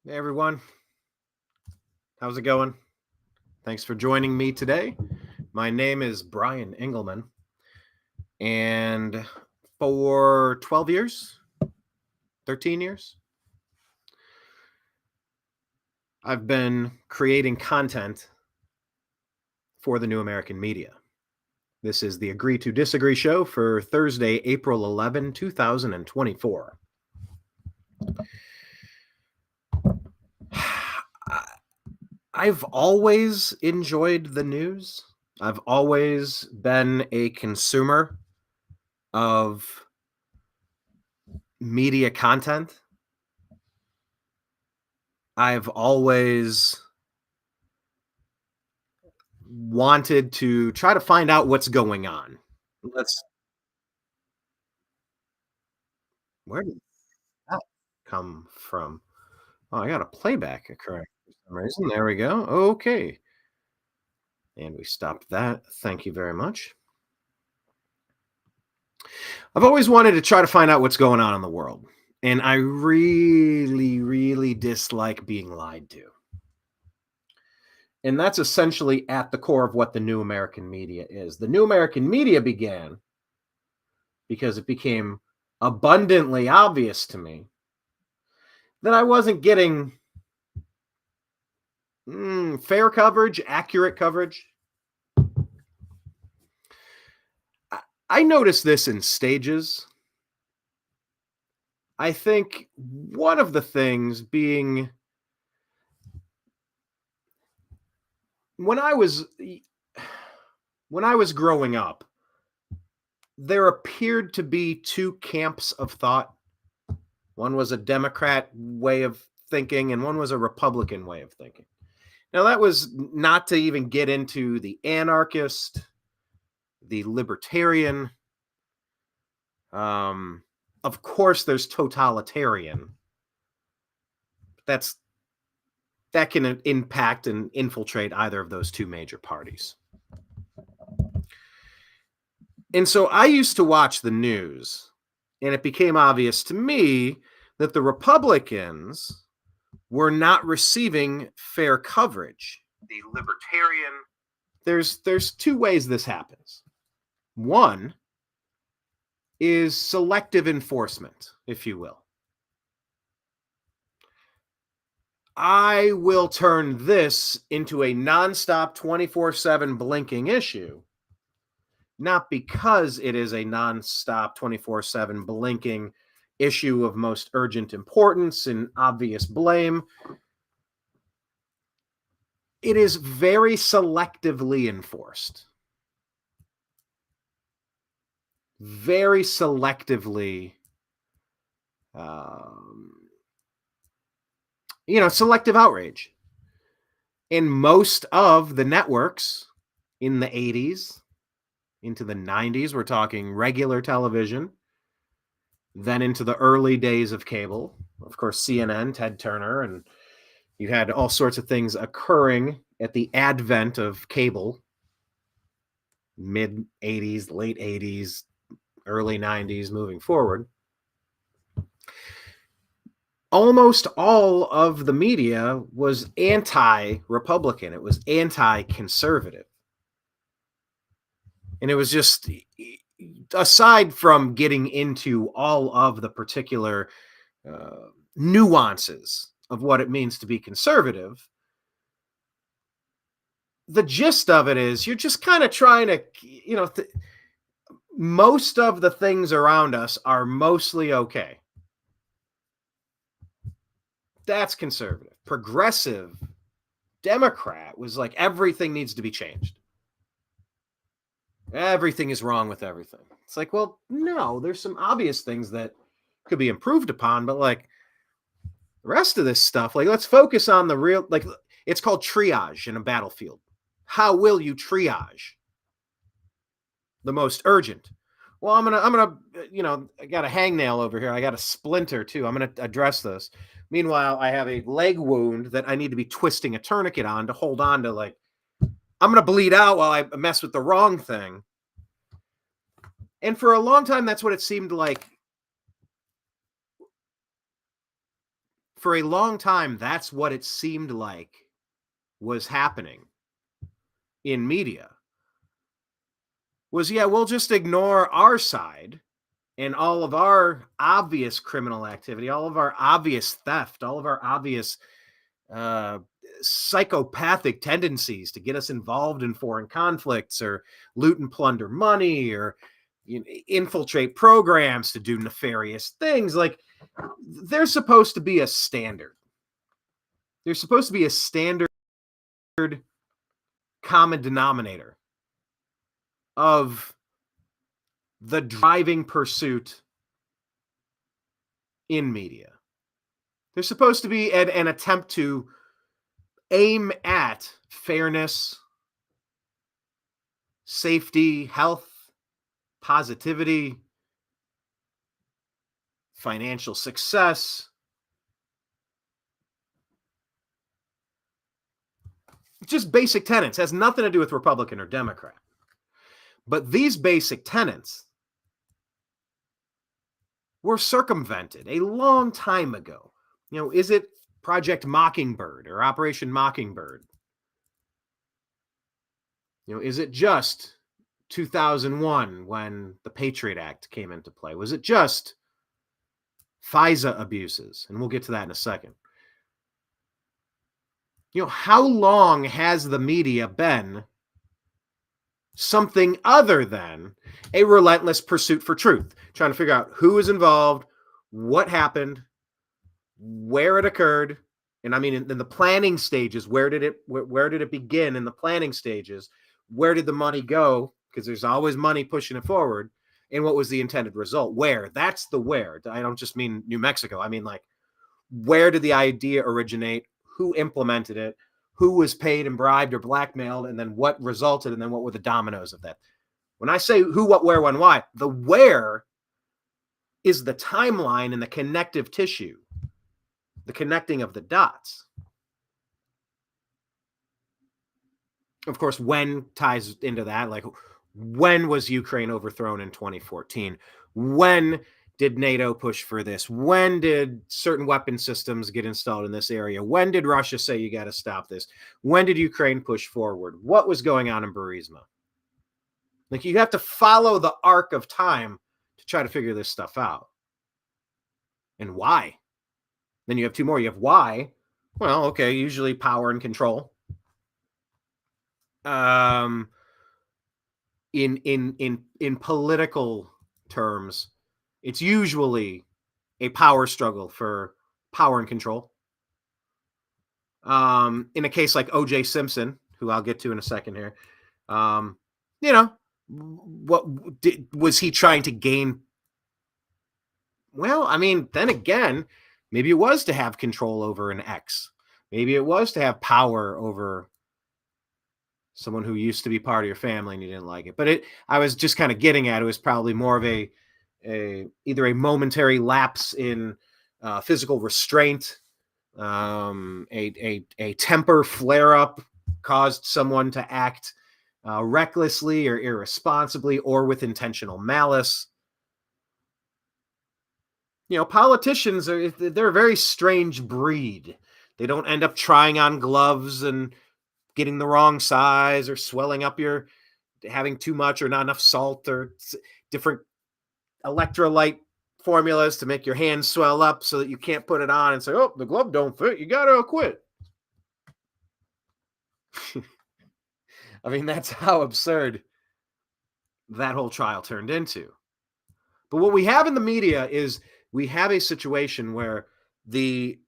Hey everyone, how's it going? Thanks for joining me today. My name is Brian Engelman, and for 12 years, 13 years, I've been creating content for the New American Media. This is the Agree to Disagree show for Thursday, April 11, 2024. I've always enjoyed the news. I've always been a consumer of media content. I've always wanted to try to find out what's going on. Let's Where did that come from? Oh, I got a playback occurring for some reason. There we go. Okay. And we stopped that. Thank you very much. I've always wanted to try to find out what's going on in the world. And I really, really dislike being lied to. And that's essentially at the core of what the New American Media is. The New American Media began because it became abundantly obvious to me that I wasn't getting fair coverage, accurate coverage. I noticed this in stages. I think one of the things being when I was growing up, there appeared to be two camps of thought. One was a Democrat way of thinking, and one was a Republican way of thinking. Now, that was not to even get into the anarchist, the libertarian. Of course, there's totalitarian. That can impact and infiltrate either of those two major parties. And so I used to watch the news, and it became obvious to me that the Republicans were not receiving fair coverage. The libertarian, there's two ways this happens. One is selective enforcement, if you will. I will turn this into a nonstop 24/7 blinking issue, not because it is a nonstop 24/7 blinking issue of most urgent importance and obvious blame. It is very selectively enforced. Very selectively, selective outrage. In most of the networks in the 80s, into the 90s, we're talking regular television, then into the early days of cable, of course, CNN, Ted Turner, and you had all sorts of things occurring at the advent of cable, mid 80s, late 80s, early 90s, moving forward. Almost all of the media was anti-Republican. It was anti-conservative. And it was just, aside from getting into all of the particular nuances of what it means to be conservative, the gist of it is you're just kind of trying to, most of the things around us are mostly okay. That's conservative. Progressive, Democrat was like, everything needs to be changed. Everything is wrong with everything. It's like, well, no, there's some obvious things that could be improved upon, but like the rest of this stuff, like let's focus on the real, like it's called triage in a battlefield. How will you triage the most urgent? Well, I'm gonna, I got a hangnail over here. I got a splinter too. I'm gonna address this. Meanwhile, I have a leg wound that I need to be twisting a tourniquet on to hold on to. Like, I'm gonna bleed out while I mess with the wrong thing. And for a long time, that's what it seemed like for a long time, that's what it seemed like was happening in media. Was, yeah, we'll just ignore our side and all of our obvious criminal activity, all of our obvious theft, all of our obvious psychopathic tendencies to get us involved in foreign conflicts or loot and plunder money or infiltrate programs to do nefarious things. Like, there's supposed to be a standard. There's supposed to be a standard common denominator of the driving pursuit in media. There's supposed to be an attempt to aim at fairness, safety, health, positivity, financial success. Just basic tenets. Has nothing to do with Republican or Democrat. But these basic tenets were circumvented a long time ago. Is it Project Mockingbird or Operation Mockingbird? Is it just 2001 when the Patriot Act came into play? Was it just FISA abuses? And we'll get to that in a second. How long has the media been something other than a relentless pursuit for truth, trying to figure out who is involved, what happened, where it occurred? And I mean, in the planning stages, where did it begin in the planning stages? Where did the money go? Because there's always money pushing it forward. And what was the intended result? Where? That's the where. I don't just mean New Mexico. I mean, like, where did the idea originate? Who implemented it? Who was paid and bribed or blackmailed? And then what resulted? And then what were the dominoes of that? When I say who, what, where, when, why, the where is the timeline and the connective tissue, the connecting of the dots. Of course, when ties into that, like, when was Ukraine overthrown in 2014? When did NATO push for this? When did certain weapon systems get installed in this area? When did Russia say you got to stop this? When did Ukraine push forward? What was going on in Burisma? Like, you have to follow the arc of time to try to figure this stuff out. And why? Then you have two more. You have why. Well, okay, usually power and control. In political terms, it's usually a power struggle for power and control. In a case like O.J. Simpson, who I'll get to in a second here, what was he trying to gain? Well, I mean, then again, maybe it was to have control over an ex. Maybe it was to have power over someone who used to be part of your family and you didn't like it. But I was just kind of getting at, it was probably more of either a momentary lapse in physical restraint, a temper flare-up caused someone to act recklessly or irresponsibly or with intentional malice. Politicians they're a very strange breed. They don't end up trying on gloves and getting the wrong size or swelling up having too much or not enough salt or different electrolyte formulas to make your hands swell up so that you can't put it on and say, oh, the glove don't fit. You got to quit. I mean, that's how absurd that whole trial turned into. But what we have in the media is we have a situation where the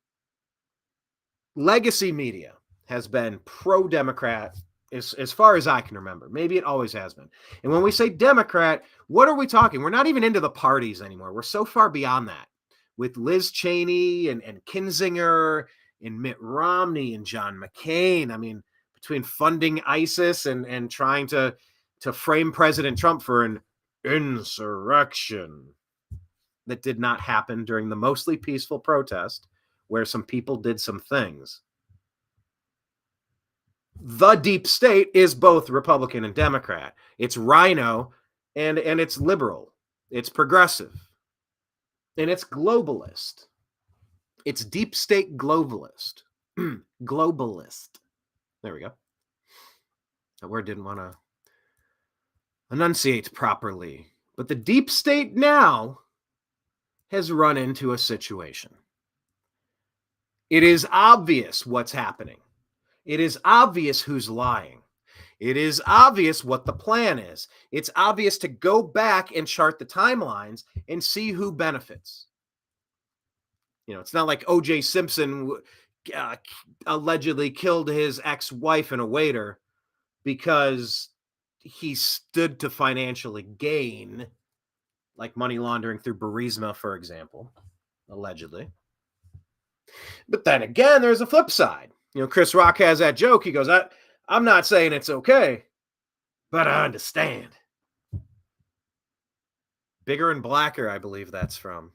legacy media has been pro-Democrat as far as I can remember. Maybe it always has been. And when we say Democrat, what are we talking? We're not even into the parties anymore. We're so far beyond that. With Liz Cheney and Kinzinger and Mitt Romney and John McCain. I mean, between funding ISIS and trying to frame President Trump for an insurrection that did not happen during the mostly peaceful protest where some people did some things. The deep state is both Republican and Democrat. It's rhino and it's liberal. It's progressive. And it's globalist. It's deep state globalist. Globalist. There we go. That word didn't want to enunciate properly. But the deep state now has run into a situation. It is obvious what's happening. It is obvious who's lying. It is obvious what the plan is. It's obvious to go back and chart the timelines and see who benefits. It's not like O.J. Simpson allegedly killed his ex-wife and a waiter because he stood to financially gain, like money laundering through Burisma, for example, allegedly. But then again, there's a flip side. Chris Rock has that joke. He goes, I'm not saying it's okay, but I understand. Bigger and Blacker, I believe that's from.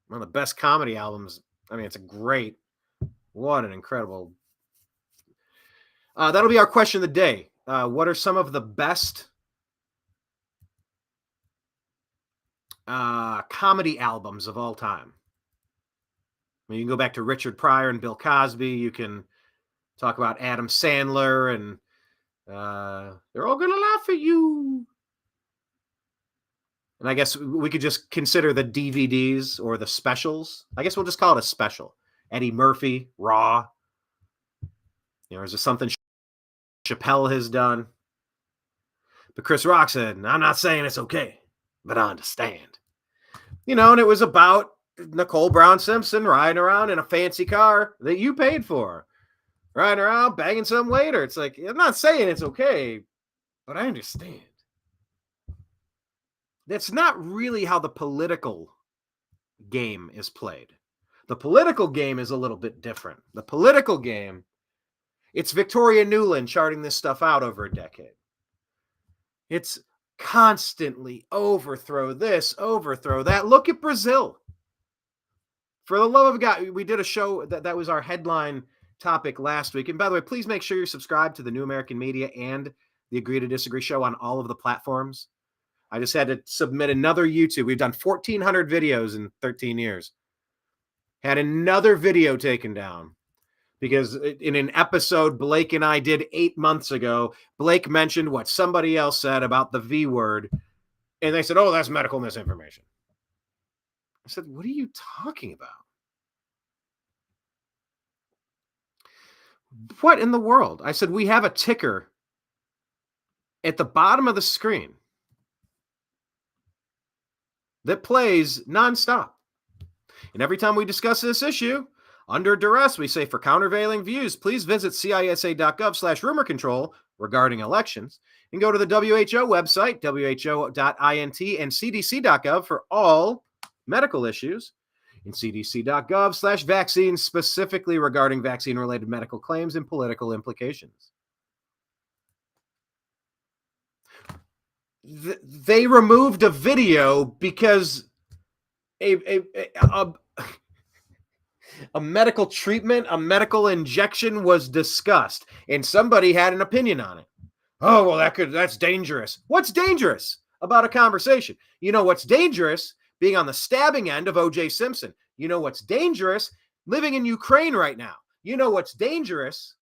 One of the best comedy albums. I mean, it's what an incredible. That'll be our question of the day. What are some of the best comedy albums of all time? I mean, you can go back to Richard Pryor and Bill Cosby. You can talk about Adam Sandler, and they're all going to laugh at you. And I guess we could just consider the DVDs or the specials. I guess we'll just call it a special. Eddie Murphy, Raw. Is there something Chappelle has done? But Chris Rock said, I'm not saying it's okay, but I understand. And it was about Nicole Brown Simpson riding around in a fancy car that you paid for. Riding around, banging some waiter. It's like, I'm not saying it's okay, but I understand. That's not really how the political game is played. The political game is a little bit different. The political game, it's Victoria Nuland charting this stuff out over a decade. It's constantly overthrow this, overthrow that. Look at Brazil. For the love of God, we did a show that was our headline topic last week. And by the way, please make sure you're subscribed to the New American Media and the Agree to Disagree show on all of the platforms. I just had to submit another YouTube. We've done 1,400 videos in 13 years. Had another video taken down because in an episode Blake and I did 8 months ago, Blake mentioned what somebody else said about the V word. And they said, oh, that's medical misinformation. I said, what are you talking about? What in the world? I said, we have a ticker at the bottom of the screen that plays nonstop. And every time we discuss this issue, under duress, we say, for countervailing views, please visit cisa.gov/rumor control regarding elections and go to the WHO website, who.int, and cdc.gov for all medical issues, and cdc.gov/vaccines specifically regarding vaccine-related medical claims and political implications. They removed a video because a medical treatment, a medical injection was discussed, and somebody had an opinion on it. Oh, well, that's dangerous. What's dangerous about a conversation? What's dangerous? Being on the stabbing end of O.J. Simpson. What's dangerous? Living in Ukraine right now. What's dangerous?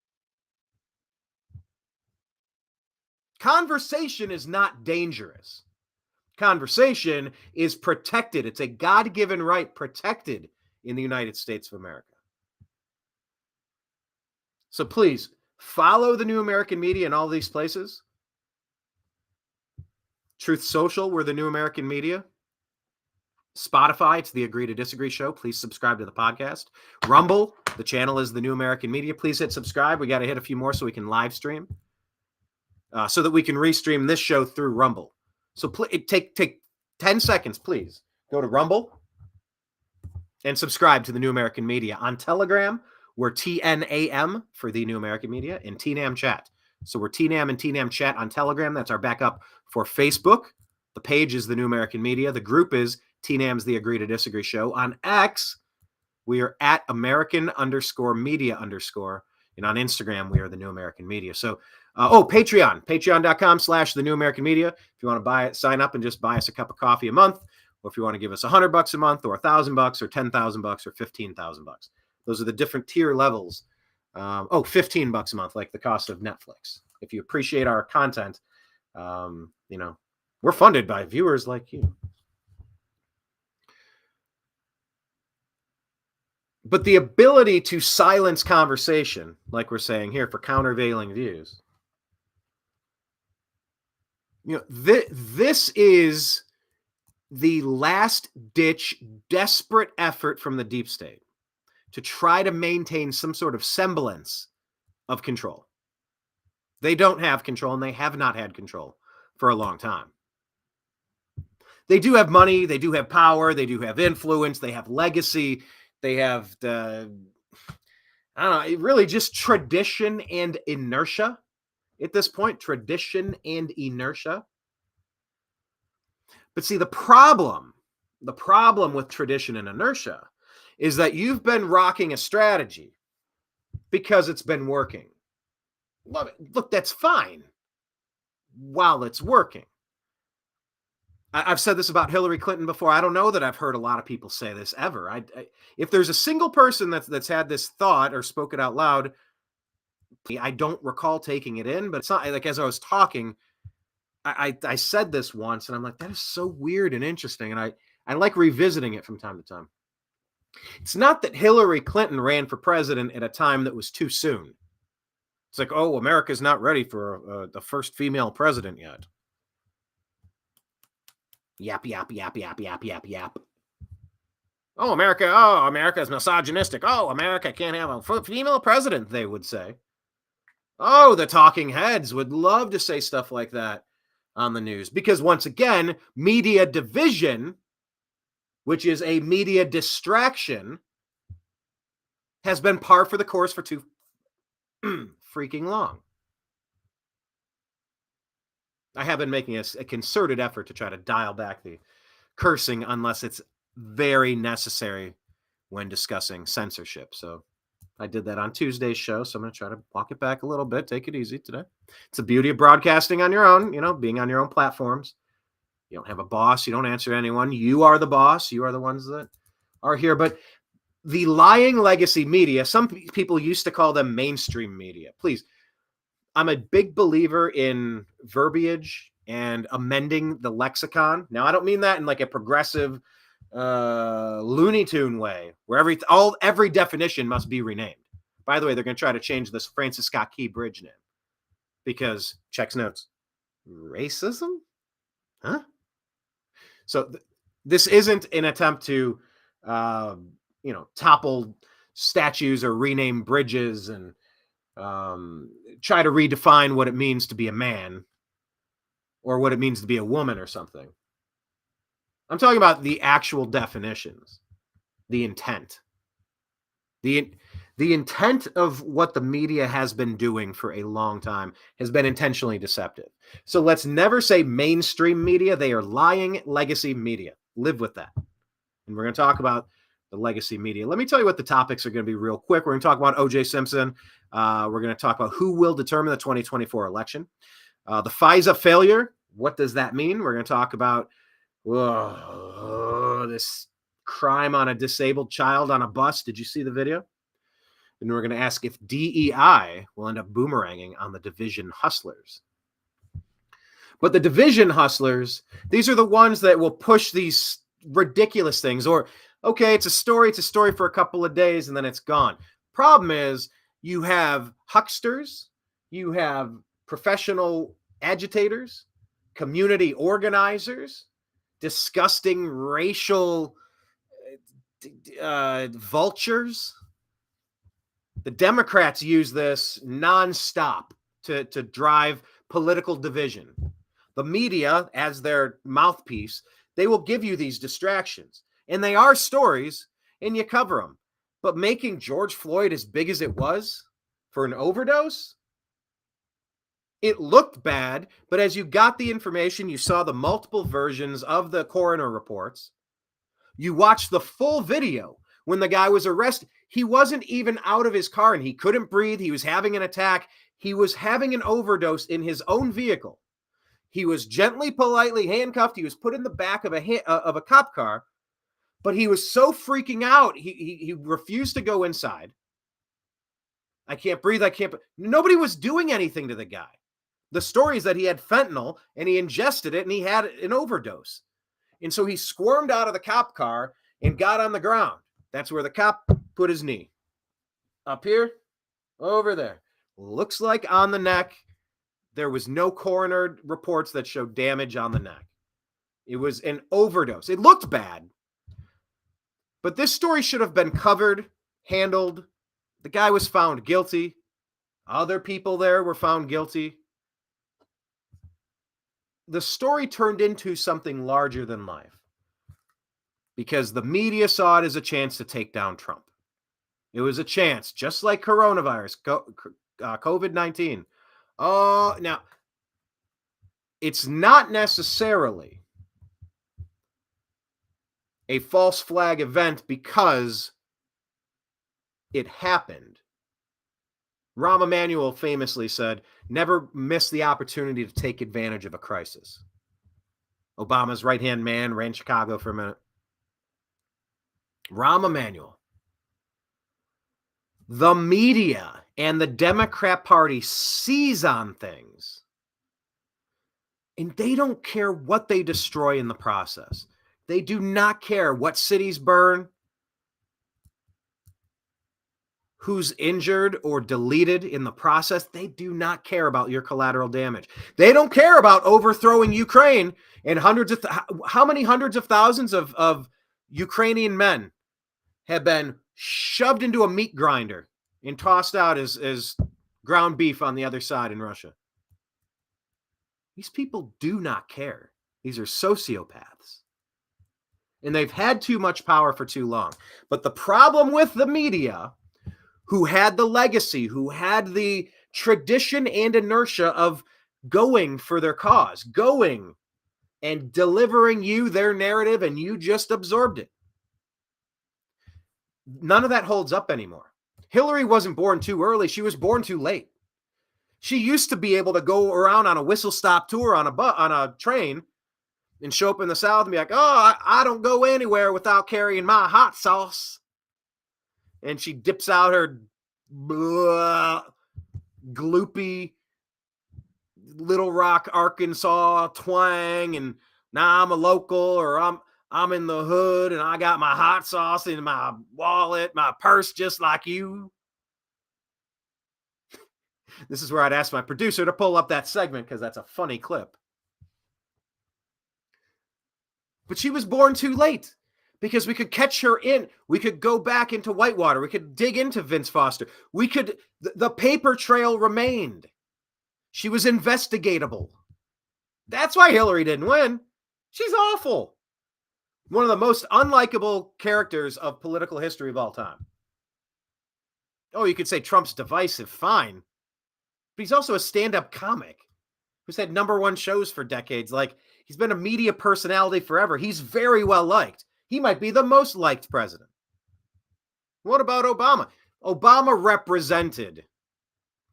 Conversation is not dangerous. Conversation is protected. It's a God-given right protected in the United States of America. So please follow the New American Media in all these places. Truth Social, we're the New American Media. Spotify, it's the Agree to Disagree show. Please subscribe to the podcast. Rumble, the channel is the New American Media. Please hit subscribe. We got to hit a few more so we can live stream, so that we can restream this show through Rumble. So take 10 seconds, please. Go to Rumble and subscribe to the New American Media. On Telegram, we're TNAM for the New American Media, and TNAM Chat. So we're TNAM and TNAM Chat on Telegram. That's our backup for Facebook. The page is the New American Media. The group is TNAM's The Agree to Disagree Show. On X, we are at American_media_. And on Instagram, we are the New American Media. So, Patreon, patreon.com/the New American Media. If you want to buy it, sign up and just buy us a cup of coffee a month. Or if you want to give us $100 a month or $1,000 or $10,000 or $15,000. Those are the different tier levels. $15 a month, like the cost of Netflix. If you appreciate our content, we're funded by viewers like you. But the ability to silence conversation, like we're saying here, for countervailing views, this is the last-ditch, desperate effort from the deep state to try to maintain some sort of semblance of control. They don't have control, and they have not had control for a long time. They do have money, they do have power, they do have influence, they have legacy, they have really just tradition and inertia at this point. Tradition and inertia. But see, the problem with tradition and inertia is that you've been rocking a strategy because it's been working. Look, that's fine while it's working. I've said this about Hillary Clinton before. I don't know that I've heard a lot of people say this ever. If there's a single person that's had this thought or spoke it out loud, I don't recall taking it in, but it's not like as I was talking, I said this once and I'm like, that is so weird and interesting. And I like revisiting it from time to time. It's not that Hillary Clinton ran for president at a time that was too soon. It's like, oh, America's not ready for the first female president yet. Yap, yap, yap, yap, yap, yap, yap. Oh, America is misogynistic. Oh, America can't have a female president, they would say. Oh, the talking heads would love to say stuff like that on the news. Because once again, media division, which is a media distraction, has been par for the course for too freaking long. I have been making a concerted effort to try to dial back the cursing unless it's very necessary when discussing censorship. So I did that on Tuesday's show, so I'm going to try to walk it back a little bit. Take it easy today. It's the beauty of broadcasting on your own, being on your own platforms. You don't have a boss. You don't answer to anyone. You are the boss. You are the ones that are here. But the lying legacy media, some people used to call them mainstream media. Please, I'm a big believer in verbiage and amending the lexicon. Now, I don't mean that in like a progressive Looney Tune way, where every definition must be renamed. By the way, they're going to try to change this Francis Scott Key Bridge name because, checks notes, racism? Huh? So this isn't an attempt to, topple statues or rename bridges and try to redefine what it means to be a man or what it means to be a woman or something. I'm talking about the actual definitions, the intent. The intent of what the media has been doing for a long time has been intentionally deceptive. So let's never say mainstream media. They are lying legacy media. Live with that. And we're going to talk about the legacy media. Let me tell you what the topics are going to be real quick. We're going to talk about O.J. Simpson. We're going to talk about who will determine the 2024 election. The FISA failure. What does that mean? We're going to talk about this crime on a disabled child on a bus. Did you see the video? And we're going to ask if D.E.I. will end up boomeranging on the division hustlers. But the division hustlers, these are the ones that will push these ridiculous things. Or, okay, it's a story for a couple of days, and then it's gone. Problem is, you have hucksters, you have professional agitators, community organizers, disgusting racial vultures. The Democrats use this nonstop to drive political division. The media, as their mouthpiece, they will give you these distractions. And they are stories, and you cover them. But making George Floyd as big as it was for an overdose, it looked bad, but as you got the information, you saw the multiple versions of the coroner reports. You watched the full video when the guy was arrested. He wasn't even out of his car and he couldn't breathe. He was having an attack. He was having an overdose in his own vehicle. He was gently, politely handcuffed. He was put in the back of a cop car. But he was so freaking out, he refused to go inside. I can't breathe. I can't. Nobody was doing anything to the guy. The story is that he had fentanyl and he ingested it and he had an overdose. And so he squirmed out of the cop car and got on the ground. That's where the cop put his knee. Up here, over there. Looks like on the neck. There was no coroner reports that showed damage on the neck. It was an overdose. It looked bad. But this story should have been covered, handled. The guy was found guilty. Other people there were found guilty. The story turned into something larger than life because the media saw it as a chance to take down Trump. It was a chance, just like coronavirus, COVID-19. Now, it's not necessarily a false flag event because it happened. Rahm Emanuel famously said, never miss the opportunity to take advantage of a crisis. Obama's right-hand man ran Chicago for a minute. Rahm Emanuel. The media and the Democrat Party seize on things, and they don't care what they destroy in the process. They do not care what cities burn, who's injured or deleted in the process. They do not care about your collateral damage. They don't care about overthrowing Ukraine and how many hundreds of thousands of Ukrainian men have been shoved into a meat grinder and tossed out as ground beef on the other side in Russia. These people do not care. These are sociopaths. And they've had too much power for too long. But the problem with the media, who had the legacy, who had the tradition and inertia of going for their cause, going and delivering you their narrative, and you just absorbed it. None of that holds up anymore. Hillary wasn't born too early. She was born too late. She used to be able to go around on a whistle-stop tour on a train and show up in the South and be like, oh, I don't go anywhere without carrying my hot sauce. And she dips out her gloopy Little Rock, Arkansas twang, and now I'm a local, or I'm in the hood and I got my hot sauce in my wallet, my purse, just like you. This is where I'd ask my producer to pull up that segment because that's a funny clip. But she was born too late because we could catch her in. We could go back into Whitewater. We could dig into Vince Foster. The paper trail remained. She was investigatable. That's why Hillary didn't win. She's awful. One of the most unlikable characters of political history of all time. Oh, you could say Trump's divisive, fine. But he's also a stand-up comic who's had #1 shows for decades. Like, he's been a media personality forever. He's very well liked. He might be the most liked president. What about Obama? Obama represented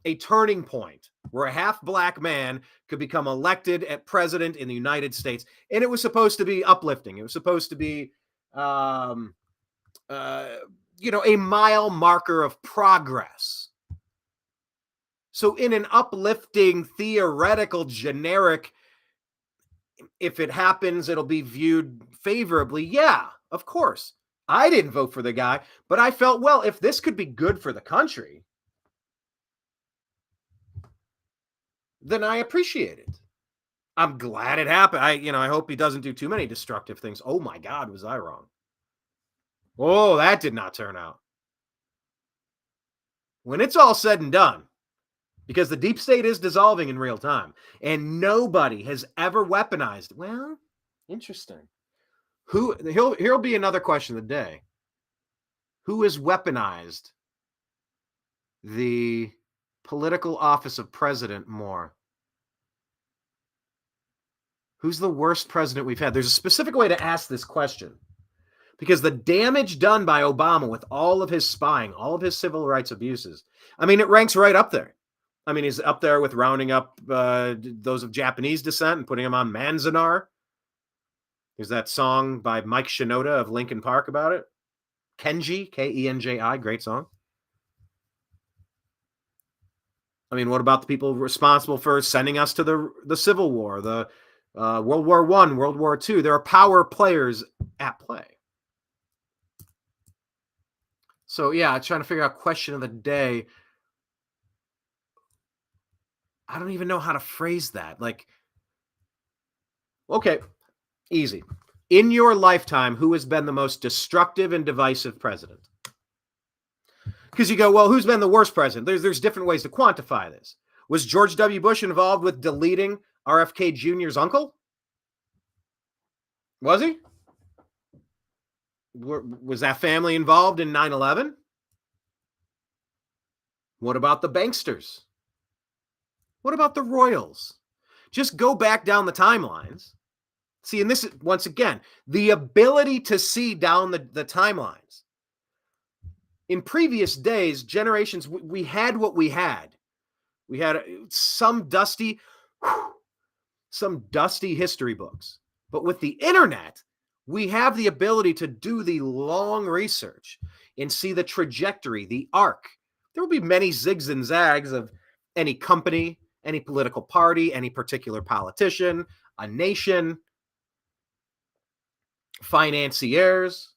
a turning point where a half-black man could become elected as president in the United States. And it was supposed to be uplifting. It was supposed to be, a mile marker of progress. So in an uplifting, theoretical, generic, if it happens, it'll be viewed favorably. Yeah, of course. I didn't vote for the guy, but I felt, well, if this could be good for the country, then I appreciate it. I'm glad it happened. I hope he doesn't do too many destructive things. Oh my God, was I wrong? Oh, that did not turn out. When it's all said and done, because the deep state is dissolving in real time, and nobody has ever weaponized. Well, interesting. Here'll be another question of the day. Who has weaponized the political office of president more? Who's the worst president we've had? There's a specific way to ask this question, because the damage done by Obama with all of his spying, all of his civil rights abuses, it ranks right up there. He's up there with rounding up those of Japanese descent and putting them on Manzanar. There's that song by Mike Shinoda of Linkin Park about it. Kenji, Kenji, great song. I mean, what about the people responsible for sending us to the Civil War, the World War I, World War II? There are power players at play. So, yeah, trying to figure out question of the day. I don't even know how to phrase that. Like, okay, easy. In your lifetime, who has been the most destructive and divisive president? Because you go, well, who's been the worst president? There's different ways to quantify this. Was George W. Bush involved with deleting RFK Jr.'s uncle? Was he? Was that family involved in 9/11? What about the banksters? What about the royals? Just go back down the timelines. See, and this is, once again, the ability to see down the timelines. In previous days, generations, we had what we had. We had some dusty history books. But with the internet, we have the ability to do the long research and see the trajectory, the arc. There will be many zigs and zags of any company, any political party, any particular politician, a nation, financiers.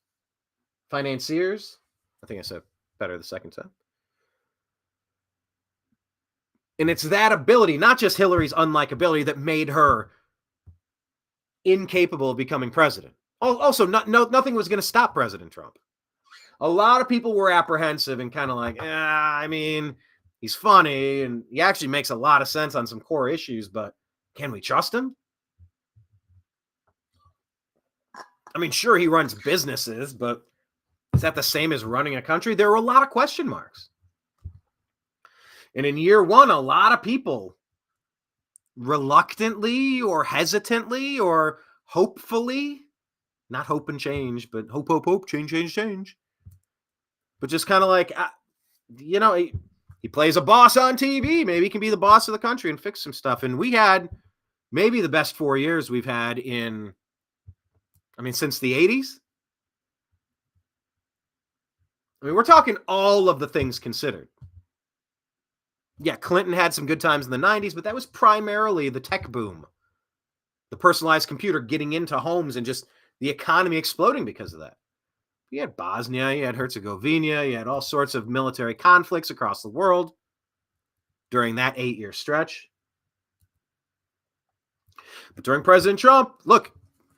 I think I said better the second time. And it's that ability, not just Hillary's unlikability, that made her incapable of becoming president. Also, nothing was going to stop President Trump. A lot of people were apprehensive and kind of like, I mean, he's funny and he actually makes a lot of sense on some core issues, but can we trust him? I mean, sure, he runs businesses, but is that the same as running a country? There were a lot of question marks. And in year one, a lot of people reluctantly or hesitantly or hopefully, not hope and change, but hope, change. But just kind of like, he plays a boss on TV. Maybe he can be the boss of the country and fix some stuff. And we had maybe the best 4 years we've had since the 80s. I mean, we're talking all of the things considered. Yeah, Clinton had some good times in the 90s, but that was primarily the tech boom. The personalized computer getting into homes and just the economy exploding because of that. You had Bosnia, you had Herzegovina, you had all sorts of military conflicts across the world during that 8-year stretch. But during President Trump, look,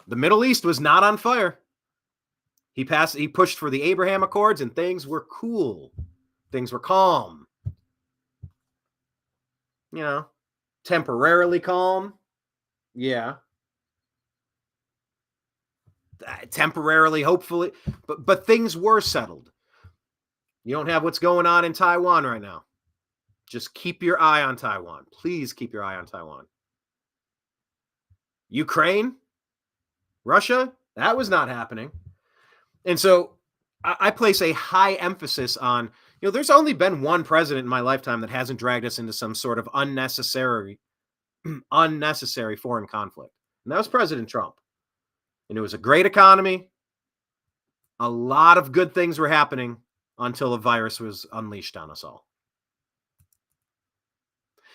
the Middle East was not on fire. He pushed for the Abraham Accords and things were cool. Things were calm. Temporarily calm. Yeah. Temporarily, hopefully, but things were settled. You don't have what's going on in Taiwan right now. Just keep your eye on Taiwan. Please keep your eye on Taiwan. Ukraine, Russia, that was not happening. And so I place a high emphasis on, there's only been one president in my lifetime that hasn't dragged us into some sort of unnecessary foreign conflict. And that was President Trump. And it was a great economy. A lot of good things were happening until a virus was unleashed on us all.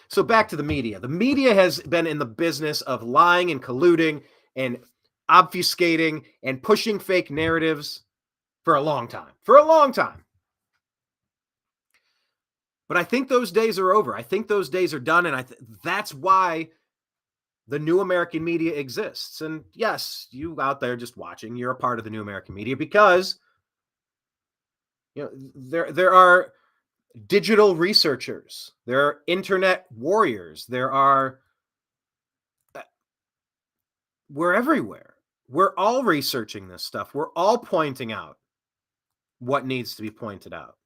So back to the media. The media has been in the business of lying and colluding and obfuscating and pushing fake narratives for a long time. But I think those days are over. I think those days are done. And that's why the new American media exists. And yes, you out there just watching, you're a part of the new American media because there are digital researchers, there are internet warriors, we're everywhere. We're all researching this stuff. We're all pointing out what needs to be pointed out.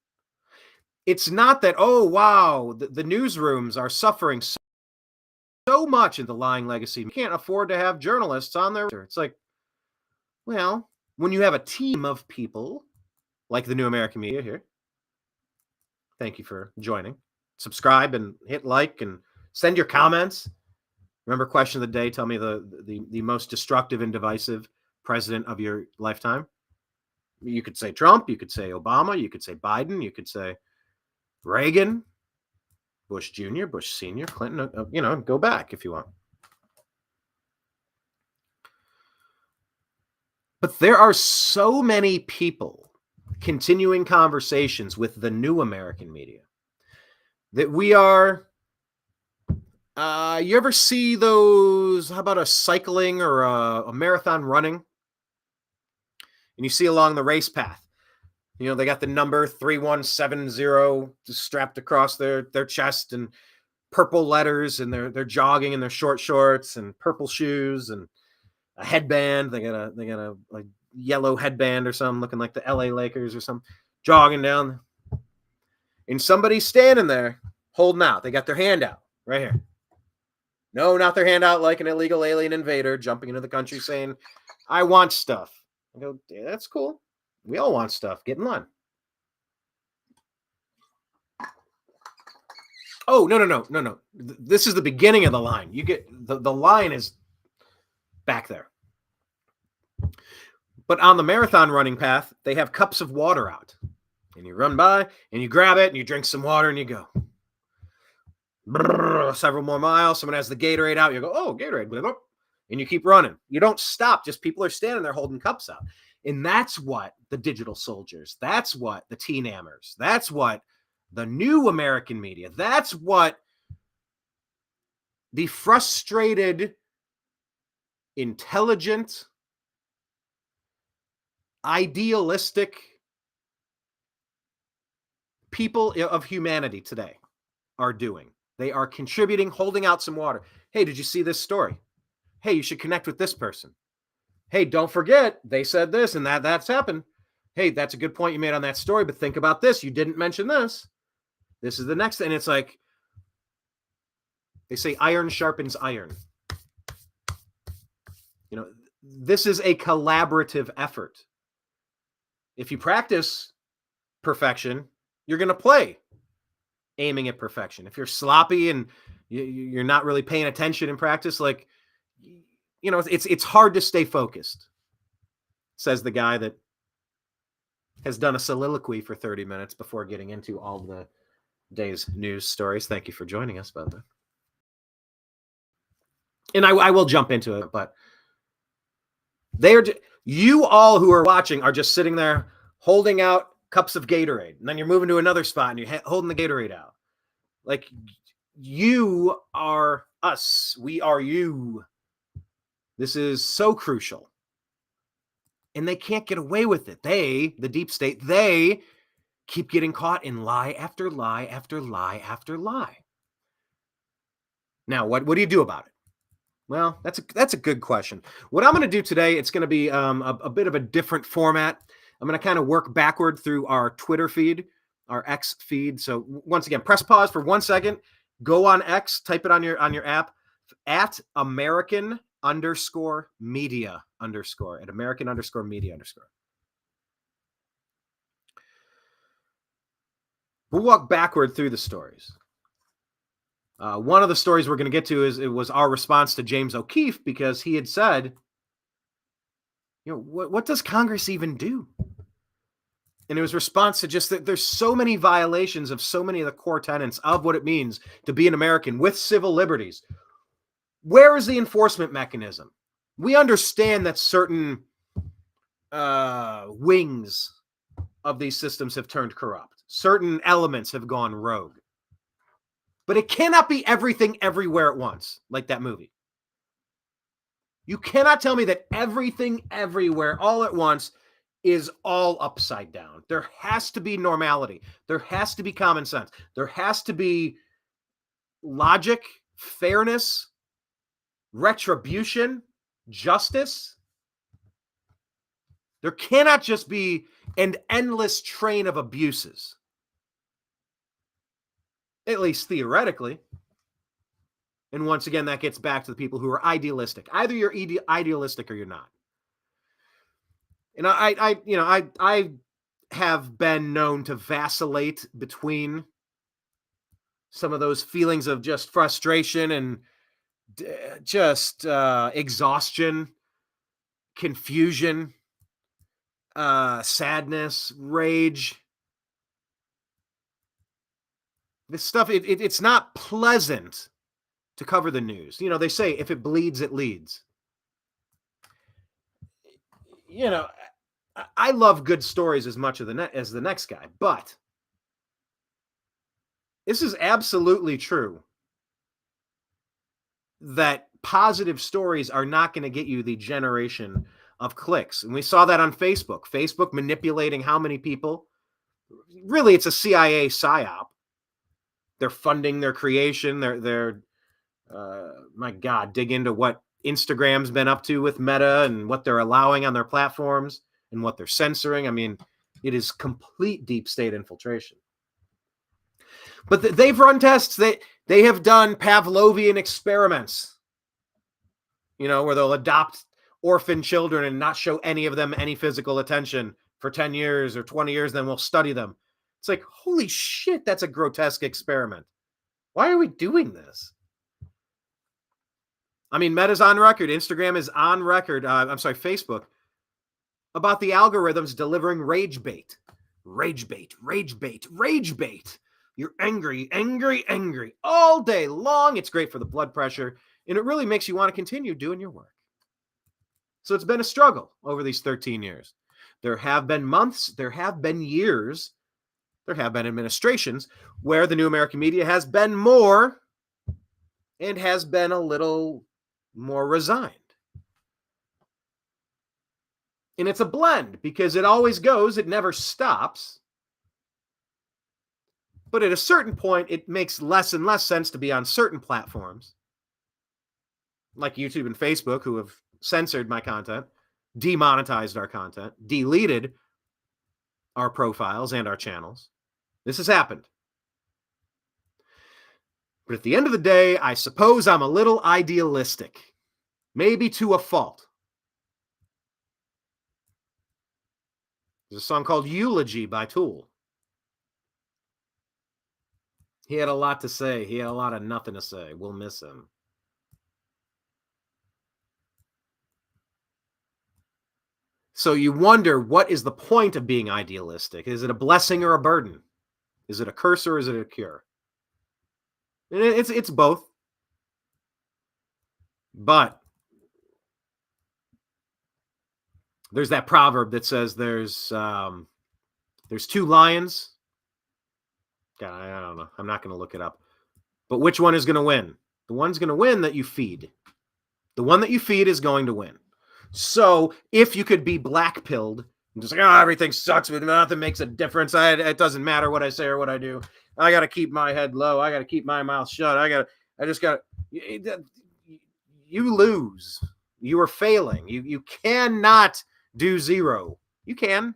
It's not that, oh, wow, the newsrooms are suffering so much in the lying legacy. We can't afford to have journalists on there. It's like, well, when you have a team of people like the new American media here, thank you for joining. Subscribe and hit like and send your comments. Remember, question of the day, tell me the most destructive and divisive president of your lifetime. You could say Trump, you could say Obama, you could say Biden, you could say Reagan, Bush Jr., Bush Sr., Clinton, go back if you want. But there are so many people continuing conversations with the new American media that we are, you ever see those, how about a cycling or a marathon running? And you see along the race path, they got the number 3170 strapped across their chest and purple letters, and they're jogging in their short shorts and purple shoes and a headband. They got a like yellow headband or something, looking like the LA Lakers or something, jogging down. And somebody's standing there holding out. They got their hand out right here. No, not their hand out like an illegal alien invader jumping into the country saying, I want stuff. I go, yeah, that's cool. We all want stuff. Get in line. Oh, no. This is the beginning of the line. You get the line is back there. But on the marathon running path, they have cups of water out. And you run by and you grab it and you drink some water and you go. Several more miles. Someone has the Gatorade out. You go, oh, Gatorade. And you keep running. You don't stop. Just people are standing there holding cups out. And that's what the digital soldiers, that's what the teen ammers, that's what the new American media, that's what the frustrated, intelligent, idealistic people of humanity today are doing. They are contributing, holding out some water. Hey, did you see this story? Hey, you should connect with this person. Hey, don't forget, they said this and that's happened. Hey, that's a good point you made on that story, but think about this. You didn't mention this. This is the next. And it's like, they say iron sharpens iron. This is a collaborative effort. If you practice perfection, you're going to play aiming at perfection. If you're sloppy and you're not really paying attention in practice, like, it's hard to stay focused, says the guy that has done a soliloquy for 30 minutes before getting into all the day's news stories. Thank you for joining us, by the way. And I will jump into it, but you all who are watching are just sitting there holding out cups of Gatorade, and then you're moving to another spot and you're holding the Gatorade out. Like, you are us. We are you. This is so crucial. And they can't get away with it. The deep state, they keep getting caught in lie after lie after lie after lie. Now, what do you do about it? Well, that's a good question. What I'm going to do today, it's going to be a bit of a different format. I'm going to kind of work backward through our Twitter feed, our X feed. So once again, press pause for 1 second. Go on X, type it on your app, at American_media_, at American_media_. We'll walk backward through the stories. One of the stories we're going to get to was our response to James O'Keefe, because he had said, what does Congress even do? And it was response to just that there's so many violations of so many of the core tenets of what it means to be an American with civil liberties. Where is the enforcement mechanism? We understand that certain wings of these systems have turned corrupt. Certain elements have gone rogue. But it cannot be everything everywhere at once, like that movie. You cannot tell me that everything everywhere all at once is all upside down. There has to be normality. There has to be common sense. There has to be logic, fairness, retribution, justice. There cannot just be an endless train of abuses. At least theoretically. And once again, that gets back to the people who are idealistic. Either you're idealistic or you're not. And I have been known to vacillate between some of those feelings of just frustration and just exhaustion confusion, sadness, rage. This stuff, it's not pleasant to cover the news. You know, they say if it bleeds, it leads. You know, I love good stories as much as the next guy, but this is absolutely true that positive stories are not going to get you the generation of clicks. And we saw that on Facebook. Facebook manipulating how many people. Really, it's a CIA psyop. They're funding their creation. They're my God, dig into what Instagram's been up to with Meta and what they're allowing on their platforms and what they're censoring. I mean, it is complete deep state infiltration. But they've run tests. They have done Pavlovian experiments, you know, where they'll adopt orphan children and not show any of them any physical attention for 10 years or 20 years, then we'll study them. It's like, holy shit, that's a grotesque experiment. Why are we doing this? I mean, Meta's on record. Instagram is on record. Facebook, about the algorithms delivering rage bait. Rage bait, rage bait, rage bait. You're angry, angry, angry all day long. It's great for the blood pressure, and it really makes you want to continue doing your work. So it's been a struggle over these 13 years. There have been months, there have been years, there have been administrations where the new American media has been more and has been a little more resigned. And it's a blend because it always goes, it never stops. But at a certain point, it makes less and less sense to be on certain platforms, like YouTube and Facebook, who have censored my content, demonetized our content, deleted our profiles and our channels. This has happened. But at the end of the day, I suppose I'm a little idealistic, maybe to a fault. There's a song called Eulogy by Tool. He had a lot to say. He had a lot of nothing to say. We'll miss him. So you wonder, what is the point of being idealistic? Is it a blessing or a burden? Is it a curse or is it a cure? And it's both. But there's that proverb that says there's two lions. God, I don't know. I'm not going to look it up. But which one is going to win? The one's going to win that you feed. The one that you feed is going to win. So if you could be black-pilled and just like, oh, everything sucks, but nothing makes a difference. It doesn't matter what I say or what I do. I got to keep my head low. I got to keep my mouth shut. You lose. You are failing. You cannot do zero. You can,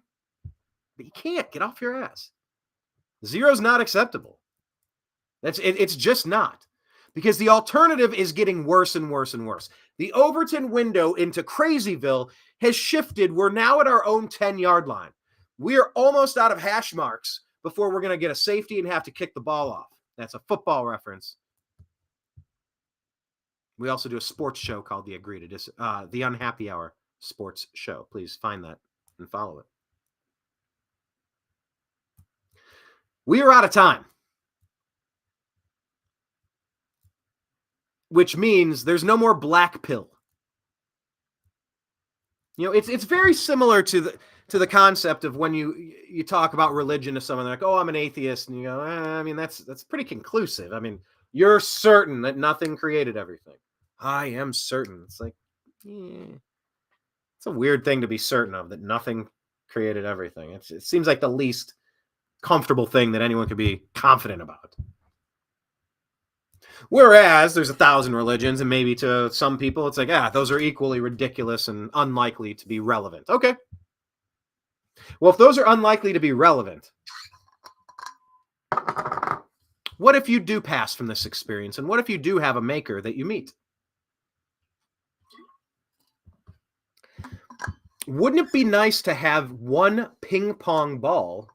but you can't. Get off your ass. Zero's not acceptable. It's just not. Because the alternative is getting worse and worse and worse. The Overton window into Crazyville has shifted. We're now at our own 10-yard line. We are almost out of hash marks before we're going to get a safety and have to kick the ball off. That's a football reference. We also do a sports show called The Unhappy Hour Sports Show. Please find that and follow it. We are out of time. Which means there's no more black pill. You know, it's very similar to the concept of when you talk about religion to someone, they're like, oh, I'm an atheist. And you go, I mean, that's pretty conclusive. I mean, you're certain that nothing created everything. I am certain. It's like, it's a weird thing to be certain of, that nothing created everything. It seems like the least comfortable thing that anyone could be confident about. Whereas there's 1,000 religions, and maybe to some people it's like, those are equally ridiculous and unlikely to be relevant. Okay. Well, if those are unlikely to be relevant, what if you do pass from this experience? And what if you do have a maker that you meet? Wouldn't it be nice to have one ping pong ball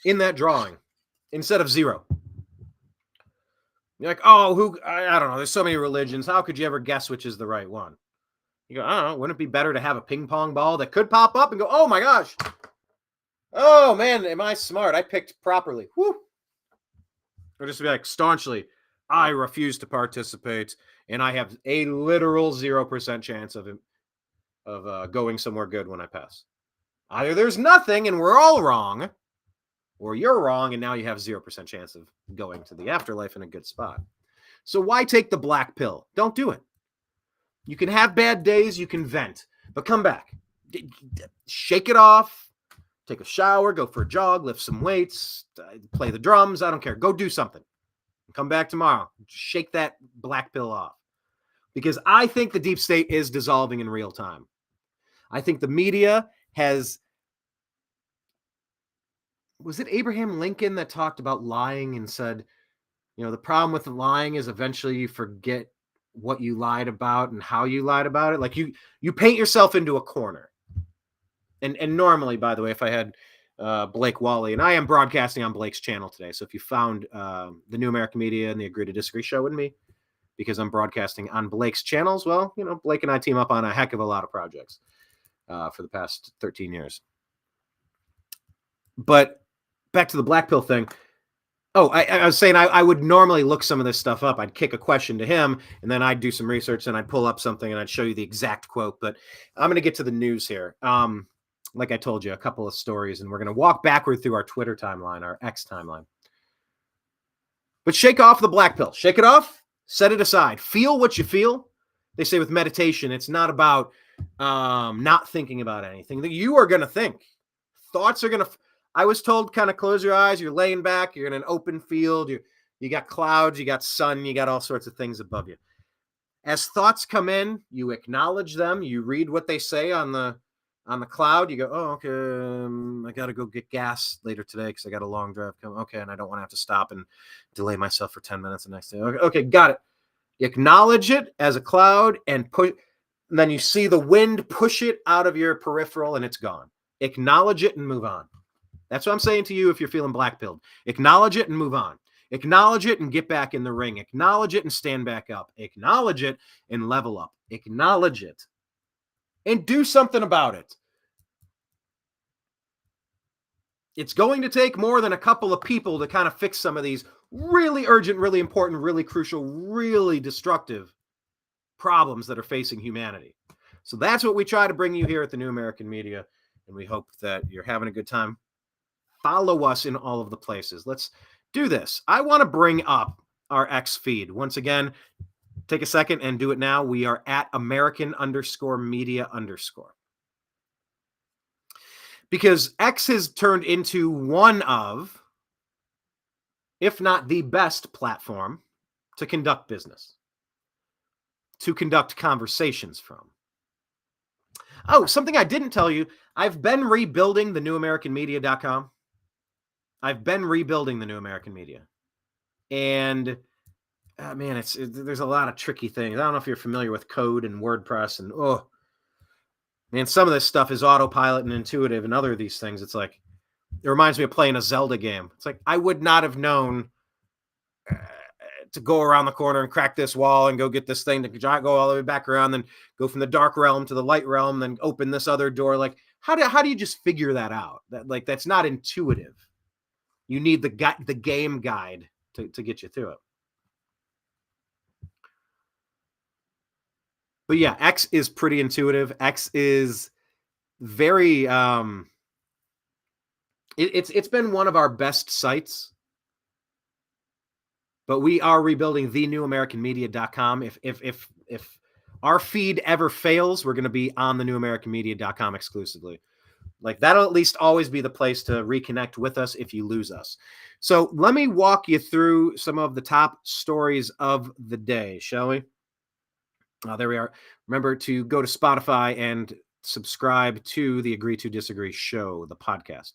in that drawing instead of zero? You're like, oh, I don't know. There's so many religions. How could you ever guess which is the right one? You go, I don't know, wouldn't it be better to have a ping pong ball that could pop up and go, oh my gosh, oh man, am I smart? I picked properly. Woo. Or just be like, staunchly, I refuse to participate, and I have a literal 0% chance of going somewhere good when I pass. Either there's nothing and we're all wrong, or you're wrong and now you have 0% chance of going to the afterlife in a good spot. So why take the black pill? Don't do it. You can have bad days, you can vent, but come back. Shake it off, take a shower, go for a jog, lift some weights, play the drums, I don't care. Go do something. Come back tomorrow. Shake that black pill off. Because I think the deep state is dissolving in real time. I think the media has... Was it Abraham Lincoln that talked about lying and said, the problem with lying is eventually you forget what you lied about and how you lied about it. Like you paint yourself into a corner. And normally, by the way, if I had Blake Walley, and I am broadcasting on Blake's channel today. So if you found the New American Media and the Agree to Disagree show with me, because I'm broadcasting on Blake's channels, well, Blake and I team up on a heck of a lot of projects for the past 13 years. But back to the black pill thing. Oh, I was saying I would normally look some of this stuff up. I'd kick a question to him, and then I'd do some research, and I'd pull up something, and I'd show you the exact quote. But I'm going to get to the news here. Like I told you, a couple of stories, and we're going to walk backward through our Twitter timeline, our X timeline. But shake off the black pill. Shake it off. Set it aside. Feel what you feel. They say with meditation, it's not about not thinking about anything. You are going to think. Thoughts are going to... I was told kind of close your eyes. You're laying back. You're in an open field. You got clouds. You got sun. You got all sorts of things above you. As thoughts come in, you acknowledge them. You read what they say on the cloud. You go, oh, okay, I got to go get gas later today because I got a long drive coming. Okay, and I don't want to have to stop and delay myself for 10 minutes the next day. Okay, got it. You acknowledge it as a cloud and push. And then you see the wind push it out of your peripheral and it's gone. Acknowledge it and move on. That's what I'm saying to you if you're feeling black-pilled. Acknowledge it and move on. Acknowledge it and get back in the ring. Acknowledge it and stand back up. Acknowledge it and level up. Acknowledge it and do something about it. It's going to take more than a couple of people to kind of fix some of these really urgent, really important, really crucial, really destructive problems that are facing humanity. So that's what we try to bring you here at the New American Media, and we hope that you're having a good time. Follow us in all of the places. Let's do this. I want to bring up our X feed. Once again, take a second and do it now. We are at American_media_. Because X has turned into one of, if not the best platform to conduct business, to conduct conversations from. Oh, something I didn't tell you. I've been rebuilding the newamericanmedia.com. I've been rebuilding the New American Media. And, man, there's a lot of tricky things. I don't know if you're familiar with code and WordPress. And, oh, man, some of this stuff is autopilot and intuitive and other of these things. It's like, it reminds me of playing a Zelda game. It's like, I would not have known to go around the corner and crack this wall and go get this thing to go all the way back around, then go from the dark realm to the light realm, then open this other door. Like, how do you just figure that out? That's not intuitive. You need the game guide to get you through it. But yeah, X is pretty intuitive. X is very it's been one of our best sites. But we are rebuilding the newamericanmedia.com. If our feed ever fails, we're going to be on the newamericanmedia.com exclusively. Like, that'll at least always be the place to reconnect with us if you lose us. So let me walk you through some of the top stories of the day, shall we? There we are. Remember to go to Spotify and subscribe to the Agree to Disagree show, the podcast.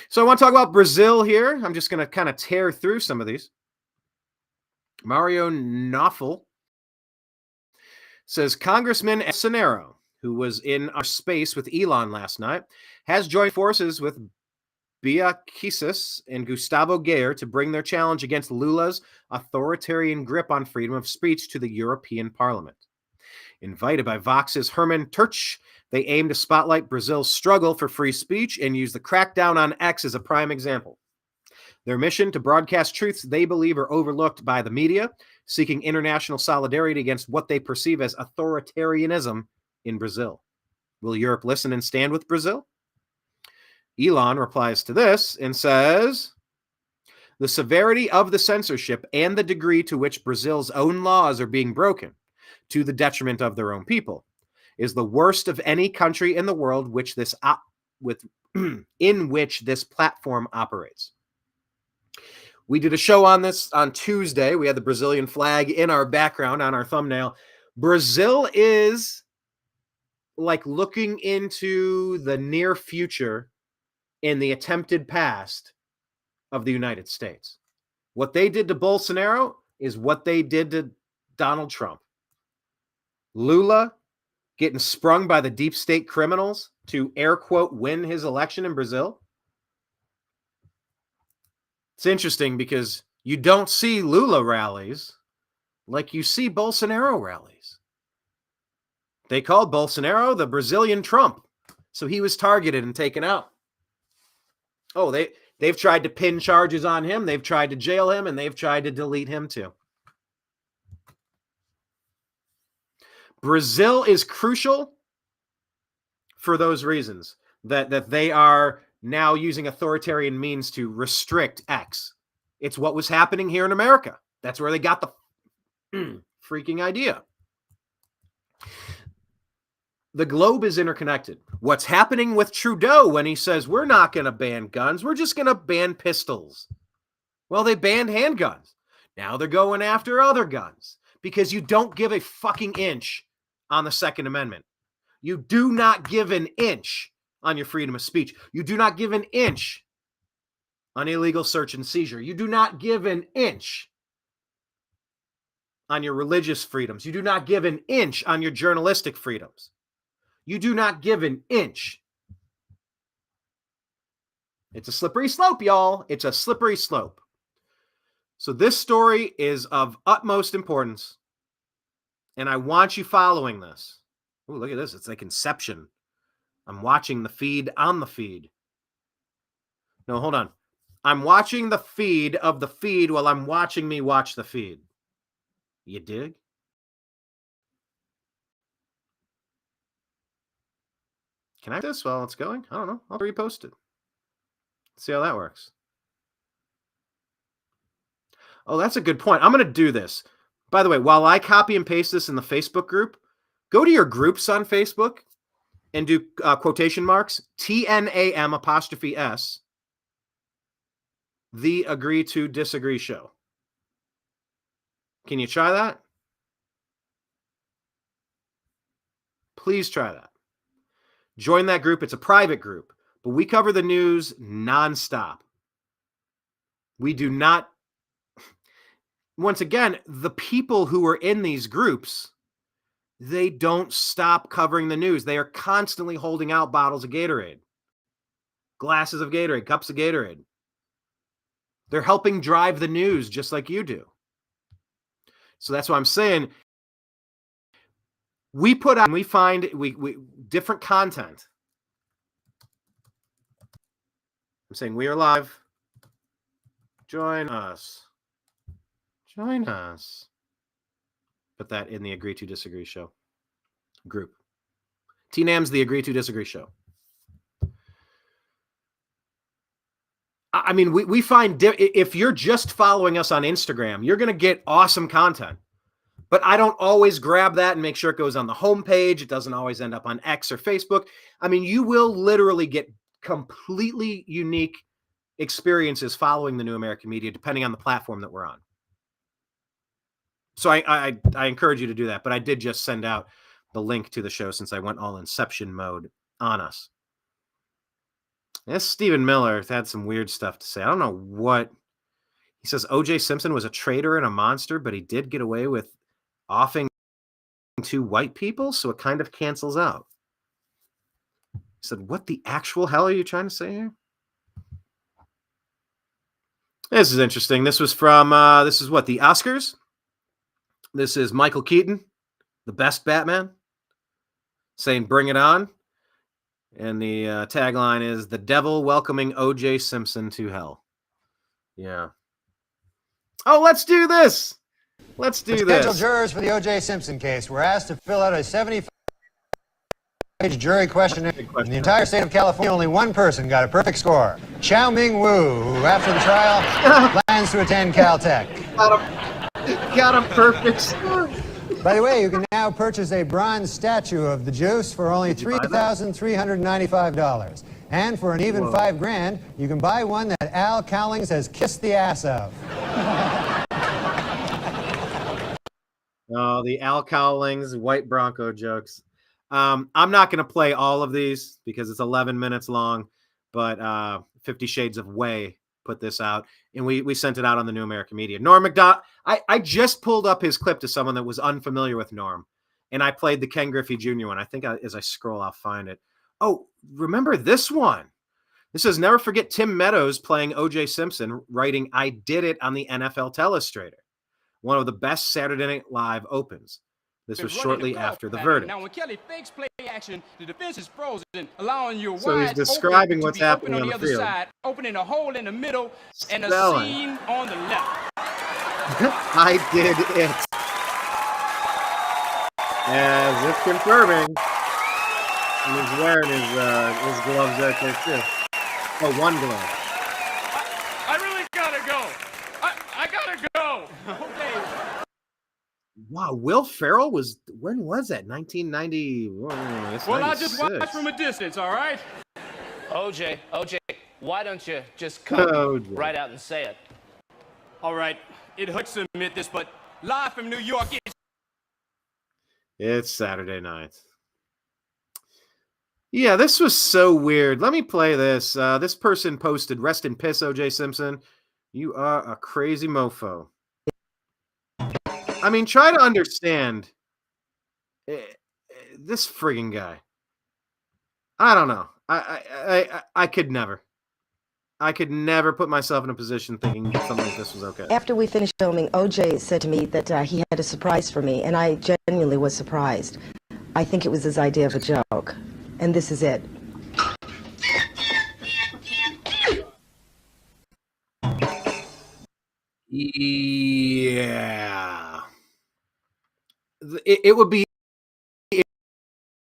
So I want to talk about Brazil here. I'm just going to kind of tear through some of these. Mario Knopfel says Congressman Bolsonaro, who was in our space with Elon last night, has joined forces with Bia Kicis and Gustavo Gayer to bring their challenge against Lula's authoritarian grip on freedom of speech to the European Parliament. Invited by Vox's Herman Terch, they aim to spotlight Brazil's struggle for free speech and use the crackdown on X as a prime example. Their mission to broadcast truths they believe are overlooked by the media, seeking international solidarity against what they perceive as authoritarianism in Brazil. Will Europe listen and stand with Brazil? Elon replies to this and says, the severity of the censorship and the degree to which Brazil's own laws are being broken, to the detriment of their own people, is the worst of any country in the world in which this platform operates. We did a show on this on Tuesday. We had the Brazilian flag in our background on our thumbnail. Brazil is like looking into the near future in the attempted past of the United States. What they did to Bolsonaro is what they did to Donald Trump. Lula getting sprung by the deep state criminals to, air quote, win his election in Brazil. It's interesting because you don't see Lula rallies like you see Bolsonaro rallies. They called Bolsonaro the Brazilian Trump, so he was targeted and taken out. Oh, they've tried to pin charges on him, they've tried to jail him, and they've tried to delete him too. Brazil is crucial for those reasons, that they are now using authoritarian means to restrict X. It's what was happening here in America. That's where they got the freaking idea. The globe is interconnected. What's happening with Trudeau when he says, we're not going to ban guns, we're just going to ban pistols. Well, they banned handguns. Now they're going after other guns because you don't give a fucking inch on the Second Amendment. You do not give an inch on your freedom of speech. You do not give an inch on illegal search and seizure. You do not give an inch on your religious freedoms. You do not give an inch on your journalistic freedoms. You do not give an inch. It's a slippery slope, y'all. It's a slippery slope. So this story is of utmost importance, and I want you following this. Oh, look at this. It's like Inception. I'm watching the feed on the feed. No, hold on. I'm watching the feed of the feed while I'm watching me watch the feed. You dig? Can I do this while it's going? I don't know. I'll repost it. See how that works. Oh, that's a good point. I'm going to do this. By the way, while I copy and paste this in the Facebook group, go to your groups on Facebook and do quotation marks, TNAM''S, the Agree to Disagree Show. Can you try that? Please try that. Join that group. It's a private group, but we cover the news nonstop. We do not. Once again, the people who are in these groups, they don't stop covering the news. They are constantly holding out bottles of Gatorade, glasses of Gatorade, cups of Gatorade. They're helping drive the news just like you do. So that's what I'm saying. We put out, we find different content. I'm saying we are live. Join us. Join us. Put that in the Agree to Disagree Show group. TNAM's the Agree to Disagree Show. I mean, we find if you're just following us on Instagram, you're going to get awesome content. But I don't always grab that and make sure it goes on the homepage. It doesn't always end up on X or Facebook. I mean, you will literally get completely unique experiences following the New American Media, depending on the platform that we're on. So I encourage you to do that. But I did just send out the link to the show since I went all Inception mode on us. Yes, Stephen Miller had some weird stuff to say. I don't know what. He says O.J. Simpson was a traitor and a monster, but he did get away with offing to white people, so it kind of cancels out. He said, what the actual hell are you trying to say here? This is interesting. This was from, this is what, the Oscars? This is Michael Keaton the best Batman, saying "Bring it on," and the tagline is "The devil welcoming O.J. Simpson to hell." Yeah. Oh, let's do this. Let's do this. Potential jurors for the O.J. Simpson case were asked to fill out a 75-page jury questionnaire. In the entire state of California, only one person got a perfect score. Chow Ming Wu, who after the trial plans to attend Caltech. Got a perfect score. By the way, you can now purchase a bronze statue of the Juice for only $3,395. And for an even $5,000, you can buy one that Al Cowlings has kissed the ass of. Oh, the Al Cowlings white Bronco jokes. I'm not going to play all of these because it's 11 minutes long, but 50 Shades of Way put this out, and we sent it out on the New American Media. Norm Macdonald, I just pulled up his clip to someone that was unfamiliar with Norm, and I played the Ken Griffey Jr. one. I think as I scroll, I'll find it. Oh, remember this one? This says, never forget Tim Meadows playing O.J. Simpson, writing, "I did it" on the NFL Telestrator. One of the best Saturday Night Live opens. This was shortly after the verdict. Now, when Kelly fakes play action, the defense is frozen, allowing you so he's describing what's happening on the other field. side, opening a hole in the middle and a Spelling. seam on the left. I did it. As if confirming. And he's wearing his gloves right there too. Oh, one glove. I really gotta go. I gotta go. Okay. Wow, Will Ferrell was, when was that? 1990. Well, I just watched from a distance, all right? OJ, why don't you just come right out and say it? All right, it hurts to admit this, but live from New York, It's Saturday night. Yeah, this was so weird. Let me play this. This person posted, "Rest in piss, O.J. Simpson. You are a crazy mofo." I mean, try to understand this friggin' guy. I don't know. I could never. I could never put myself in a position thinking something like this was okay. After we finished filming, O.J. said to me that he had a surprise for me, and I genuinely was surprised. I think it was his idea of a joke, and this is it. Yeah. It would be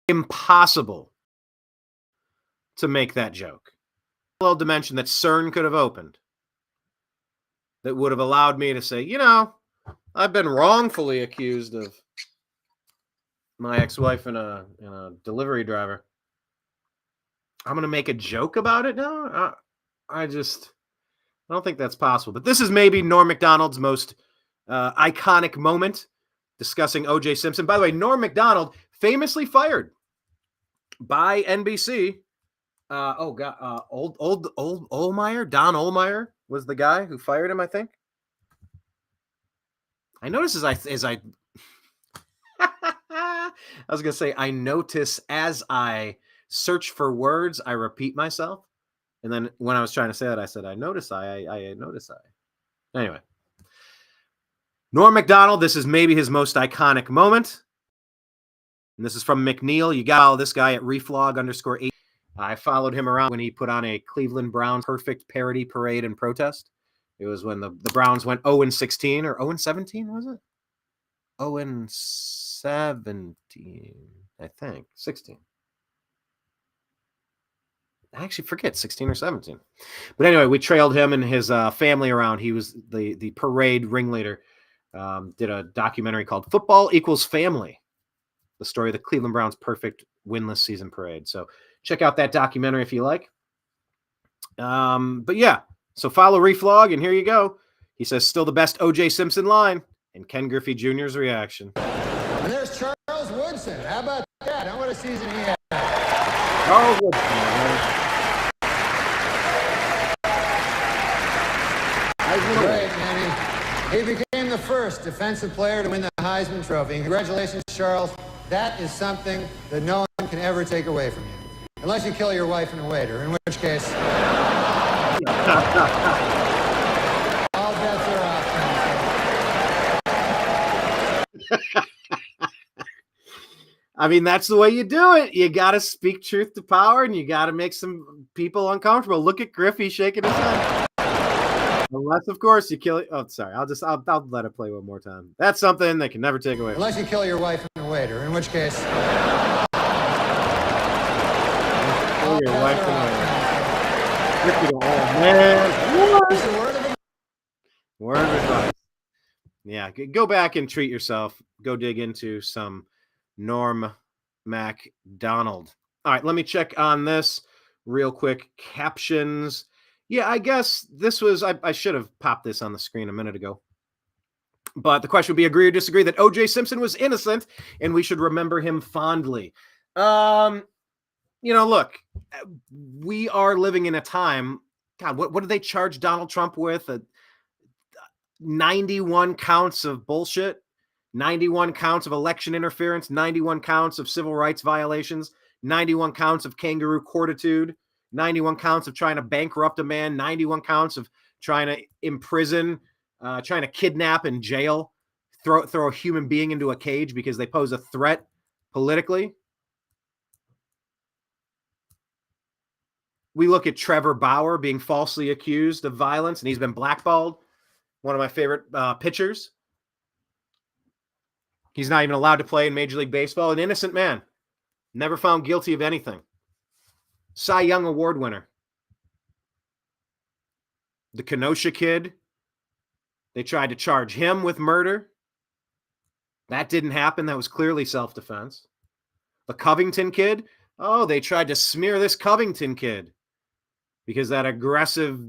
impossible to make that joke. Parallel dimension that CERN could have opened that would have allowed me to say, you know, I've been wrongfully accused of my ex-wife and a delivery driver. I'm going to make a joke about it now? I don't think that's possible. But this is maybe Norm Macdonald's most iconic moment discussing O.J. Simpson. By the way, Norm Macdonald famously fired by NBC. Old Ohlmeyer, Don Ohlmeyer was the guy who fired him, I think. I notice I was going to say, I notice as I search for words, I repeat myself. And then when I was trying to say that, I said, I notice I notice I. Anyway. Norm Macdonald, this is maybe his most iconic moment. And this is from McNeil. You got this guy at reflog_8. I followed him around when he put on a Cleveland Browns perfect parody parade and protest. It was when the Browns went 0-16 or 0-17, was it? 0-17, I think. 16. I actually forget, 16 or 17. But anyway, we trailed him and his family around. He was the parade ringleader. Did a documentary called Football Equals Family, the story of the Cleveland Browns' perfect winless season parade. So check out that documentary if you like. But yeah, so follow Reflog, and here you go. He says, still the best O.J. Simpson line, and Ken Griffey Jr.'s reaction. And there's Charles Woodson. How about that? What a season he had. Charles Woodson. Great, Manny. He became the first defensive player to win the Heisman Trophy. And congratulations, Charles. That is something that no one can ever take away from you. Unless you kill your wife and a waiter, in which case... all bets are off. I mean, that's the way you do it. You got to speak truth to power, and you got to make some people uncomfortable. Look at Griffey shaking his head. Unless, of course, you kill it. Oh, sorry. I'll let it play one more time. That's something they can never take away. Unless you kill your wife and a waiter, in which case. Kill your wife and a waiter. Oh, man. Word of advice. Yeah, go back and treat yourself. Go dig into some Norm Macdonald. All right, let me check on this real quick. Captions. Yeah, I guess this was, I should have popped this on the screen a minute ago. But the question would be, agree or disagree that O.J. Simpson was innocent and we should remember him fondly. Look, we are living in a time, God, what did they charge Donald Trump with? 91 counts of bullshit, 91 counts of election interference, 91 counts of civil rights violations, 91 counts of kangaroo courtitude, 91 counts of trying to bankrupt a man, 91 counts of trying to imprison, trying to kidnap and jail, throw a human being into a cage because they pose a threat politically. We look at Trevor Bauer being falsely accused of violence, and he's been blackballed. One of my favorite pitchers. He's not even allowed to play in Major League Baseball. An innocent man. Never found guilty of anything. Cy Young Award winner. The Kenosha kid. They tried to charge him with murder. That didn't happen. That was clearly self-defense. The Covington kid. Oh, they tried to smear this Covington kid because that aggressive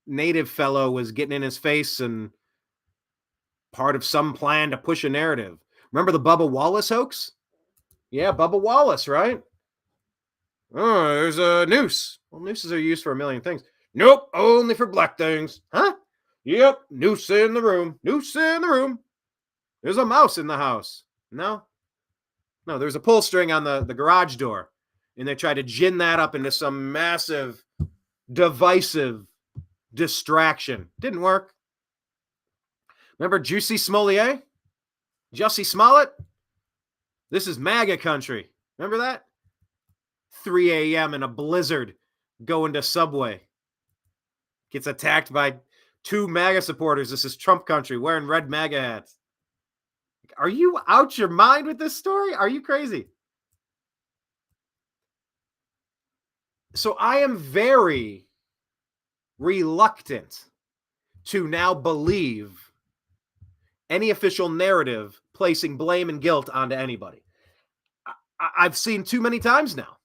native fellow was getting in his face and part of some plan to push a narrative. Remember the Bubba Wallace hoax? Yeah, Bubba Wallace, right? Oh, there's a noose. Well, nooses are used for a million things. Nope, only for black things. Huh? Yep, noose in the room. Noose in the room. There's a mouse in the house. No, there's a pull string on the garage door. And they tried to gin that up into some massive, divisive distraction. Didn't work. Remember Jussie Smollett? Jussie Smollett? This is MAGA country. Remember that? 3 a.m. in a blizzard going to Subway. Gets attacked by 2 MAGA supporters. This is Trump country wearing red MAGA hats. Are you out your mind with this story? Are you crazy? So I am very reluctant to now believe any official narrative placing blame and guilt onto anybody. I've seen too many times now.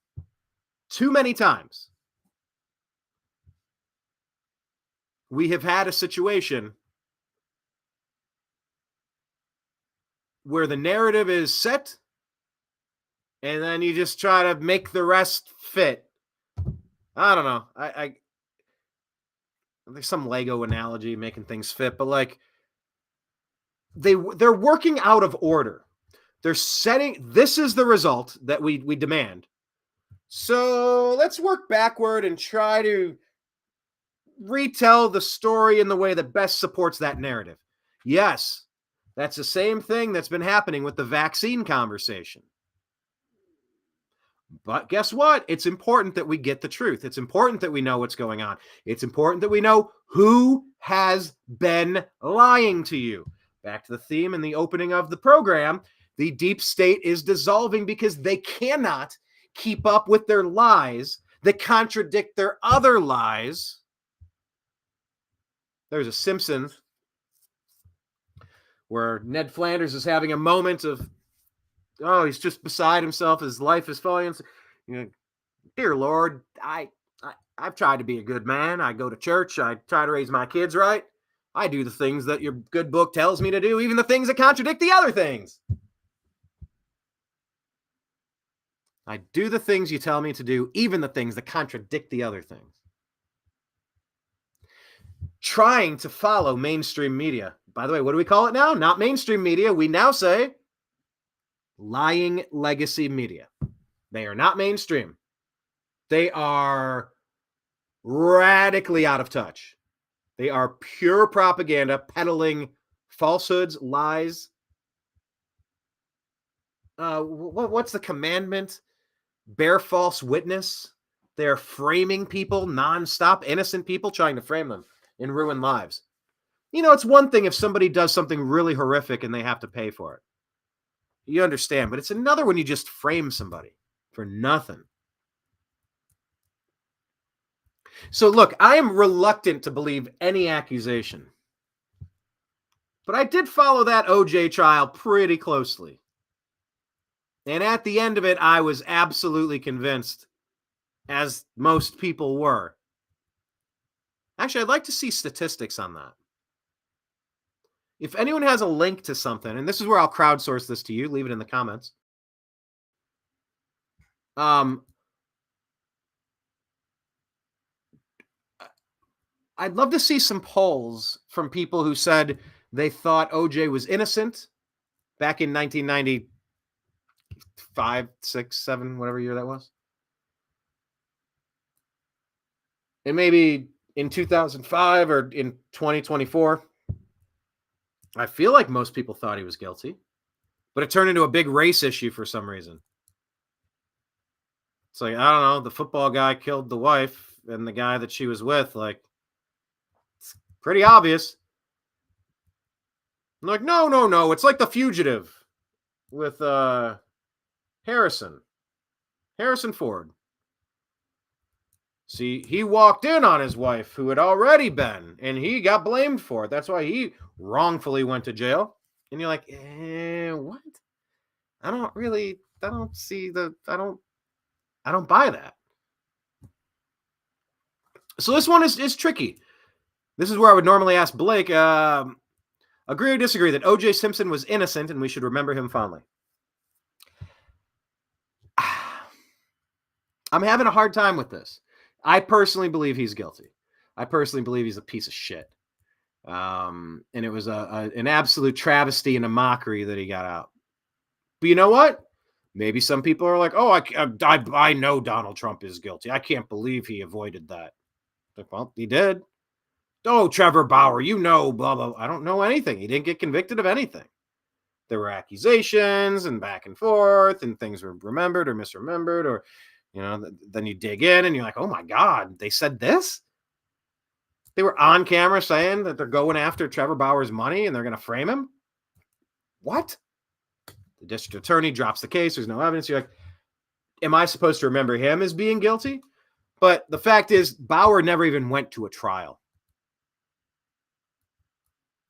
Too many times. We have had a situation where the narrative is set and then you just try to make the rest fit. I don't know. There's some Lego analogy making things fit, but like they're working out of order. They're setting, this is the result that we demand. So let's work backward and try to retell the story in the way that best supports that narrative. Yes, that's the same thing that's been happening with the vaccine conversation. But guess what? It's important that we get the truth. It's important that we know what's going on. It's important that we know who has been lying to you. Back to the theme in the opening of the program, the deep state is dissolving because they cannot keep up with their lies that contradict their other lies. There's a Simpsons where Ned Flanders is having a moment of, oh, he's just beside himself. His life is falling. You know, dear Lord, I've tried to be a good man. I go to church. I try to raise my kids right. I do the things that your good book tells me to do, even the things that contradict the other things. I do the things you tell me to do, even the things that contradict the other things. Trying to follow mainstream media. By the way, what do we call it now? Not mainstream media. We now say lying legacy media. They are not mainstream. They are radically out of touch. They are pure propaganda, peddling falsehoods, lies. what's the commandment? Bear false witness. They're framing people nonstop, innocent people, trying to frame them and ruin lives. It's one thing if somebody does something really horrific and they have to pay for it. You understand, but it's another when you just frame somebody for nothing. So look, I am reluctant to believe any accusation. But I did follow that OJ trial pretty closely. And at the end of it, I was absolutely convinced, as most people were. Actually, I'd like to see statistics on that. If anyone has a link to something, and this is where I'll crowdsource this to you, leave it in the comments. I'd love to see some polls from people who said they thought OJ was innocent back in 1995, 6, 7, whatever year that was. And maybe in 2005 or in 2024. I feel like most people thought he was guilty, but it turned into a big race issue for some reason. It's like, I don't know, the football guy killed the wife and the guy that she was with. Like, it's pretty obvious. I'm like, no. It's like The Fugitive with Harrison Ford. See, he walked in on his wife who had already been, and he got blamed for it. That's why he wrongfully went to jail. And you're like, what? I don't buy that. So this one is tricky. This is where I would normally ask Blake, agree or disagree that O.J. Simpson was innocent and we should remember him fondly? I'm having a hard time with this. I personally believe he's guilty. I personally believe he's a piece of shit. And it was an absolute travesty and a mockery that he got out. But you know what? Maybe some people are like, oh, I know Donald Trump is guilty. I can't believe he avoided that. Well, he did. Oh, Trevor Bauer, blah, blah. I don't know anything. He didn't get convicted of anything. There were accusations and back and forth, and things were remembered or misremembered, or, then you dig in and you're like, oh my God, they said this? They were on camera saying that they're going after Trevor Bauer's money and they're going to frame him? What? The district attorney drops the case. There's no evidence. You're like, am I supposed to remember him as being guilty? But the fact is, Bauer never even went to a trial.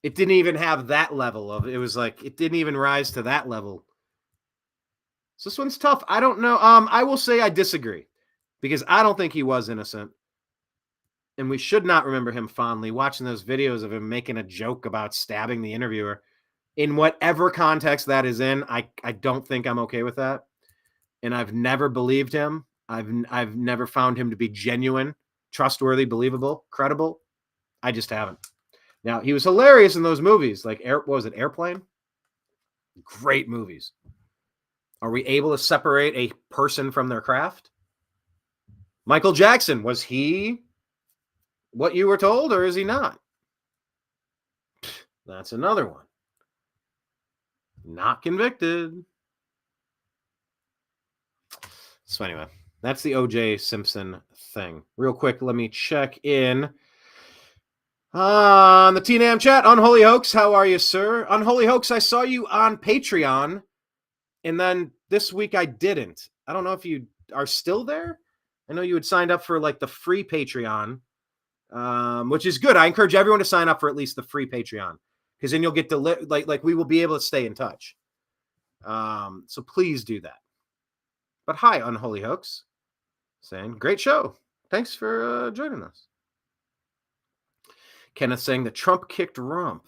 It didn't even have that level of, it was like, it didn't even rise to that level. So this one's tough. I don't know. I will say I disagree because I don't think he was innocent. And we should not remember him fondly. Watching those videos of him making a joke about stabbing the interviewer, in whatever context that is in, I don't think I'm okay with that. And I've never believed him. I've never found him to be genuine, trustworthy, believable, credible. I just haven't. Now, he was hilarious in those movies, like what was it, Airplane? Great movies. Are we able to separate a person from their craft? Michael Jackson, was he what you were told, or is he not? That's another one. Not convicted. So anyway, that's the O.J. Simpson thing. Real quick, let me check in on the TNAM chat. Unholy Hoax, how are you, sir? Unholy Hoax, I saw you on Patreon, and then this week I didn't. I don't know if you are still there. I know you had signed up for like the free Patreon, which is good. I encourage everyone to sign up for at least the free Patreon, because then you'll get to like we will be able to stay in touch. So please do that. But hi, Unholy Hoax, saying great show. Thanks for joining us. Kenneth saying the Trump kicked rump.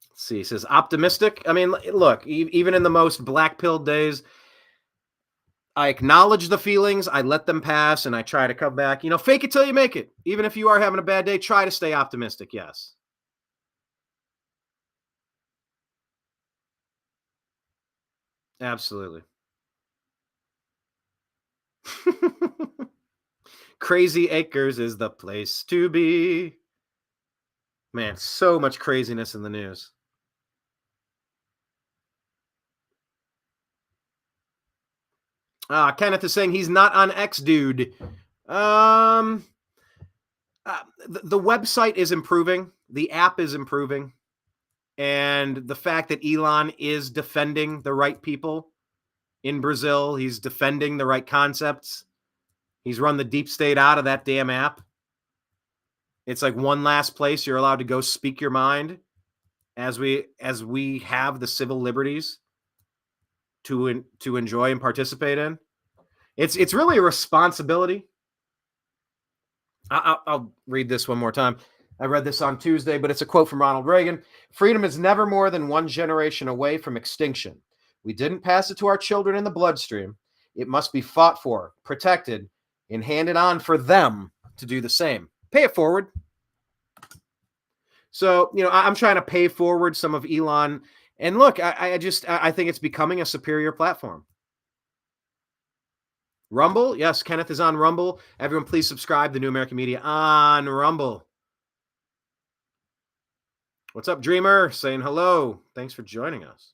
Let's see, he says optimistic. I mean, look, even in the most black-pilled days, I acknowledge the feelings, I let them pass, and I try to come back. Fake it till you make it. Even if you are having a bad day, try to stay optimistic, yes. Absolutely. Crazy Acres is the place to be. Man, so much craziness in the news. Kenneth is saying he's not on X, dude. The website is improving. The app is improving. And the fact that Elon is defending the right people in Brazil, he's defending the right concepts. He's run the deep state out of that damn app. It's like one last place you're allowed to go speak your mind as we have the civil liberties to enjoy and participate in. It's really a responsibility. I'll read this one more time. I read this on Tuesday, but it's a quote from Ronald Reagan. Freedom is never more than one generation away from extinction. We didn't pass it to our children in the bloodstream. It must be fought for, protected, and handed on for them to do the same. Pay it forward. So, I'm trying to pay forward some of Elon. And look, I think it's becoming a superior platform. Rumble. Yes, Kenneth is on Rumble. Everyone, please subscribe to New American Media on Rumble. What's up, Dreamer? Saying hello. Thanks for joining us.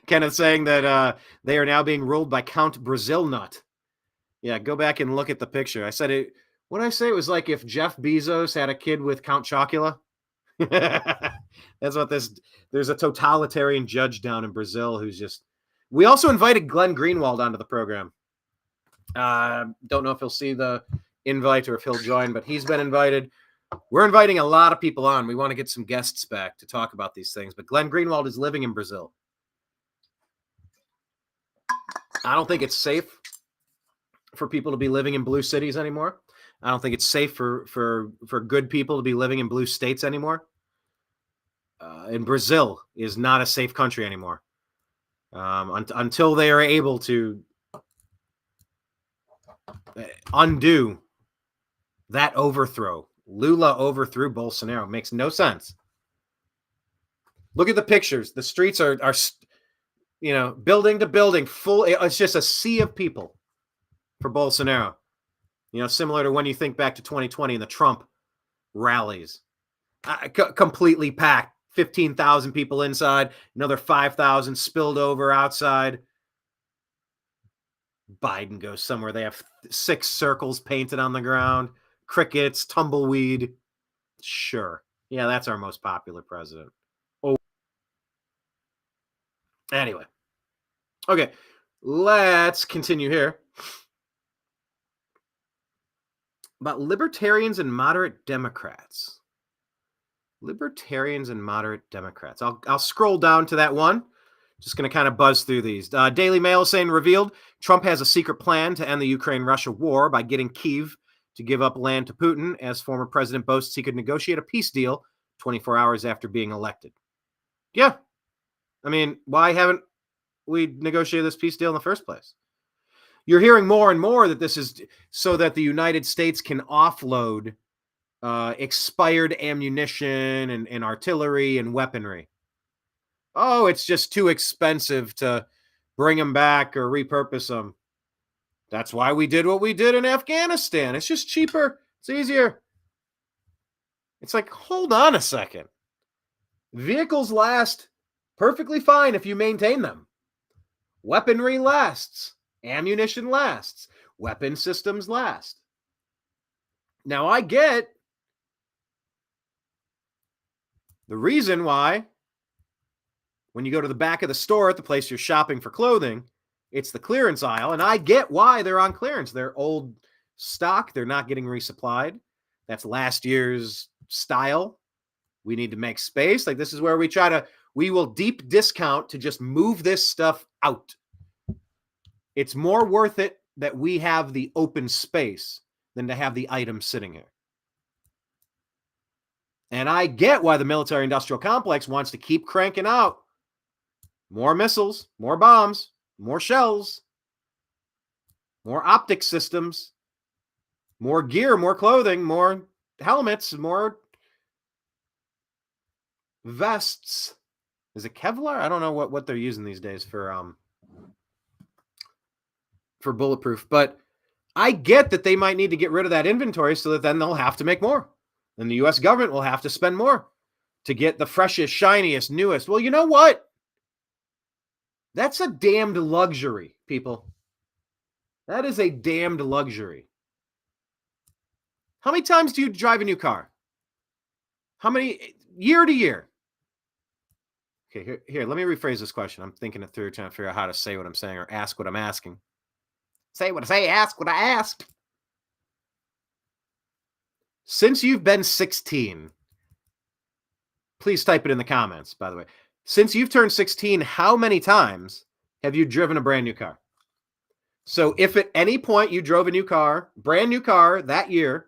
Kenneth saying that they are now being ruled by Count Brazil Nut. Yeah, go back and look at the picture. I said it. What did I say? It was like if Jeff Bezos had a kid with Count Chocula. That's what this. There's a totalitarian judge down in Brazil who's just. We also invited Glenn Greenwald onto the program. Don't know if he'll see the invite or if he'll join, but he's been invited. We're inviting a lot of people on. We want to get some guests back to talk about these things. But Glenn Greenwald is living in Brazil. I don't think it's safe for people to be living in blue cities anymore. I don't think it's safe for good people to be living in blue states anymore. And Brazil is not a safe country anymore until they are able to undo that overthrow. Lula overthrew Bolsonaro. Makes no sense. Look at the pictures. The streets are building to building, full. It's just a sea of people for Bolsonaro. Similar to when you think back to 2020 and the Trump rallies. Completely packed. 15,000 people inside. Another 5,000 spilled over outside. Biden goes somewhere. They have 6 circles painted on the ground. Crickets, tumbleweed. Sure. Yeah, that's our most popular president. Oh. Anyway. Okay. Let's continue here. About libertarians and moderate Democrats. Libertarians and moderate Democrats. I'll scroll down to that one. Just going to kind of buzz through these. Daily Mail saying revealed Trump has a secret plan to end the Ukraine-Russia war by getting Kyiv to give up land to Putin, as former president boasts he could negotiate a peace deal 24 hours after being elected. Yeah. I mean, why haven't we negotiated this peace deal in the first place? You're hearing more and more that this is so that the United States can offload expired ammunition and artillery and weaponry. Oh, it's just too expensive to bring them back or repurpose them. That's why we did what we did in Afghanistan. It's just cheaper. It's easier. It's like, hold on a second. Vehicles last perfectly fine if you maintain them. Weaponry lasts. Ammunition lasts. Weapon systems last. Now, I get the reason why when you go to the back of the store at the place you're shopping for clothing, it's the clearance aisle, and I get why they're on clearance. They're old stock. They're not getting resupplied. That's last year's style. We need to make space. Like, this is where we will deep discount to just move this stuff out. It's more worth it that we have the open space than to have the items sitting here. And I get why the military-industrial complex wants to keep cranking out more missiles, more bombs, more shells, more optic systems, more gear, more clothing, more helmets, more vests. Is it Kevlar? I don't know what they're using these days for bulletproof, but I get that they might need to get rid of that inventory so that then they'll have to make more. And the U.S. government will have to spend more to get the freshest, shiniest, newest. Well, you know what? That's a damned luxury, people. That is a damned luxury. How many times do you drive a new car? How many, year to year? Okay, here, let me rephrase this question. I'm thinking it through, trying to figure out how to say what I'm saying or ask what I'm asking. Say what I say, ask what I asked. Since you've been 16, please type it in the comments, by the way. Since you've turned 16, how many times have you driven a brand new car? So if at any point you drove a new car, brand new car that year,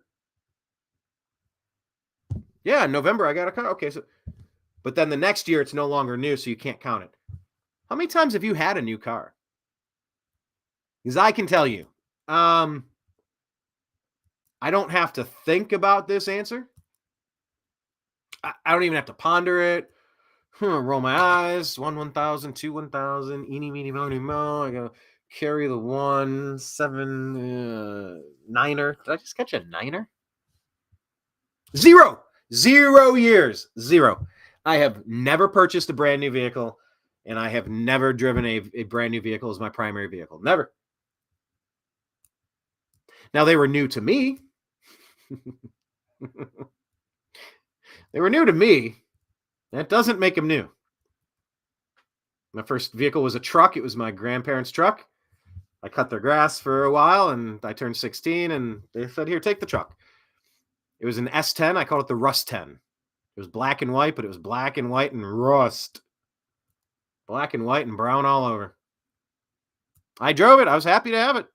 yeah, in November I got a car. Okay, so but then the next year it's no longer new, so you can't count it. How many times have you had a new car? Because I can tell you, I don't have to think about this answer. I don't even have to ponder it. Roll my eyes. 1,000, 2, 1,000. Eeny, meeny, miny, mo. I gotta carry the 1, 7, niner. Did I just catch a niner? 0 years. 0. I have never purchased a brand new vehicle, and I have never driven a brand new vehicle as my primary vehicle. Never. Now, they were new to me. They were new to me. That doesn't make them new. My first vehicle was a truck. It was my grandparents' truck. I cut their grass for a while, and I turned 16, and they said, here, take the truck. It was an S10. I called it the Rust 10. It was black and white, but it was black and white and rust. Black and white and brown all over. I drove it. I was happy to have it.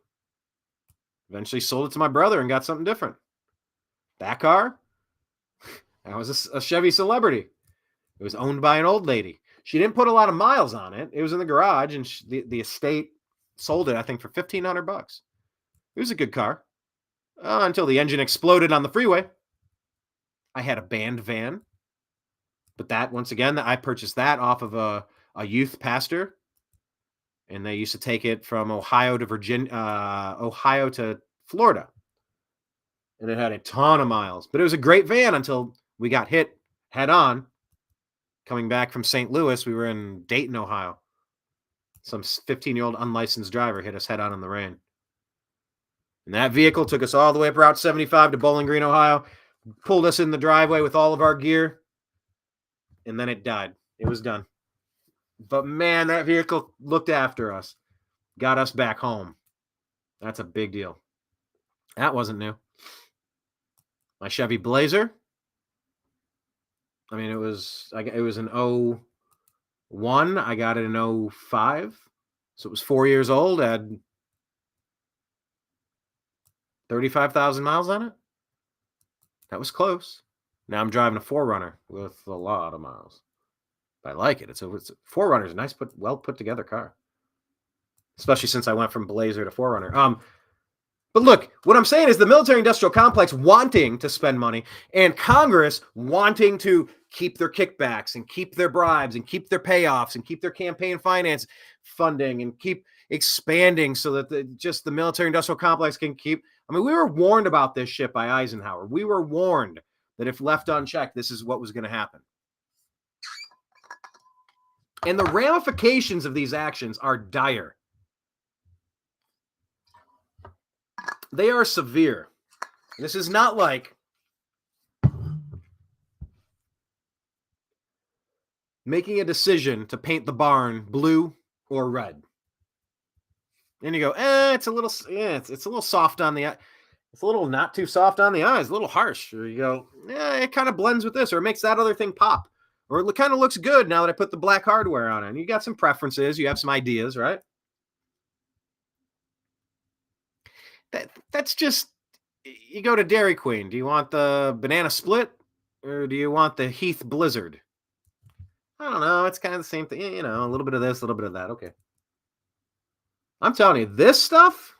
Eventually sold it to my brother and got something different. That car, I was a Chevy Celebrity. It was owned by an old lady. She didn't put a lot of miles on it. It was in the garage, and the estate sold it, I think, for $1,500. It was a good car until the engine exploded on the freeway. I had a band van, but that, once again, I purchased that off of a youth pastor, and they used to take it from Ohio to Florida, and it had a ton of miles. But it was a great van until we got hit head on. Coming back from St. Louis, we were in Dayton, Ohio. Some 15-year-old unlicensed driver hit us head on in the rain. And that vehicle took us all the way up Route 75 to Bowling Green, Ohio, pulled us in the driveway with all of our gear, and then it died. It was done. But man, that vehicle looked after us, got us back home. That's a big deal. That wasn't new. My Chevy Blazer, I mean, it was an 01. I got it in 05. So it was 4 years old. I had 35,000 miles on it. That was close. Now I'm driving a 4Runner with a lot of miles. I like it. It's a 4Runner is a nice, well put together car. Especially since I went from Blazer to 4Runner. But look, what I'm saying is the military-industrial complex wanting to spend money and Congress wanting to keep their kickbacks and keep their bribes and keep their payoffs and keep their campaign finance funding and keep expanding so that the military-industrial complex can keep. I mean, we were warned about this shit by Eisenhower. We were warned that if left unchecked, this is what was going to happen. And the ramifications of these actions are dire. They are severe. This is not like making a decision to paint the barn blue or red. And you go, it's a little soft on the eye. It's a little not too soft on the eyes, a little harsh. Or you go, it kind of blends with this, or it makes that other thing pop. Or it kind of looks good now that I put the black hardware on it. And you got some preferences, you have some ideas, right? That's just, you go to Dairy Queen. Do you want the banana split or do you want the Heath Blizzard? I don't know. It's kind of the same thing. You know, a little bit of this, a little bit of that. Okay. I'm telling you, this stuff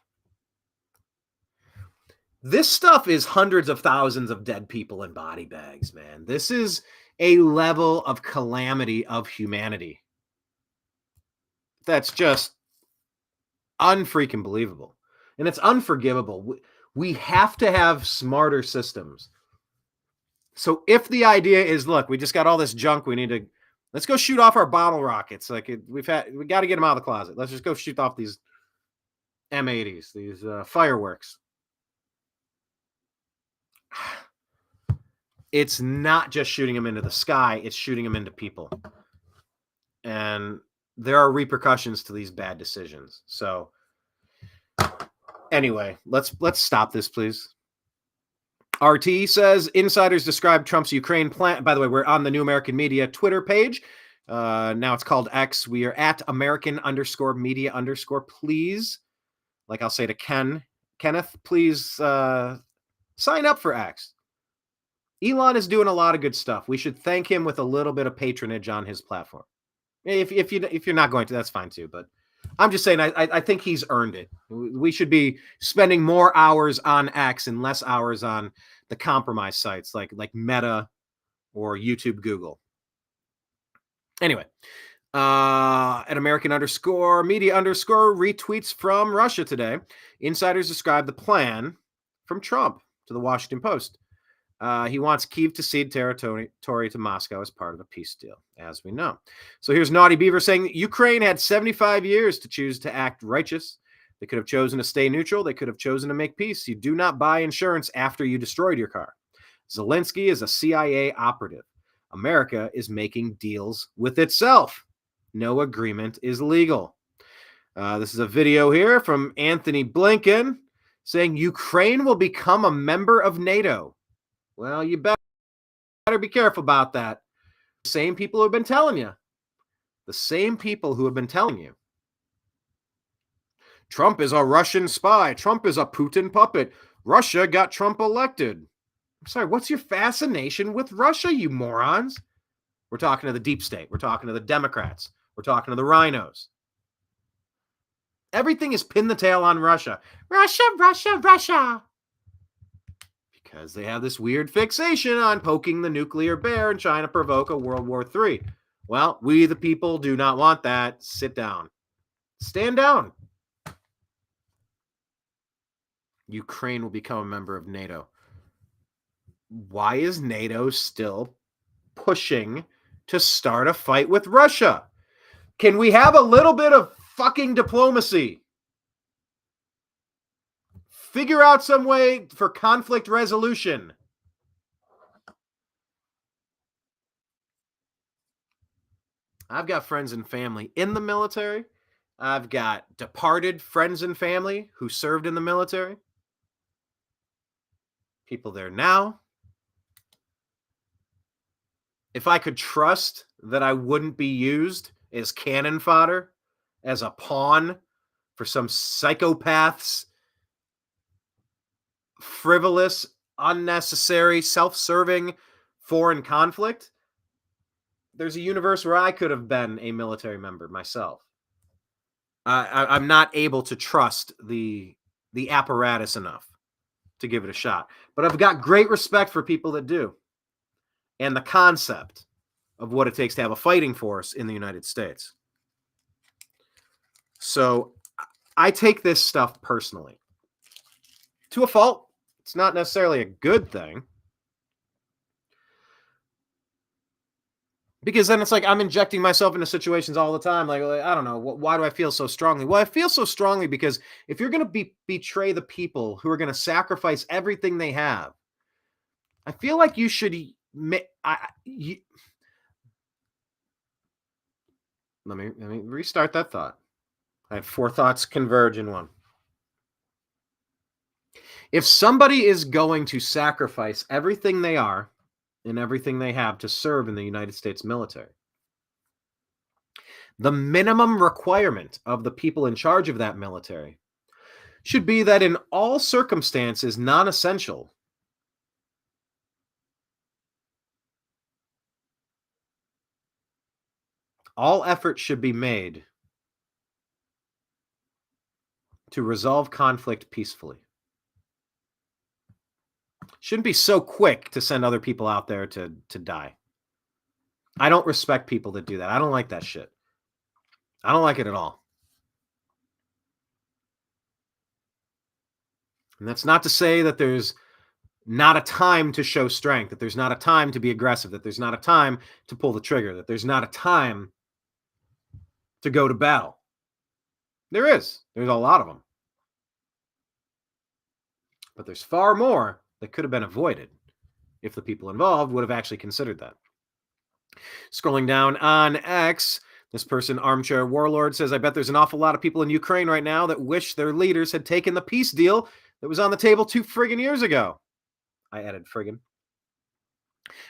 is hundreds of thousands of dead people in body bags, man. This is a level of calamity of humanity that's just unfreaking believable. And it's unforgivable. We have to have smarter systems. So if the idea is, look, we just got all this junk, we need to Let's go shoot off our bottle rockets. Like we got to get them out of the closet. Let's just go shoot off these M80s, these fireworks. It's not just shooting them into the sky, it's shooting them into people. And there are repercussions to these bad decisions. So anyway, let's stop this, please. RT says insiders describe Trump's Ukraine plan. By the way, we're on the New American Media Twitter page. Now it's called X. We are at American_media_. Please, like I'll say to Kenneth, please sign up for X. Elon is doing a lot of good stuff. We should thank him with a little bit of patronage on his platform. If you're not going to, that's fine too. But I'm just saying, I think he's earned it. We should be spending more hours on X and less hours on the compromise sites like Meta or YouTube, Google. Anyway, at American_media_ retweets from Russia today. Insiders describe the plan from Trump to the Washington Post. He wants Kyiv to cede territory to Moscow as part of a peace deal, as we know. So here's Naughty Beaver saying Ukraine had 75 years to choose to act righteous. They could have chosen to stay neutral. They could have chosen to make peace. You do not buy insurance after you destroyed your car. Zelensky is a CIA operative. America is making deals with itself. No agreement is legal. This is a video here from Anthony Blinken saying Ukraine will become a member of NATO. Well, you better be careful about that. The same people who have been telling you. The same people who have been telling you. Trump is a Russian spy. Trump is a Putin puppet. Russia got Trump elected. I'm sorry, what's your fascination with Russia, you morons? We're talking to the deep state. We're talking to the Democrats. We're talking to the rhinos. Everything is pin the tail on Russia. Russia, Russia, Russia. Because they have this weird fixation on poking the nuclear bear and trying to provoke a World War III. Well, we the people do not want that. Sit down. Stand down. Ukraine will become a member of NATO. Why is NATO still pushing to start a fight with Russia? Can we have a little bit of fucking diplomacy? Figure out some way for conflict resolution. I've got friends and family in the military. I've got departed friends and family who served in the military. People there now. If I could trust that I wouldn't be used as cannon fodder, as a pawn for some psychopath's frivolous, unnecessary, self-serving foreign conflict, there's a universe where I could have been a military member myself. I'm not able to trust the apparatus enough to give it a shot. But I've got great respect for people that do. And the concept of what it takes to have a fighting force in the United States. So I take this stuff personally. To a fault. It's not necessarily a good thing. Because then it's like I'm injecting myself into situations all the time. Like I don't know. Why do I feel so strongly? Well, I feel so strongly because if you're going to betray the people who are going to sacrifice everything they have, I feel like you should... Let me restart that thought. I had 4 thoughts converge in one. If somebody is going to sacrifice everything they are and everything they have to serve in the United States military, the minimum requirement of the people in charge of that military should be that in all circumstances non-essential, all effort should be made to resolve conflict peacefully. Shouldn't be so quick to send other people out there to die. I don't respect people that do that. I don't like that shit. I don't like it at all. And that's not to say that there's not a time to show strength, that there's not a time to be aggressive, that there's not a time to pull the trigger, that there's not a time to go to battle. There is. There's a lot of them. But there's far more that could have been avoided if the people involved would have actually considered that. Scrolling down on X, this person, Armchair Warlord, says, I bet there's an awful lot of people in Ukraine right now that wish their leaders had taken the peace deal that was on the table 2 friggin' years ago. I added friggin'.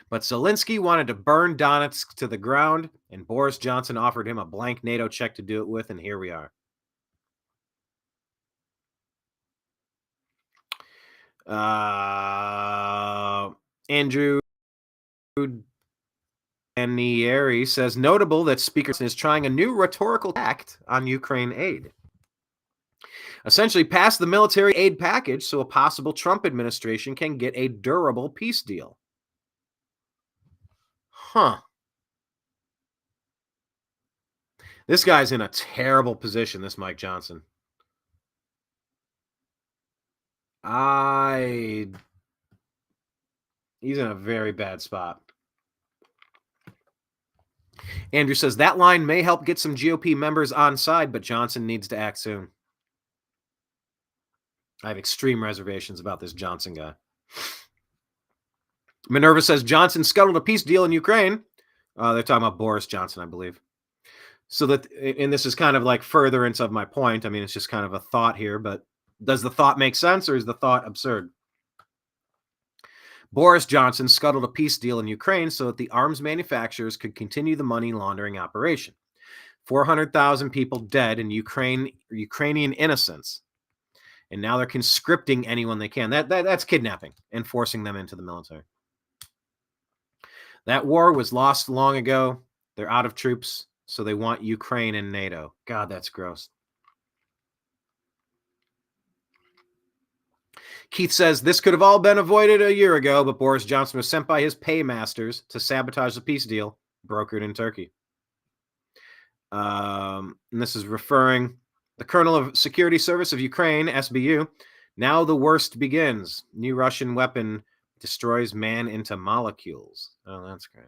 But Zelensky wanted to burn Donetsk to the ground, and Boris Johnson offered him a blank NATO check to do it with, and here we are. Andrew Anieri says, notable that Speaker is trying a new rhetorical tact on Ukraine aid. Essentially, pass the military aid package so a possible Trump administration can get a durable peace deal. Huh. This guy's in a terrible position, this Mike Johnson. He's in a very bad spot. Andrew says, that line may help get some GOP members on side, but Johnson needs to act soon. I have extreme reservations about this Johnson guy. Minerva says, Johnson scuttled a peace deal in Ukraine. They're talking about Boris Johnson, I believe. So that, and this is kind of like furtherance of my point. I mean, it's just kind of a thought here, but does the thought make sense or is the thought absurd? Boris Johnson scuttled a peace deal in Ukraine so that the arms manufacturers could continue the money laundering operation. 400,000 people dead in Ukrainian innocents. And now they're conscripting anyone they can. That's kidnapping and forcing them into the military. That war was lost long ago. They're out of troops, so they want Ukraine in NATO. God, that's gross. Keith says, this could have all been avoided a year ago, but Boris Johnson was sent by his paymasters to sabotage the peace deal brokered in Turkey. And this is referring, the Colonel of Security Service of Ukraine, SBU, now the worst begins. New Russian weapon destroys man into molecules. Oh, that's great.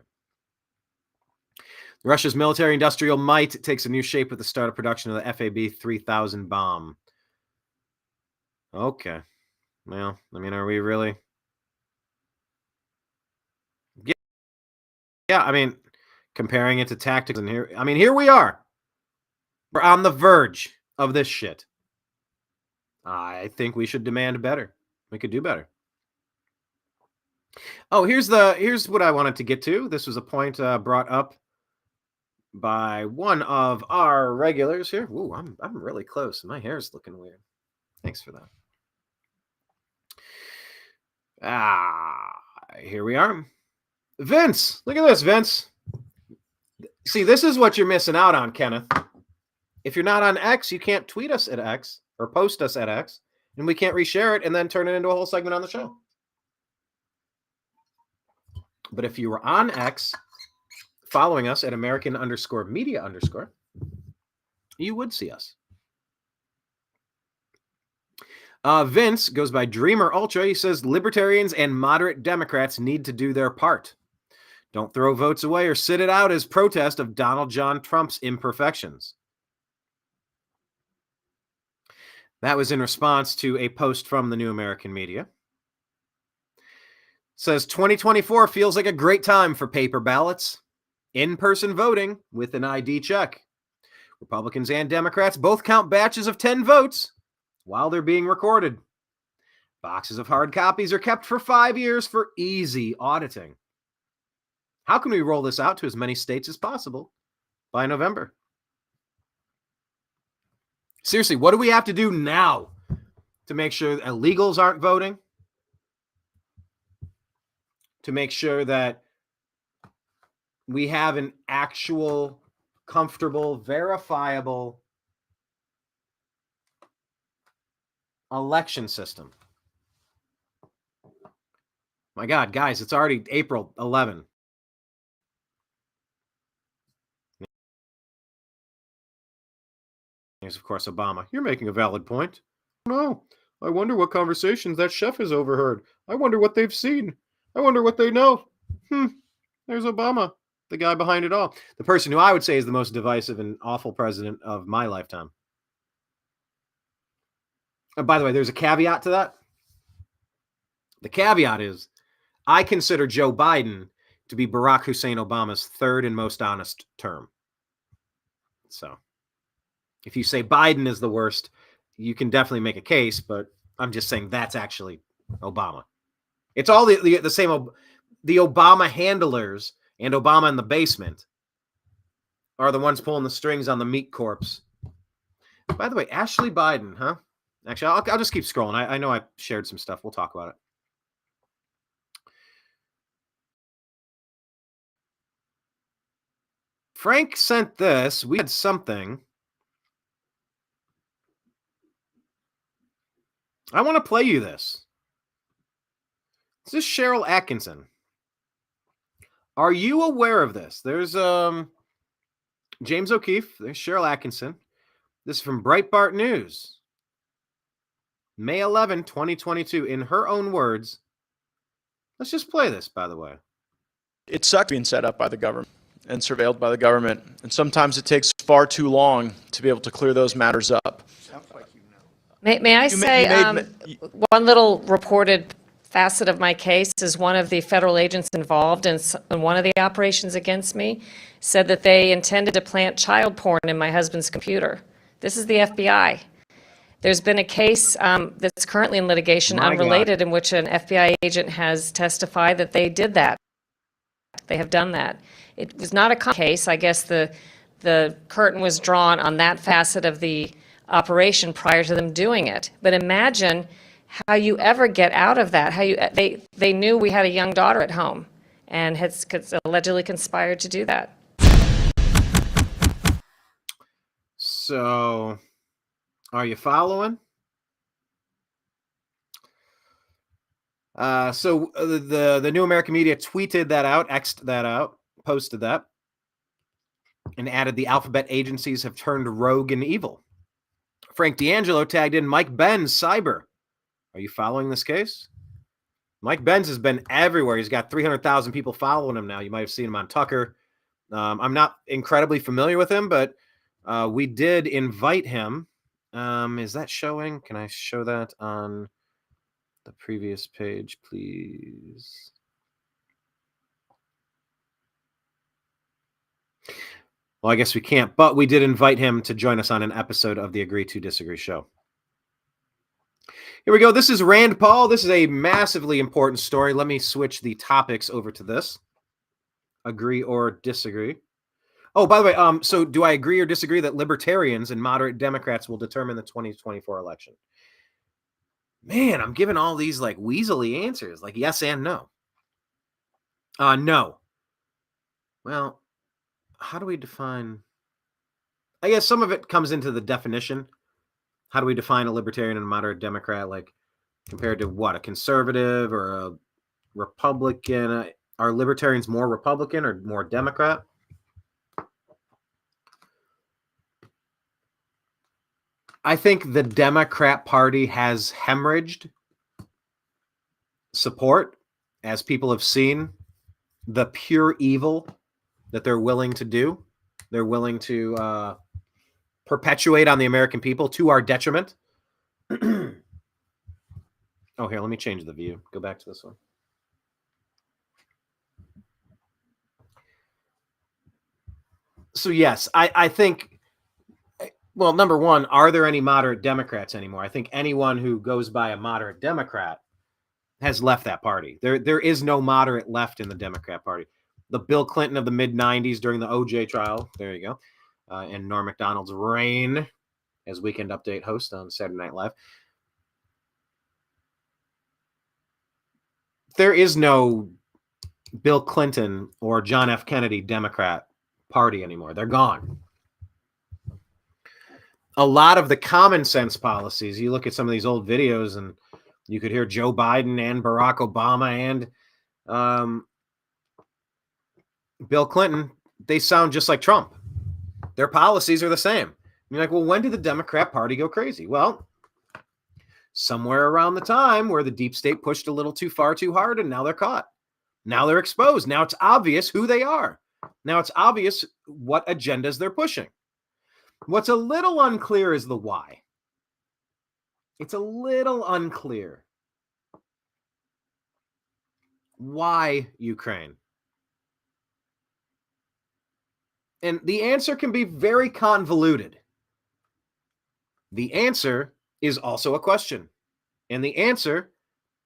Russia's military-industrial might takes a new shape with the start of production of the FAB-3000 bomb. Okay. Well, I mean, are we really? Yeah, I mean, comparing it to tactics, and here we are. We're on the verge of this shit. I think we should demand better. We could do better. Oh, here's what I wanted to get to. This was a point brought up by one of our regulars here. Ooh, I'm really close. My hair's looking weird. Thanks for that. Here we are. Vince, look at this, Vince. See, this is what you're missing out on, Kenneth. If you're not on X, you can't tweet us at X or post us at X, and we can't reshare it and then turn it into a whole segment on the show. But if you were on X, following us at American_media_, you would see us. Vince goes by Dreamer Ultra. He says, Libertarians and moderate Democrats need to do their part. Don't throw votes away or sit it out as protest of Donald John Trump's imperfections. That was in response to a post from the New American Media. It says, 2024 feels like a great time for paper ballots, in-person voting with an ID check. Republicans and Democrats both count batches of 10 votes while they're being recorded. Boxes of hard copies are kept for 5 years for easy auditing. How can we roll this out to as many states as possible by November? Seriously, what do we have to do now to make sure that illegals aren't voting? To make sure that we have an actual, comfortable, verifiable election system. My God, guys, it's already April 11. There's, of course, Obama. You're making a valid point. No, I wonder what conversations that chef has overheard. I wonder what they've seen. I wonder what they know. There's Obama, the guy behind it all. The person who I would say is the most divisive and awful president of my lifetime. And by the way, there's a caveat to that. The caveat is I consider Joe Biden to be Barack Hussein Obama's third and most honest term. So if you say Biden is the worst, you can definitely make a case, but I'm just saying that's actually Obama. It's all the same. The Obama handlers and Obama in the basement are the ones pulling the strings on the meat corpse. By the way, Ashley Biden, huh? Actually, I'll just keep scrolling. I know I shared some stuff. We'll talk about it. Frank sent this. We had something. I want to play you this. This is Cheryl Atkinson. Are you aware of this? There's James O'Keefe. There's Cheryl Atkinson. This is from Breitbart News. May 11, 2022. In her own words. Let's just play this, by the way. It sucks being set up by the government and surveilled by the government. And sometimes it takes far too long to be able to clear those matters up. May I say one little reported facet of my case is one of the federal agents involved in one of the operations against me said that they intended to plant child porn in my husband's computer. This is the FBI. There's been a case that's currently in litigation, unrelated, in which an FBI agent has testified that they did that. They have done that. It was not a case. I guess the curtain was drawn on that facet of the operation prior to them doing it. But imagine how you ever get out of that. How they knew we had a young daughter at home and had allegedly conspired to do that. So, are you following? So the New American Media tweeted that out, X'd that out, posted that, and added the alphabet agencies have turned rogue and evil. Frank D'Angelo tagged in Mike Benz cyber. Are you following this case? Mike Benz has been everywhere. He's got 300,000 people following him now. You might have seen him on Tucker. I'm not incredibly familiar with him, but we did invite him. Is that showing? Can I show that on the previous page, please? Well, I guess we can't, but we did invite him to join us on an episode of the Agree to Disagree show. Here we go. This is Rand Paul. This is a massively important story. Let me switch the topics over to this. Agree or disagree. Oh, by the way, so do I agree or disagree that libertarians and moderate Democrats will determine the 2024 election? Man, I'm giving all these like weaselly answers, like yes and no. No. Well, how do we define? I guess some of it comes into the definition. How do we define a libertarian and a moderate Democrat, like compared to what, a conservative or a Republican? Are libertarians more Republican or more Democrat? I think the Democrat Party has hemorrhaged support as people have seen the pure evil that they're willing to do. They're willing to perpetuate on the American people to our detriment. Oh, here, let me change the view. Go back to this one. So, yes, I think, well, number one, are there any moderate Democrats anymore? I think anyone who goes by a moderate Democrat has left that party. There is no moderate left in the Democrat Party. The Bill Clinton of the mid-'90s during the OJ trial, there you go, and Norm Macdonald's reign as Weekend Update host on Saturday Night Live. There is no Bill Clinton or John F. Kennedy Democrat Party anymore. They're gone. A lot of the common sense policies, you look at some of these old videos and you could hear Joe Biden and Barack Obama and Bill Clinton, they sound just like Trump. Their policies are the same. You're like, well, when did the Democrat Party go crazy? Well, somewhere around the time where the deep state pushed a little too far, too hard, and now they're caught. Now they're exposed. Now it's obvious who they are. Now it's obvious what agendas they're pushing. What's a little unclear is the why. It's a little unclear. Why Ukraine? And the answer can be very convoluted. The answer is also a question. And the answer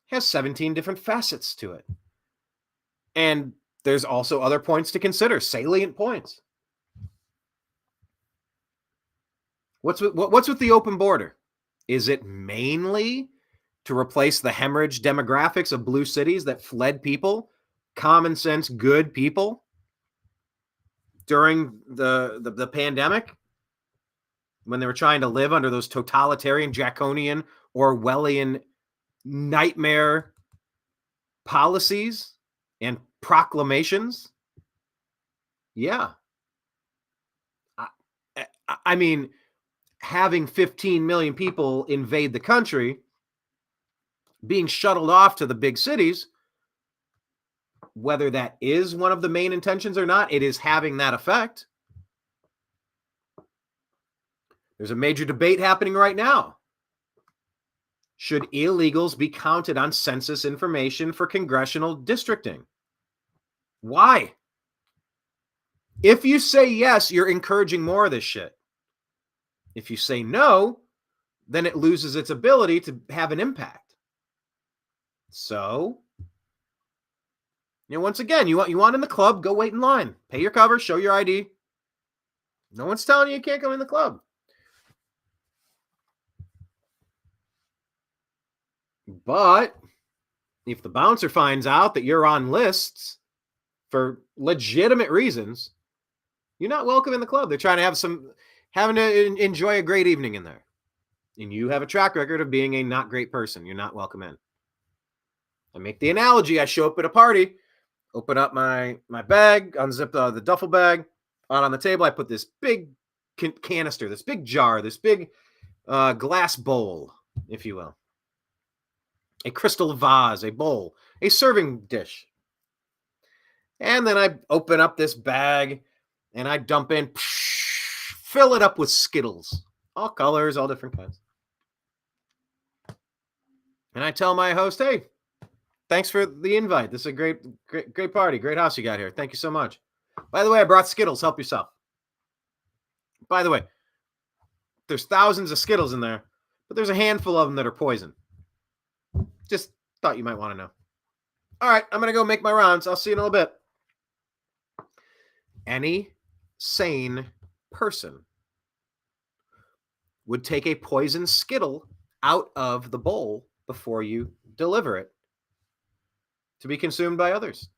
has 17 different facets to it. And there's also other points to consider, salient points. What's with the open border? Is it mainly to replace the hemorrhage demographics of blue cities that fled people, common sense, good people during the pandemic when they were trying to live under those totalitarian, draconian, Orwellian nightmare policies and proclamations? Yeah. I mean, having 15 million people invade the country, being shuttled off to the big cities, whether that is one of the main intentions or not, it is having that effect. There's a major debate happening right now. Should illegals be counted on census information for congressional districting? Why? If you say yes, you're encouraging more of this shit. If you say no, then it loses its ability to have an impact. So, once again, you want in the club, go wait in line. Pay your cover, show your ID. No one's telling you can't go in the club. But if the bouncer finds out that you're on lists for legitimate reasons, you're not welcome in the club. They're trying to having to enjoy a great evening in there. And you have a track record of being a not great person. You're not welcome in. I make the analogy. I show up at a party, open up my bag, unzip the duffel bag. On the table, I put this big canister, this big jar, this big glass bowl, if you will. A crystal vase, a bowl, a serving dish. And then I open up this bag and I dump in, fill it up with Skittles, all colors, all different kinds. And I tell my host, hey, thanks for the invite. This is a great party. Great house you got here. Thank you so much. By the way, I brought Skittles. Help yourself. By the way, there's thousands of Skittles in there, but there's a handful of them that are poison. Just thought you might want to know. All right, I'm going to go make my rounds. I'll see you in a little bit. Any sane person would take a poison Skittle out of the bowl before you deliver it to be consumed by others.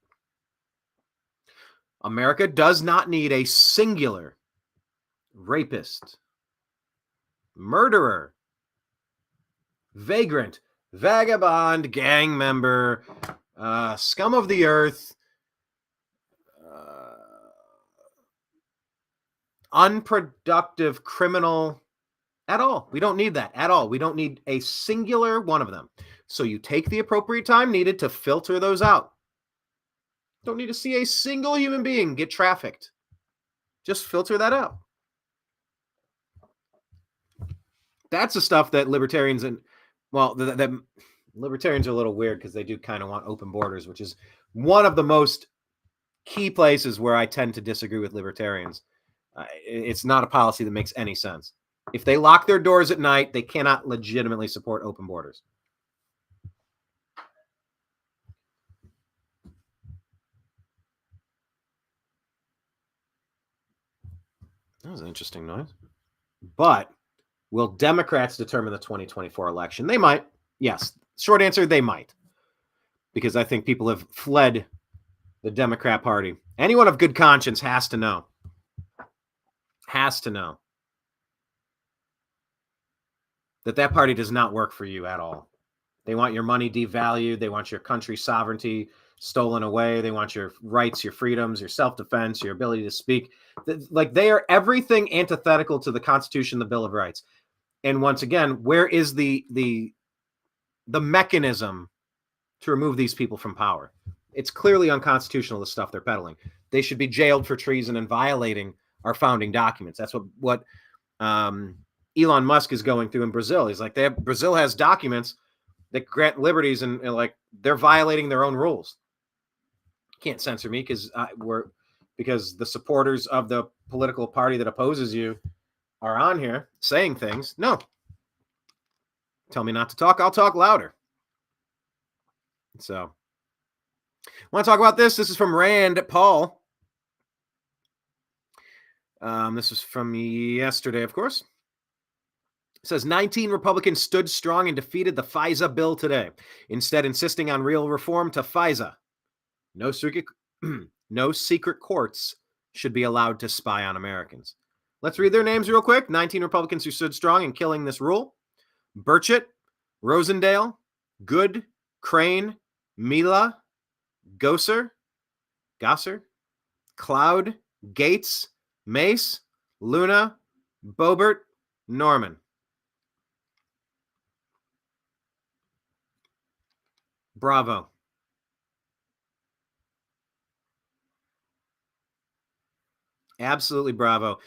America does not need a singular rapist, murderer, vagrant, vagabond, gang member, scum of the earth, unproductive criminal at all. We don't need that at all. We don't need a singular one of them. So you take the appropriate time needed to filter those out. Don't need to see a single human being get trafficked. Just filter that out. That's the stuff that libertarians that libertarians are a little weird because they do kind of want open borders, which is one of the most key places where I tend to disagree with libertarians. It's not a policy that makes any sense. If they lock their doors at night, they cannot legitimately support open borders. That was an interesting noise. But will Democrats determine the 2024 election? They might. Yes. Short answer, they might. Because I think people have fled the Democrat Party. Anyone of good conscience has to know. Has to know that party does not work for you at all. They want your money devalued. They want your country's sovereignty stolen away. They want your rights, your freedoms, your self-defense, your ability to speak. Like, they are everything antithetical to the Constitution, the Bill of Rights. And once again, where is the the mechanism to remove these people from power. It's clearly unconstitutional, the stuff they're peddling. They should be jailed for treason and violating our founding documents. That's what Elon Musk is going through in Brazil. He's like, Brazil has documents that grant liberties, and like they're violating their own rules. Can't censor me because the supporters of the political party that opposes you are on here saying things. No. Tell me not to talk, I'll talk louder. So, want to talk about this? This is from Rand Paul. This is from yesterday, of course. It says 19 Republicans stood strong and defeated the FISA bill today, instead insisting on real reform to FISA. No secret courts should be allowed to spy on Americans. Let's read their names real quick. 19 Republicans who stood strong in killing this rule. Burchett, Rosendale, Good, Crane, Mila, Gosser, Cloud, Gates, Mace, Luna, Boebert, Norman. Bravo. Absolutely bravo.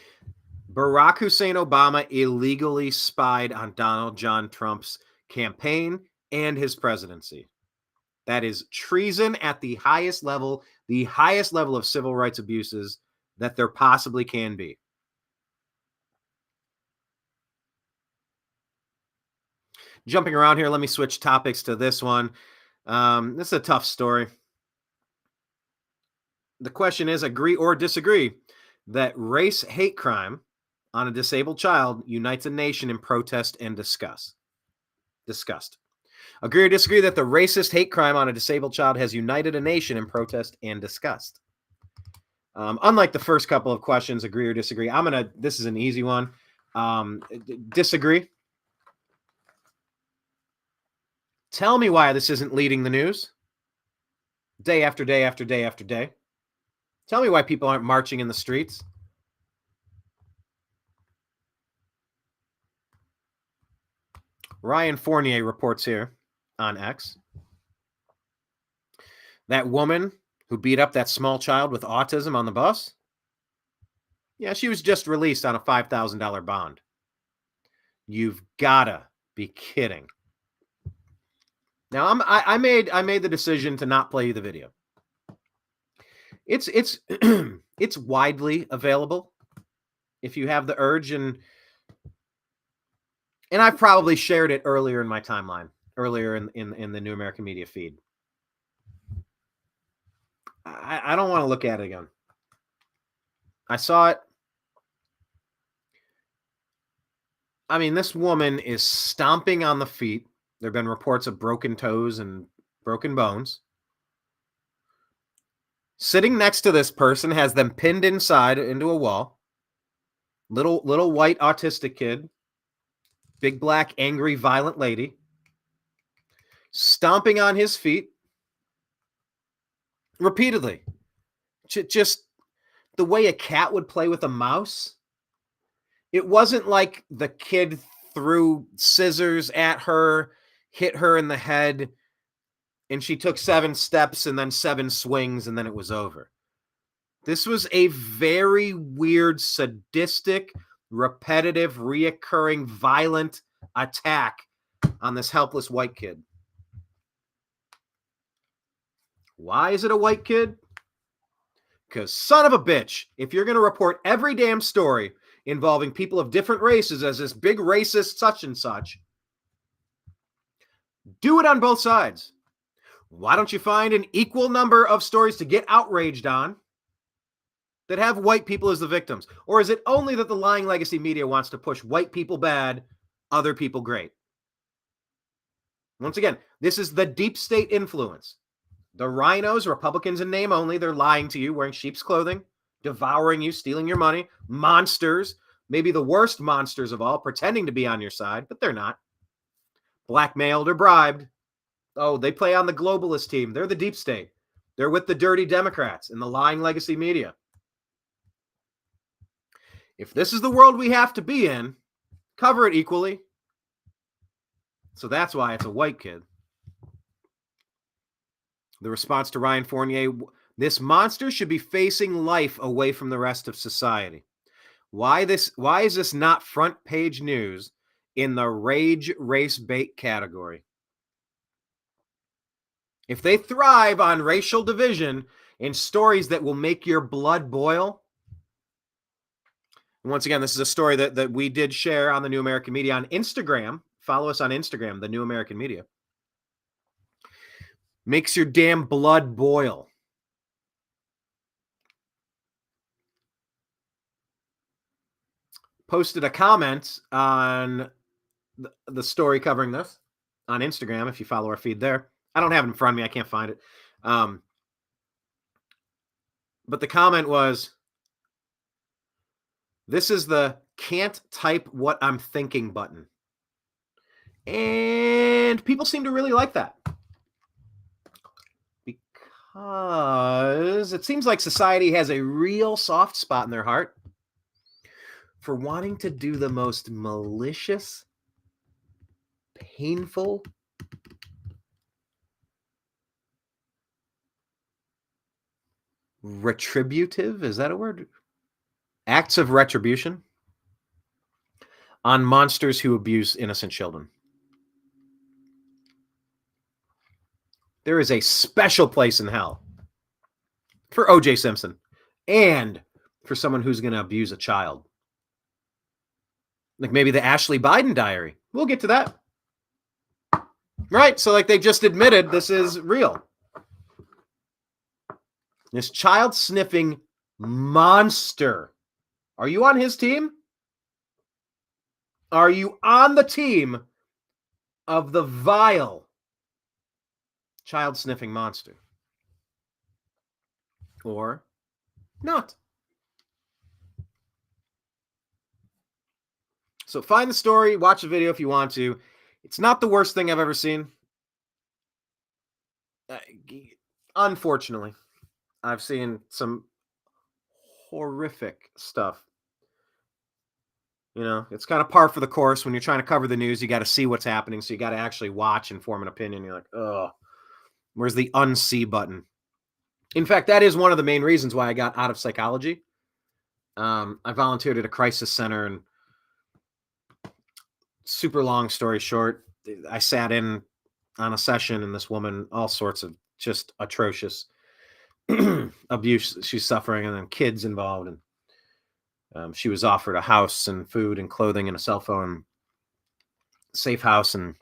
Barack Hussein Obama illegally spied on Donald John Trump's campaign and his presidency. That is treason at the highest level of civil rights abuses that there possibly can be. Jumping around here, let me switch topics to this one. This is a tough story. The question is, agree or disagree that race hate crime on a disabled child unites a nation in protest and disgust. Agree or disagree that the racist hate crime on a disabled child has united a nation in protest and disgust. Unlike the first couple of questions, agree or disagree, this is an easy one. Disagree. Tell me why this isn't leading the news day after day after day after day. Tell me why people aren't marching in the streets. Ryan Fournier reports here on X. That woman who beat up that small child with autism on the bus? Yeah, she was just released on a $5,000 bond. You've gotta be kidding. Now I made the decision to not play you the video. It's it's widely available if you have the urge, and I've probably shared it earlier in my timeline, earlier in the New American Media feed. I don't want to look at it again. I saw it. I mean, this woman is stomping on the feet. There have been reports of broken toes and broken bones. Sitting next to this person has them pinned inside into a wall. Little white autistic kid. Big black angry violent lady. Stomping on his feet. Repeatedly. Just the way a cat would play with a mouse. It wasn't like the kid threw scissors at her, hit her in the head, and she took 7 steps and then 7 swings, and then it was over. This was a very weird, sadistic, repetitive, reoccurring, violent attack on this helpless white kid. Why is it a white kid? Because son of a bitch, if you're going to report every damn story involving people of different races as this big racist such and such, do it on both sides. Why don't you find an equal number of stories to get outraged on that have white people as the victims? Or is it only that the lying legacy media wants to push white people bad, other people great? Once again, this is the deep state influence. The rhinos, Republicans in name only, they're lying to you, wearing sheep's clothing, devouring you, stealing your money. Monsters, maybe the worst monsters of all, pretending to be on your side, but they're not. Blackmailed or bribed. Oh, they play on the globalist team. They're the deep state. They're with the dirty Democrats and the lying legacy media. If this is the world we have to be in, cover it equally. So that's why it's a white kid. The response to Ryan Fournier, this monster should be facing life away from the rest of society. Why is this not front page news in the rage race bait category? If they thrive on racial division and stories that will make your blood boil. And once again, this is a story that we did share on the New American Media on Instagram. Follow us on Instagram, the New American Media. Makes your damn blood boil. Posted a comment on the story covering this on Instagram, if you follow our feed there. I don't have it in front of me. I can't find it. But the comment was, this is the can't type what I'm thinking button. And people seem to really like that. Because it seems like society has a real soft spot in their heart for wanting to do the most malicious, painful, retributive, is that a word? Acts of retribution on monsters who abuse innocent children. There is a special place in hell for O.J. Simpson and for someone who's going to abuse a child. Like maybe the Ashley Biden diary. We'll get to that. Right? So like they just admitted this is real. This child sniffing monster. Are you on his team? Are you on the team of the vile child sniffing monster? Or not? So find the story, watch the video if you want to. It's not the worst thing I've ever seen. Unfortunately, I've seen some horrific stuff. You know, it's kind of par for the course. When you're trying to cover the news, you got to see what's happening. So you got to actually watch and form an opinion. You're like, oh, where's the unsee button? In fact, that is one of the main reasons why I got out of psychology. I volunteered at a crisis center, and super long story short, I sat in on a session, and this woman, all sorts of just atrocious abuse she's suffering, and then kids involved, and she was offered a house and food and clothing and a cell phone, safe house, and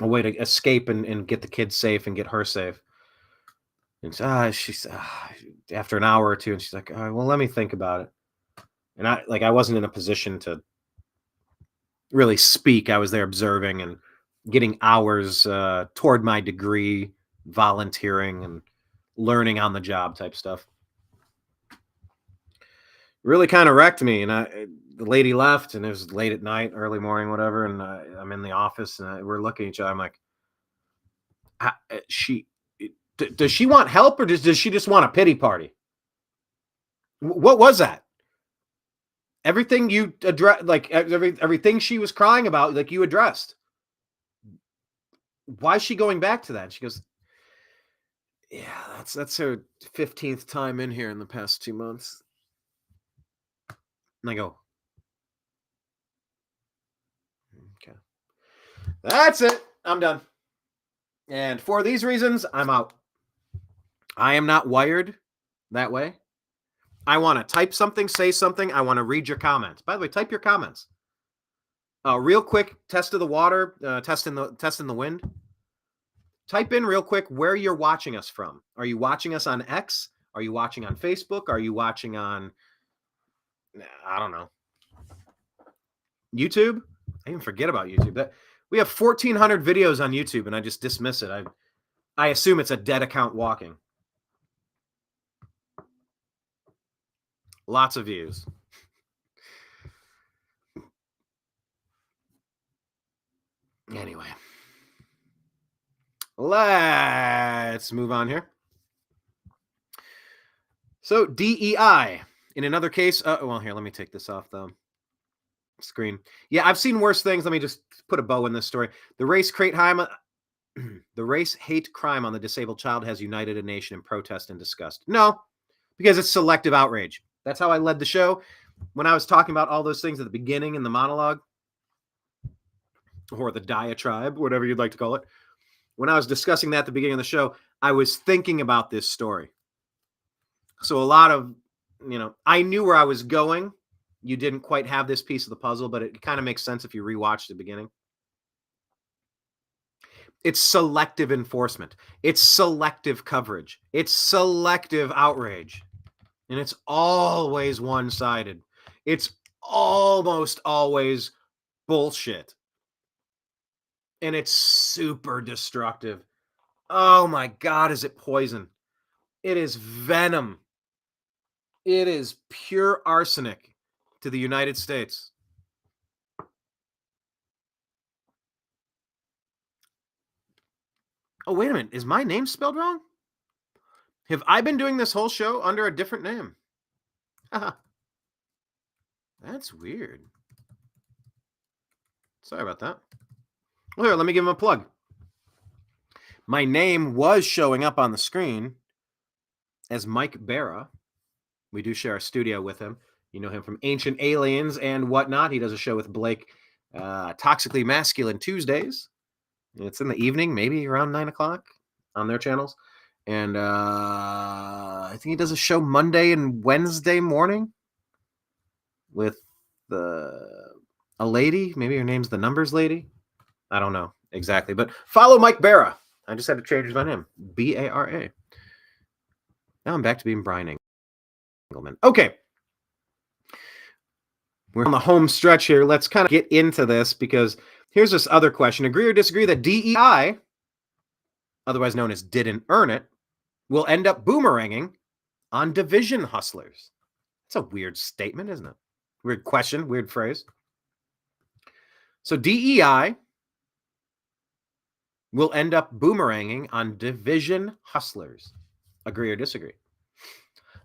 a way to escape and get the kids safe and get her safe. And she's after an hour or two, and she's like, well, let me think about it. And I wasn't in a position to really speak. I was there observing and getting hours toward my degree, volunteering and learning on the job type stuff. Really kind of wrecked me. And the lady left, and it was late at night, early morning, whatever. And I'm in the office, and we're looking at each other. I'm like, does she want help, or does she just want a pity party? What was that? Everything you addressed, like everything she was crying about, like you addressed. Why is she going back to that? And she goes, yeah, that's her 15th time in here in the past 2 months. And I go, okay, that's it. I'm done. And for these reasons, I'm out. I am not wired that way. I want to type something, say something. I want to read your comments. By the way, type your comments. Real quick, test of the water, test in the wind. Type in real quick where you're watching us from. Are you watching us on X? Are you watching on Facebook? Are you watching on, I don't know, YouTube? I even forget about YouTube. We have 1,400 videos on YouTube, and I just dismiss it. I assume it's a dead account walking. Lots of views. Anyway, let's move on here. So D.E.I. in another case. Well, here, let me take this off the screen. Yeah, I've seen worse things. Let me just put a bow in this story. The race crate The race hate crime on the disabled child has united a nation in protest and disgust. No, because it's selective outrage. That's how I led the show. When I was talking about all those things at the beginning in the monologue, or the diatribe, whatever you'd like to call it, when I was discussing that at the beginning of the show, I was thinking about this story. So a lot of, I knew where I was going. You didn't quite have this piece of the puzzle, but it kind of makes sense if you rewatch the beginning. It's selective enforcement. It's selective coverage. It's selective outrage. And it's always one-sided. It's almost always bullshit. And it's super destructive. Oh my God, is it poison? It is venom. It is pure arsenic to the United States. Oh, wait a minute. Is my name spelled wrong? Have I been doing this whole show under a different name? That's weird. Sorry about that. Well, here, let me give him a plug. My name was showing up on the screen as Mike Barra. We do share a studio with him. You know him from Ancient Aliens and whatnot. He does a show with Blake, Toxically Masculine Tuesdays. It's in the evening, maybe around 9 o'clock on their channels. And I think he does a show Monday and Wednesday morning with a lady. Maybe her name's the Numbers Lady. I don't know exactly. But follow Mike Barra. I just had to change my name. B-A-R-A. Now I'm back to being Brian Engelman. Okay. We're on the home stretch here. Let's kind of get into this because here's this other question. Agree or disagree that D.E.I., otherwise known as didn't earn it, will end up boomeranging on division hustlers? That's a weird statement, isn't it? Weird question, weird phrase. So D.E.I. will end up boomeranging on division hustlers. Agree or disagree?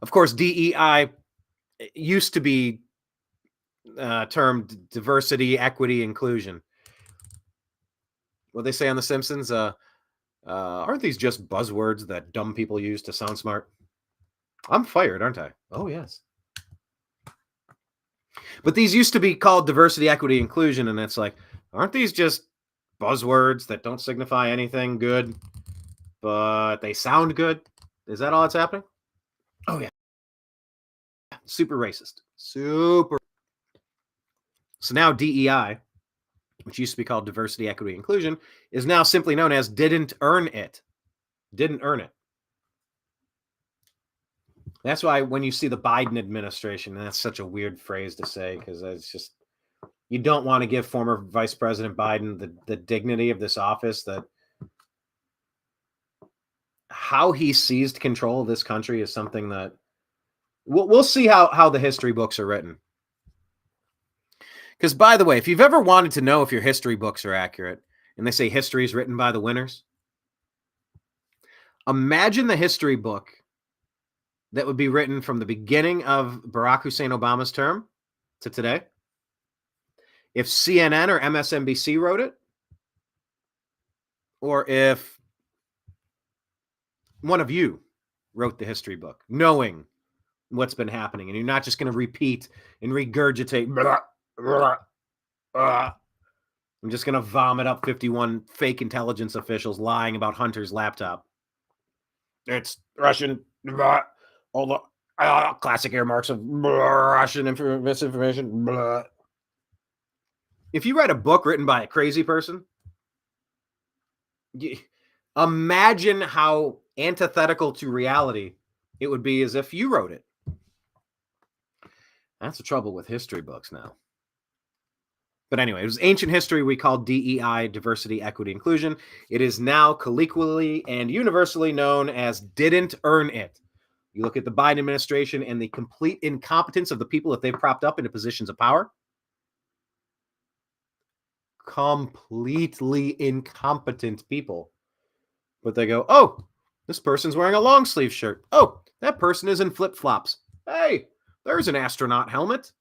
Of course, DEI used to be termed diversity, equity, inclusion. What they say on The Simpsons, aren't these just buzzwords that dumb people use to sound smart? I'm fired, aren't I? Oh, yes. But these used to be called diversity, equity, inclusion, and it's like, aren't these just buzzwords that don't signify anything good, but they sound good? Is that all that's happening? Oh, yeah. Super racist. Super. So now DEI, which used to be called diversity, equity, inclusion, is now simply known as didn't earn it. Didn't earn it. That's why when you see the Biden administration, and that's such a weird phrase to say because it's just, you don't want to give former Vice President Biden the dignity of this office, that how he seized control of this country is something that we'll see how the history books are written. Because, by the way, if you've ever wanted to know if your history books are accurate, and they say history is written by the winners, imagine the history book that would be written from the beginning of Barack Hussein Obama's term to today. If CNN or MSNBC wrote it, or if one of you wrote the history book, knowing what's been happening, and you're not just going to repeat and regurgitate, blah, blah, blah. I'm just going to vomit up 51 fake intelligence officials lying about Hunter's laptop. It's Russian, blah, all the classic earmarks of Russian misinformation. Blah. If you read a book written by a crazy person, imagine how antithetical to reality it would be as if you wrote it. That's the trouble with history books now. But anyway, it was ancient history we called DEI, diversity, equity, inclusion. It is now colloquially and universally known as didn't earn it. You look at the Biden administration and the complete incompetence of the people that they've propped up into positions of power. Completely incompetent people. But they go, oh, this person's wearing a long sleeve shirt. Oh, that person is in flip-flops. Hey, there's an astronaut helmet.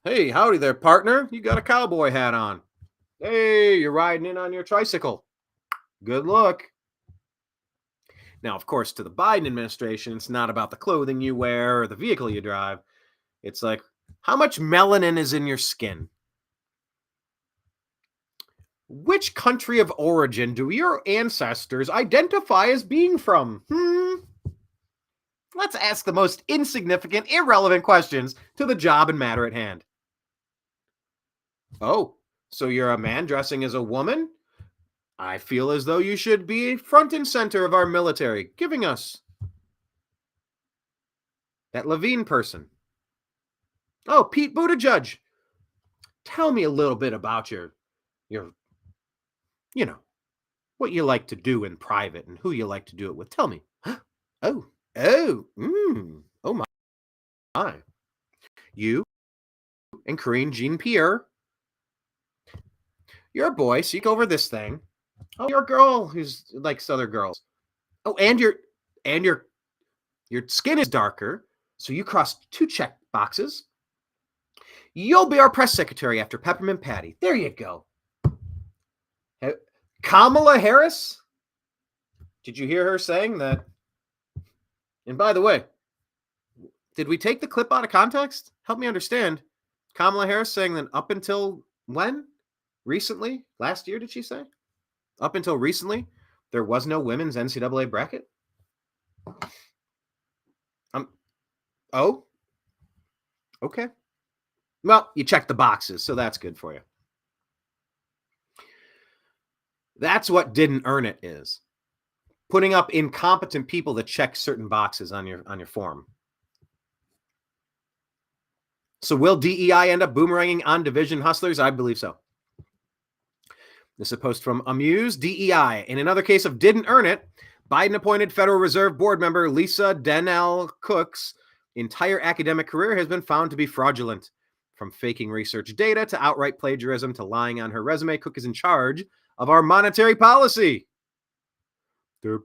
Hey, howdy there, partner. You got a cowboy hat on. Hey, you're riding in on your tricycle. Good look. Now, of course, to the Biden administration, it's not about the clothing you wear or the vehicle you drive. It's like, how much melanin is in your skin? Which country of origin do your ancestors identify as being from? Let's ask the most insignificant, irrelevant questions to the job and matter at hand. Oh, so you're a man dressing as a woman? I feel as though you should be front and center of our military, giving us that Levine person. Oh, Pete Buttigieg. Tell me a little bit about your, what you like to do in private and who you like to do it with. Tell me. Oh my. You and Karine Jean-Pierre. You're a boy, so you go over this thing. Oh, you're a girl who's likes other girls. Oh, and your skin is darker, so you cross 2 check boxes. You'll be our press secretary after Peppermint Patty. There you go. Kamala Harris? Did you hear her saying that? And by the way, did we take the clip out of context? Help me understand. Kamala Harris saying that up until when? Recently? Last year, did she say? Up until recently, there was no women's NCAA bracket? Oh? Okay. Well, you check the boxes, so that's good for you. That's what didn't earn it is. Putting up incompetent people that check certain boxes on your form. So will DEI end up boomeranging on division hustlers? I believe so. This is a post from Amuse. DEI. In another case of didn't earn it, Biden-appointed Federal Reserve Board member Lisa Dennell Cook's entire academic career has been found to be fraudulent. From faking research data to outright plagiarism to lying on her resume, Cook is in charge of our monetary policy. Trouble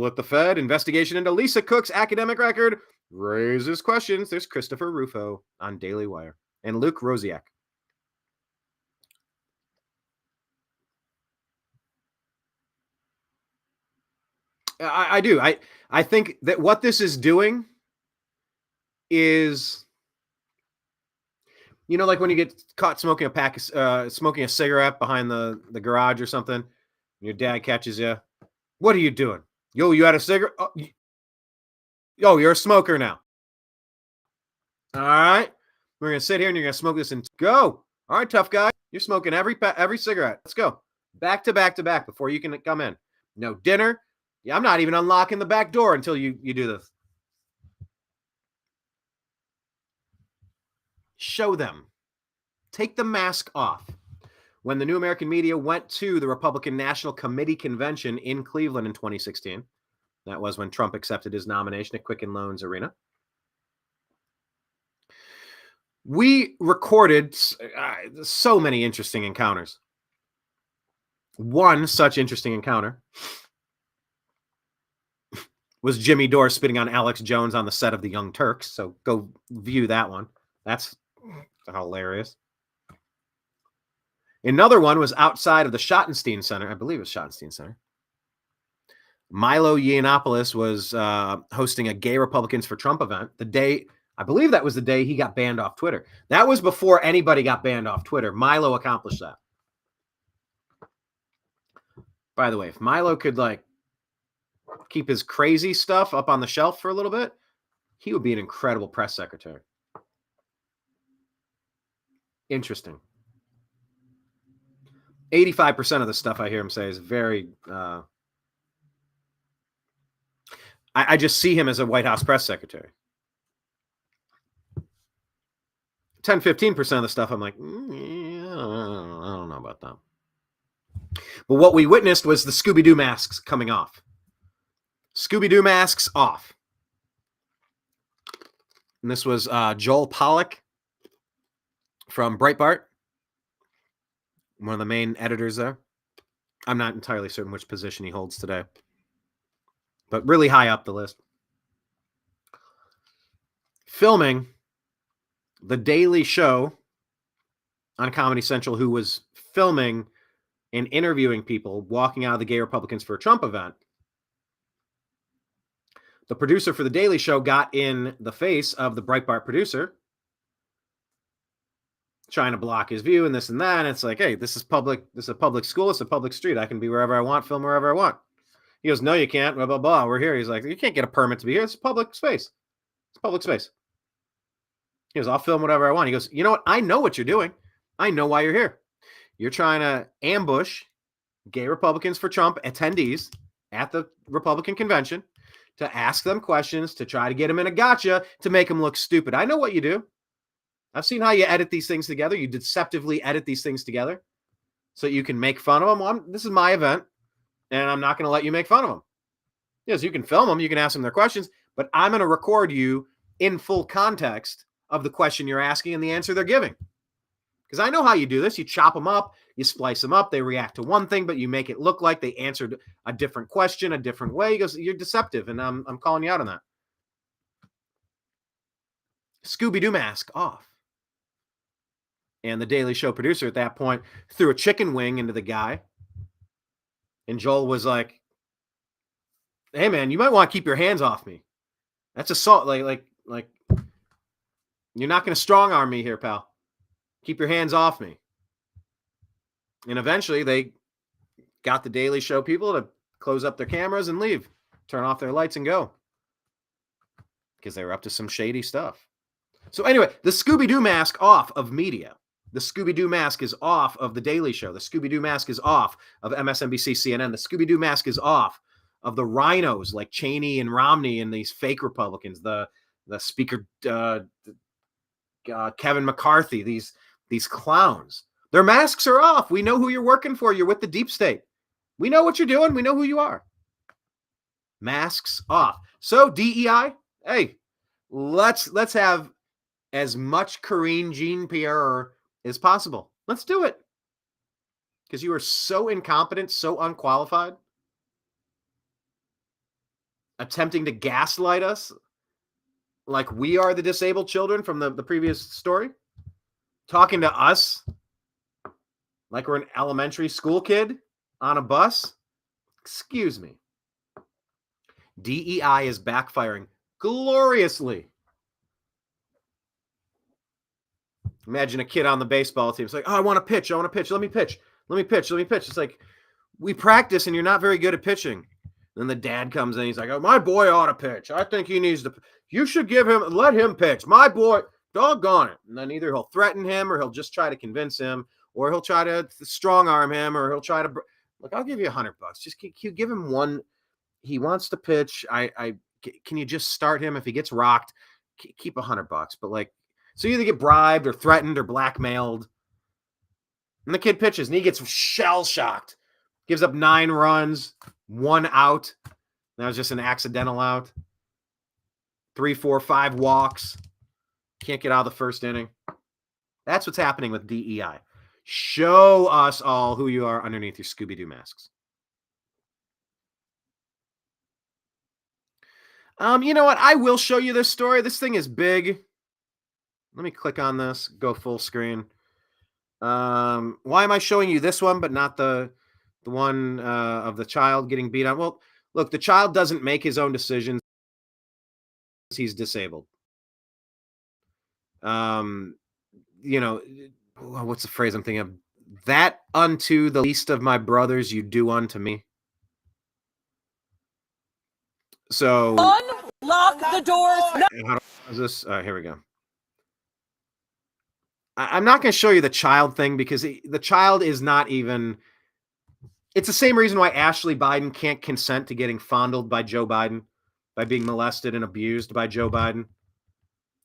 at the Fed. Investigation into Lisa Cook's academic record raises questions. There's Christopher Rufo on Daily Wire and Luke Rosiak. I do. I think that what this is doing is, like when you get caught smoking smoking a cigarette behind the garage or something, and your dad catches you. What are you doing? Yo, you had a cigarette? Yo, you're a smoker now. All right. We're going to sit here and you're going to smoke this and go. All right, tough guy. You're smoking every cigarette. Let's go. Back to back to back before you can come in. No dinner. Yeah, I'm not even unlocking the back door until you do this. Show them. Take the mask off. When the New American Media went to the Republican National Committee convention in Cleveland in 2016, that was when Trump accepted his nomination at Quicken Loans Arena, we recorded so many interesting encounters. One such interesting encounter was Jimmy Dore spitting on Alex Jones on the set of The Young Turks. So go view that one. That's hilarious. Another one was outside of the Schottenstein Center. I believe it was Schottenstein Center. Milo Yiannopoulos was hosting a Gay Republicans for Trump event. I believe that was the day he got banned off Twitter. That was before anybody got banned off Twitter. Milo accomplished that. By the way, if Milo could keep his crazy stuff up on the shelf for a little bit, he would be an incredible press secretary. Interesting. 85% of the stuff I hear him say is very... I just see him as a White House press secretary. 10, 15% of the stuff I'm like, I don't know about that. But what we witnessed was the Scooby-Doo masks coming off. Scooby-Doo masks off. And this was Joel Pollack from Breitbart, one of the main editors there. I'm not entirely certain which position he holds today, but really high up the list. Filming The Daily Show on Comedy Central, who was filming and interviewing people walking out of the Gay Republicans for a Trump event. The producer for The Daily Show got in the face of the Breitbart producer, trying to block his view and this and that. And it's like, hey, this is public. This is a public school. It's a public street. I can be wherever I want, film wherever I want. He goes, no, you can't. Blah, blah, blah. We're here. He's like, you can't get a permit to be here. It's public space. It's public space. He goes, I'll film whatever I want. He goes, you know what? I know what you're doing. I know why you're here. You're trying to ambush Gay Republicans for Trump attendees at the Republican convention to ask them questions, to try to get them in a gotcha, to make them look stupid. I know what you do. I've seen how you edit these things together. You deceptively edit these things together so you can make fun of them. Well, this is my event, and I'm not going to let you make fun of them. Yes, you can film them. You can ask them their questions, but I'm going to record you in full context of the question you're asking and the answer they're giving. Because I know how you do this. You chop them up, you splice them up, they react to one thing, but you make it look like they answered a different question a different way. He goes, you're deceptive, and I'm calling you out on that. Scooby-Doo mask off. And the Daily Show producer at that point threw a chicken wing into the guy. And Joel was like, hey, man, you might want to keep your hands off me. That's assault. Like you're not going to strong arm me here, pal. Keep your hands off me. And eventually they got the Daily Show people to close up their cameras and leave, turn off their lights and go. Because they were up to some shady stuff. So anyway, the Scooby-Doo mask off of media. The Scooby-Doo mask is off of The Daily Show. The Scooby-Doo mask is off of MSNBC, CNN. The Scooby-Doo mask is off of the rhinos like Cheney and Romney and these fake Republicans, the speaker Kevin McCarthy, these clowns. Their masks are off. We know who you're working for. You're with the deep state. We know what you're doing. We know who you are. Masks off. So DEI, hey, let's have as much Karine Jean-Pierre as possible. Let's do it. Because you are so incompetent, so unqualified, attempting to gaslight us like we are the disabled children from the previous story, talking to us like we're an elementary school kid on a bus. Excuse me. DEI is backfiring gloriously. Imagine a kid on the baseball team. It's like, oh, I want to pitch. Let me pitch. It's like, we practice and you're not very good at pitching. Then the dad comes in. He's like, oh, my boy ought to pitch. I think he needs to. You should let him pitch. My boy, doggone it. And then either he'll threaten him or he'll just try to convince him, or he'll try to strong arm him, or he'll try to, look, I'll give you $100. Just give him one. He wants to pitch. Can you just start him? If he gets rocked, keep $100. But like, so you either get bribed or threatened or blackmailed. And the kid pitches and he gets shell-shocked. Gives up 9 runs, 1 out. That was just an accidental out. 3, 4, 5 walks. Can't get out of the first inning. That's what's happening with DEI. Show us all who you are underneath your Scooby-Doo masks. You know what? I will show you this story. This thing is big. Let me click on this, go full screen. Why am I showing you this one, but not the one of the child getting beat on? Well, look, the child doesn't make his own decisions. He's disabled. You know, what's the phrase I'm thinking of? That unto the least of my brothers you do unto me. So unlock the doors. How is this? Here we go. I'm not going to show you the child thing because the child is not even. It's the same reason why Ashley Biden can't consent to getting fondled by Joe Biden, by being molested and abused by Joe Biden,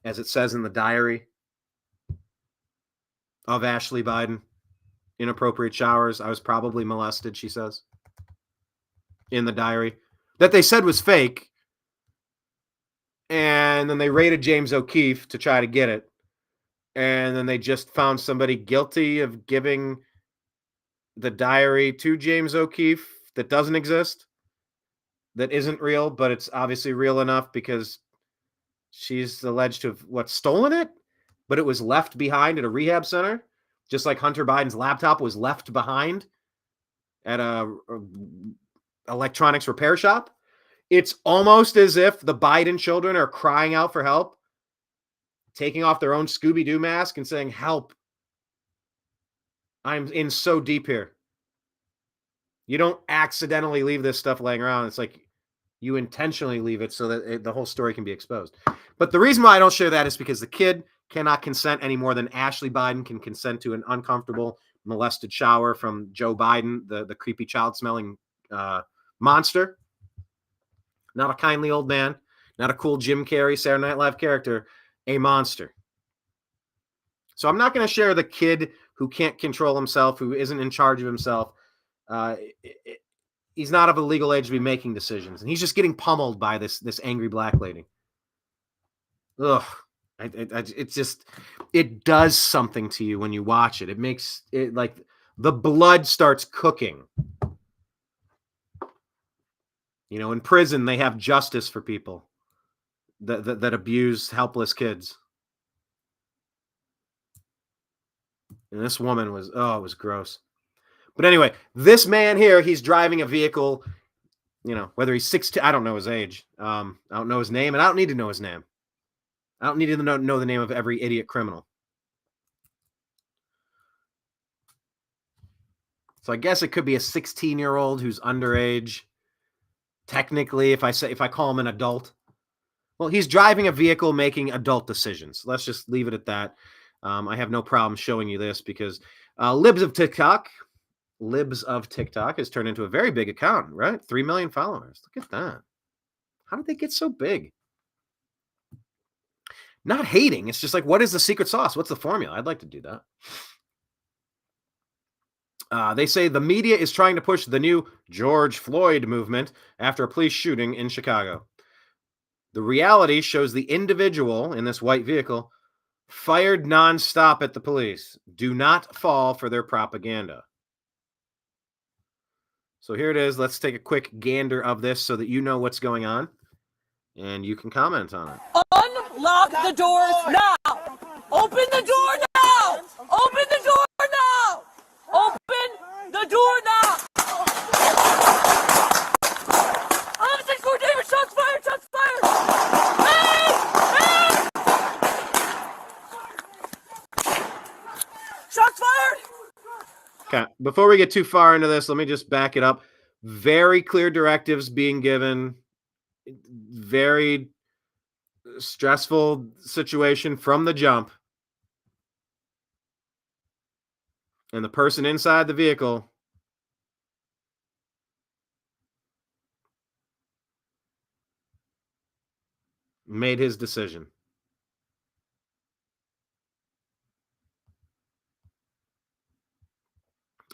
as it says in the diary of Ashley Biden. Inappropriate showers. I was probably molested, she says, in the diary. That they said was fake. And then they raided James O'Keefe to try to get it. And then they just found somebody guilty of giving the diary to James O'Keefe that doesn't exist, that isn't real, but it's obviously real enough because she's alleged to have, stolen it? But it was left behind at a rehab center, just like Hunter Biden's laptop was left behind at a electronics repair shop. It's almost as if the Biden children are crying out for help, taking off their own Scooby-Doo mask and saying, "Help. I'm in so deep here." You don't accidentally leave this stuff laying around. It's like you intentionally leave it so that the whole story can be exposed. But the reason why I don't share that is because the kid cannot consent any more than Ashley Biden can consent to an uncomfortable, molested shower from Joe Biden, the creepy child-smelling monster. Not a kindly old man, not a cool Jim Carrey, Saturday Night Live character, a monster. So I'm not going to share the kid who can't control himself, who isn't in charge of himself. He's not of a legal age to be making decisions, and he's just getting pummeled by this angry black lady. Ugh. It does something to you when you watch it. It makes it like the blood starts cooking. You know, in prison, they have justice for people that abuse helpless kids. And this woman was, it was gross. But anyway, this man here, he's driving a vehicle, you know, whether he's 16, I don't know his age. I don't know his name, and I don't need to know his name. I don't need to know the name of every idiot criminal. So I guess it could be a 16-year-old who's underage. Technically, if I call him an adult. Well, he's driving a vehicle making adult decisions. Let's just leave it at that. I have no problem showing you this because Libs of TikTok has turned into a very big account, right? 3 million followers. Look at that. How did they get so big? Not hating. It's just like, what is the secret sauce? What's the formula? I'd like to do that. They say the media is trying to push the new George Floyd movement after a police shooting in Chicago. The reality shows the individual in this white vehicle fired nonstop at the police. Do not fall for their propaganda. So here it is. Let's take a quick gander of this so that you know what's going on and you can comment on it. Unlock the doors now! Open the door now! Open the door now! Open the door now! I'm 6-4 David, shots fired! Shots fired! Hey! Hey! Shots fired! Okay, before we get too far into this, let me just back it up. Very clear directives being given. Very stressful situation from the jump. And the person inside the vehicle made his decision.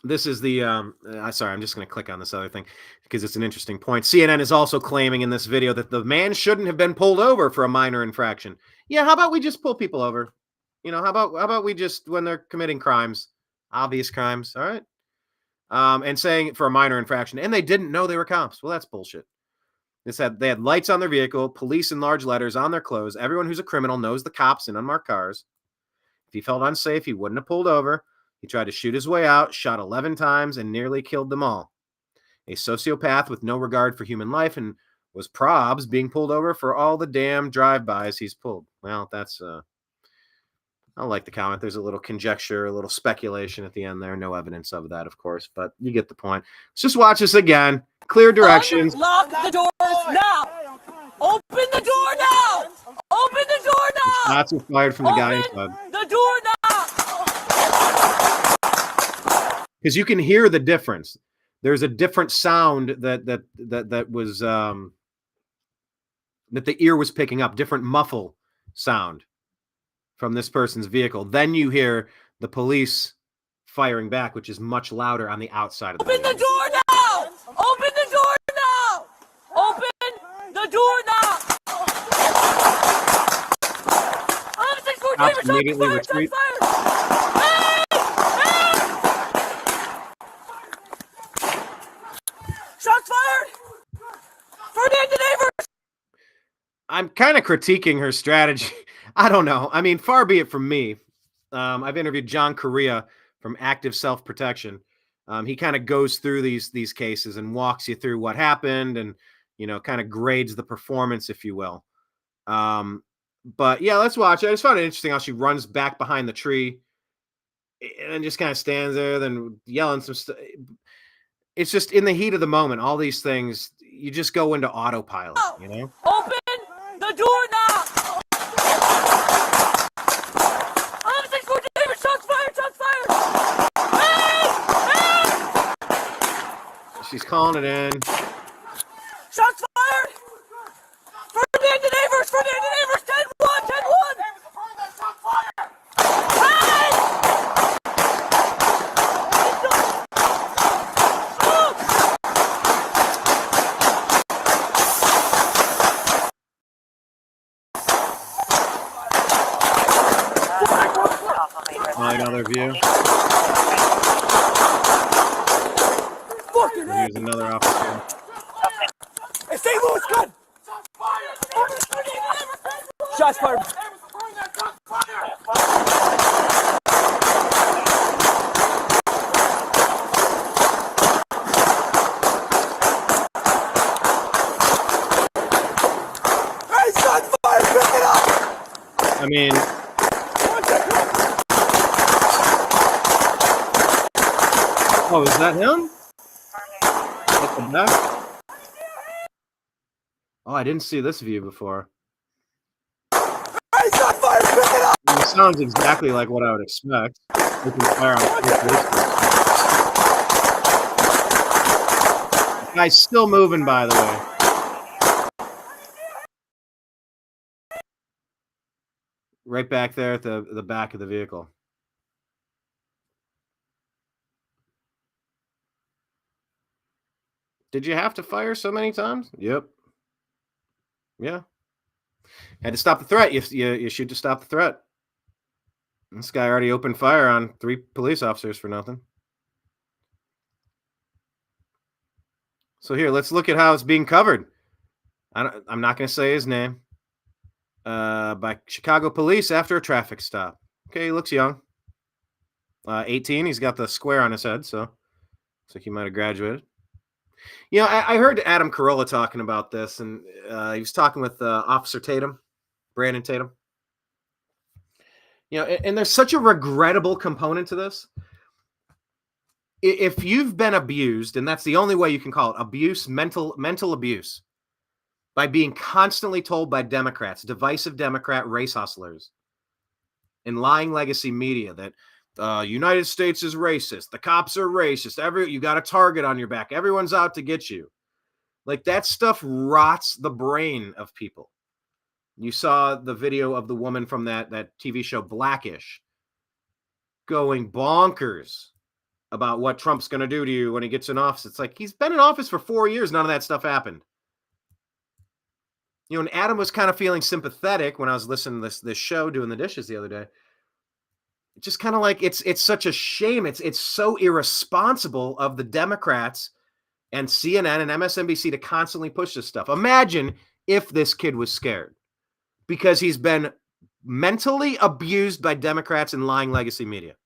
This is the, sorry, I'm just going to click on this other thing because it's an interesting point. CNN is also claiming in this video that the man shouldn't have been pulled over for a minor infraction. Yeah, how about we just pull people over? You know, how about we just, when they're committing crimes, obvious crimes, all right? And saying for a minor infraction, and they didn't know they were cops. Well, that's bullshit. They had lights on their vehicle, police in large letters on their clothes. Everyone who's a criminal knows the cops in unmarked cars. If he felt unsafe, he wouldn't have pulled over. He tried to shoot his way out, shot 11 times, and nearly killed them all. A sociopath with no regard for human life, and was probs being pulled over for all the damn drive-bys he's pulled. Well, that's, I don't like the comment. There's a little conjecture, a little speculation at the end there. No evidence of that, of course, but you get the point. Let's just watch this again. Clear directions. Unlock the doors now! Open the door now! Open the door now! Shots were fired from the guy inside. The door now! Because you can hear the difference. There's a different sound that was that the ear was picking up, different muffle sound from this person's vehicle. Then you hear the police firing back, which is much louder on the outside of the vehicle. Open the door now! Open the door now! Open the door now! Cops immediately retreat. Shots fired! Ferdinand Neighbors! I'm kind of critiquing her strategy. I don't know. I mean, far be it from me. I've interviewed John Correa from Active Self-Protection. He kind of goes through these cases and walks you through what happened and, kind of grades the performance, if you will. But yeah, let's watch it. I just found it interesting how she runs back behind the tree and just kind of stands there, then yelling some stuff. It's just in the heat of the moment, all these things, you just go into autopilot, Open the door now! I'm 6-4 David, shots fired, shots fired! Hey! She's calling it in. Shots fired! Fernando Neighbors, 10-1, 10-1! Hey! Another view. Here's another officer. Hey, St. Louis, good! Shots fired! Hey, shots fired! Pick it up! I mean, oh, is that him? At the back? Oh, I didn't see this view before. Hey, shot fired! Pick it up! It sounds exactly like what I would expect. Open fire on the guy's still moving, by the way. Right back there at the back of the vehicle. Did you have to fire so many times? Yep. Yeah. Had to stop the threat. You shoot to stop the threat. This guy already opened fire on 3 police officers for nothing. So here, let's look at how it's being covered. I'm not going to say his name. By Chicago police after a traffic stop. Okay, he looks young. 18. He's got the square on his head, so looks like he might have graduated. I heard Adam Carolla talking about this, and he was talking with Officer Tatum, Brandon Tatum. And there's such a regrettable component to this. If you've been abused, and that's the only way you can call it, abuse, mental abuse, by being constantly told by Democrats, divisive Democrat race hustlers, and lying legacy media that United States is racist, the cops are racist, you got a target on your back, everyone's out to get you. Like, that stuff rots the brain of people. You saw the video of the woman from that TV show Blackish going bonkers about what Trump's going to do to you when he gets in office. It's like, he's been in office for 4 years. None of that stuff happened. And Adam was kind of feeling sympathetic when I was listening to this show doing the dishes the other day. It's just kind of like, it's such a shame. It's so irresponsible of the Democrats and CNN and MSNBC to constantly push this stuff. Imagine if this kid was scared because he's been mentally abused by Democrats and lying legacy media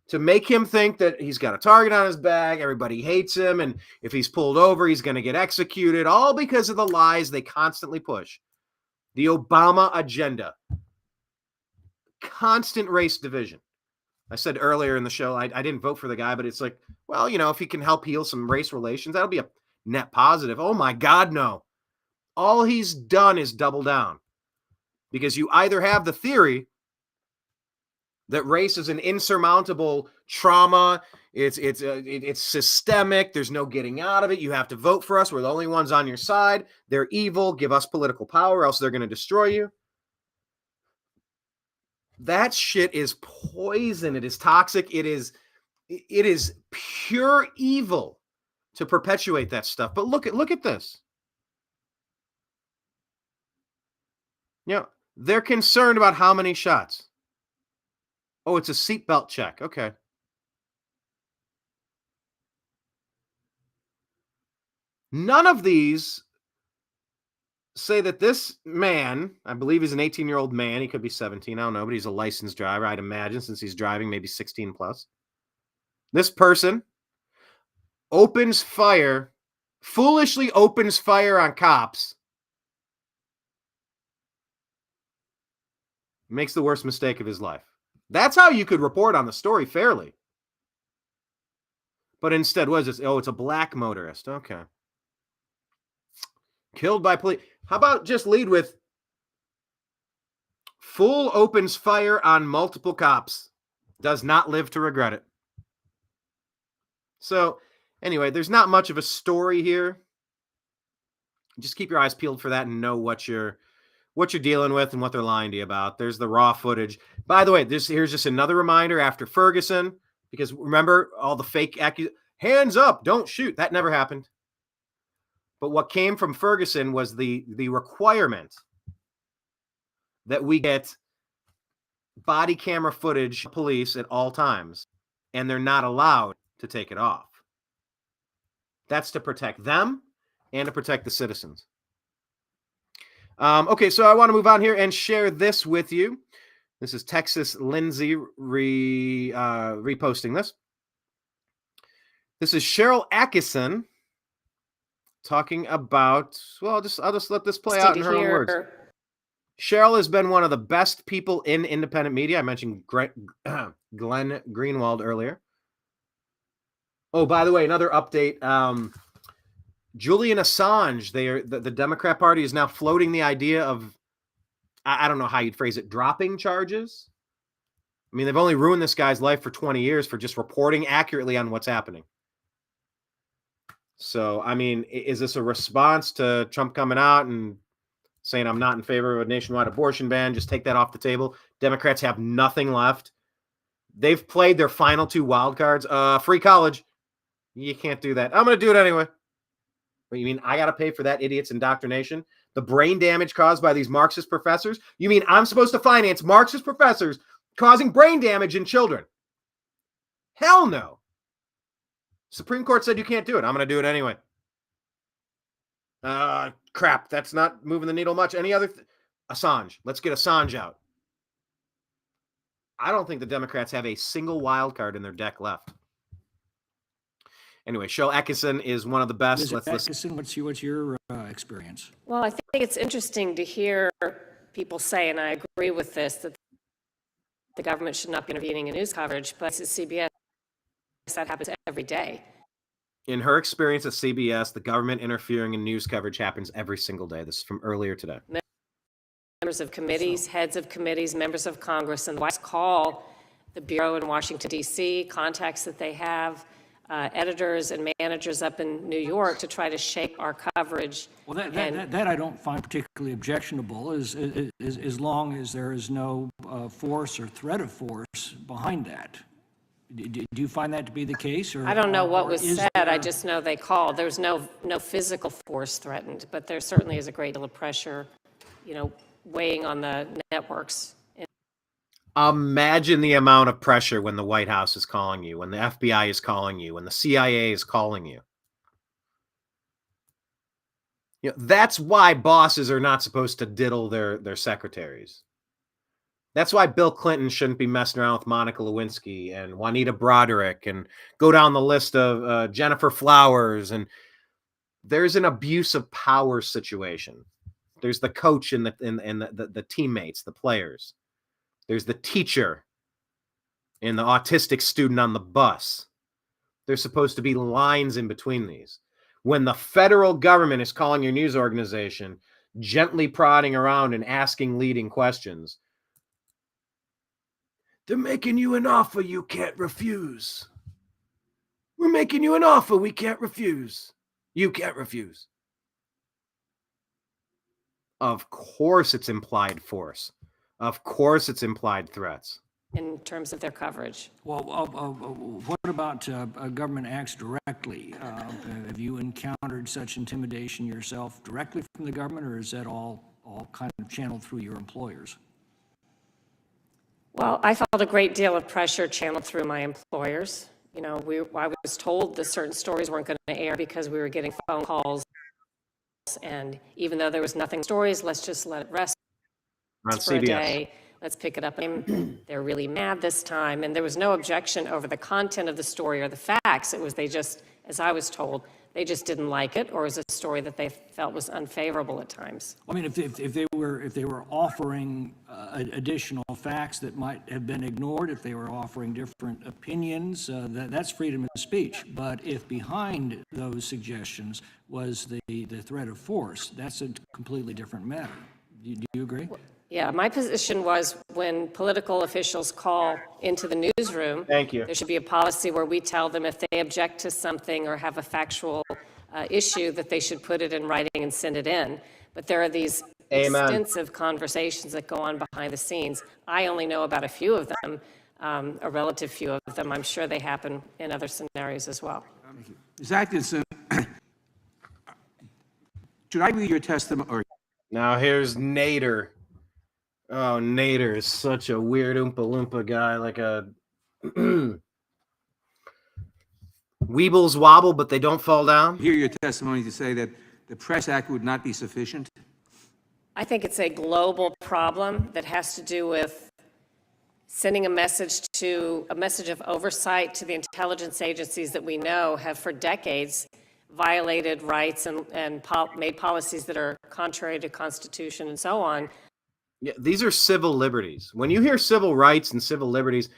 to make him think that he's got a target on his back, everybody hates him, and if he's pulled over, he's going to get executed, all because of the lies they constantly push. The Obama agenda. Constant race division. I said earlier in the show, I didn't vote for the guy, but it's like, well, if he can help heal some race relations, that'll be a net positive. Oh my God, no. All he's done is double down. Because you either have the theory that race is an insurmountable trauma, it's systemic, there's no getting out of it, you have to vote for us, we're the only ones on your side, they're evil, give us political power, else they're going to destroy you. That shit is poison. It is toxic. It is pure evil to perpetuate that stuff. But look at this. They're concerned about how many shots. Oh, it's a seatbelt check. Okay. None of these say that this man, I believe he's an 18-year-old man. He could be 17. I don't know, but he's a licensed driver, I'd imagine, since he's driving maybe 16 plus. This person foolishly opens fire on cops, makes the worst mistake of his life. That's how you could report on the story fairly. But instead, what is this? Oh, it's a black motorist. Okay. Killed by police. How about just lead with fool opens fire on multiple cops, does not live to regret it. So anyway, there's not much of a story here. Just keep your eyes peeled for that and know what you're dealing with and what they're lying to you about. There's the raw footage. By the way, here's just another reminder after Ferguson, because remember all the fake hands up, don't shoot. That never happened. But what came from Ferguson was the requirement that we get body camera footage of police at all times, and they're not allowed to take it off. That's to protect them and to protect the citizens. Okay, so I want to move on here and share this with you. This is Texas Lindsay reposting this. This is Cheryl Atkinson talking about, well, I'll just let this play out in her own words. Cheryl has been one of the best people in independent media. I mentioned Glenn Greenwald earlier. Oh, by the way, another update. Julian Assange, the Democrat Party is now floating the idea of, I don't know how you'd phrase it, dropping charges. I mean, they've only ruined this guy's life for 20 years for just reporting accurately on what's happening. So, I mean, is this a response to Trump coming out and saying, I'm not in favor of a nationwide abortion ban, just take that off the table? Democrats have nothing left. They've played their final two wild cards. Free college. You can't do that. I'm going to do it anyway. What, you mean I got to pay for that idiot's indoctrination? The brain damage caused by these Marxist professors? You mean I'm supposed to finance Marxist professors causing brain damage in children? Hell no. Supreme Court said you can't do it. I'm going to do it anyway. Crap. That's not moving the needle much. Any other? Assange. Let's get Assange out. I don't think the Democrats have a single wild card in their deck left. Anyway, Cheryl Atkinson is one of the best. Let's listen. What's your experience? Well, I think it's interesting to hear people say, and I agree with this, that the government should not be intervening in news coverage, but at CBS, that happens every day. In her experience at CBS, the government interfering in news coverage happens every single day. This is from earlier today. Members of committees, heads of committees, members of Congress, and the White House call the Bureau in Washington, D.C., contacts that they have, editors and managers up in New York to try to shape our coverage. Well, that I don't find particularly objectionable, as long as there is no force or threat of force behind that. Do you find that to be the case? Or, I don't know what was said. There... I just know they called. There's no physical force threatened, but there certainly is a great deal of pressure, weighing on the networks. Imagine the amount of pressure when the White House is calling you, when the FBI is calling you, when the CIA is calling you. That's why bosses are not supposed to diddle their secretaries. That's why Bill Clinton shouldn't be messing around with Monica Lewinsky and Juanita Broderick and go down the list of Jennifer Flowers. And there's an abuse of power situation. There's the coach and the teammates, the players. There's the teacher and the autistic student on the bus. There's supposed to be lines in between these. When the federal government is calling your news organization, gently prodding around and asking leading questions, they're making you an offer you can't refuse. We're making you an offer we can't refuse. You can't refuse. Of course it's implied force. Of course it's implied threats. In terms of their coverage. Well, what about government acts directly? Have you encountered such intimidation yourself directly from the government, or is that all kind of channeled through your employers? Well, I felt a great deal of pressure channeled through my employers. I was told that certain stories weren't going to air because we were getting phone calls. And even though there was nothing stories, let's just let it rest for a day. Let's pick it up. They're really mad this time. And there was no objection over the content of the story or the facts. It was they just as I was told. They just didn't like it, or it was a story that they felt was unfavorable at times. I mean, if they were offering additional facts that might have been ignored, if they were offering different opinions, that's freedom of speech. But if behind those suggestions was the threat of force, that's a completely different matter. Do you agree? Yeah, my position was when political officials call into the newsroom, Thank you. there should be a policy where we tell them if they object to something or have a factual issue that they should put it in writing and send it in. But there are these extensive conversations that go on behind the scenes. I only know about a few of them, a relative few of them. I'm sure they happen in other scenarios as well. Ms. Atkinson, should I read your testimony? Or Now here's Nader. Oh, Nader is such a weird Oompa Loompa guy, like a Weebles wobble, but they don't fall down. hear your testimony to say that the Press Act would not be sufficient? I think it's a global problem that has to do with sending a message of oversight to the intelligence agencies that we know have for decades violated rights and made policies that are contrary to Constitution and so on. Yeah, these are civil liberties. When you hear civil rights and civil liberties,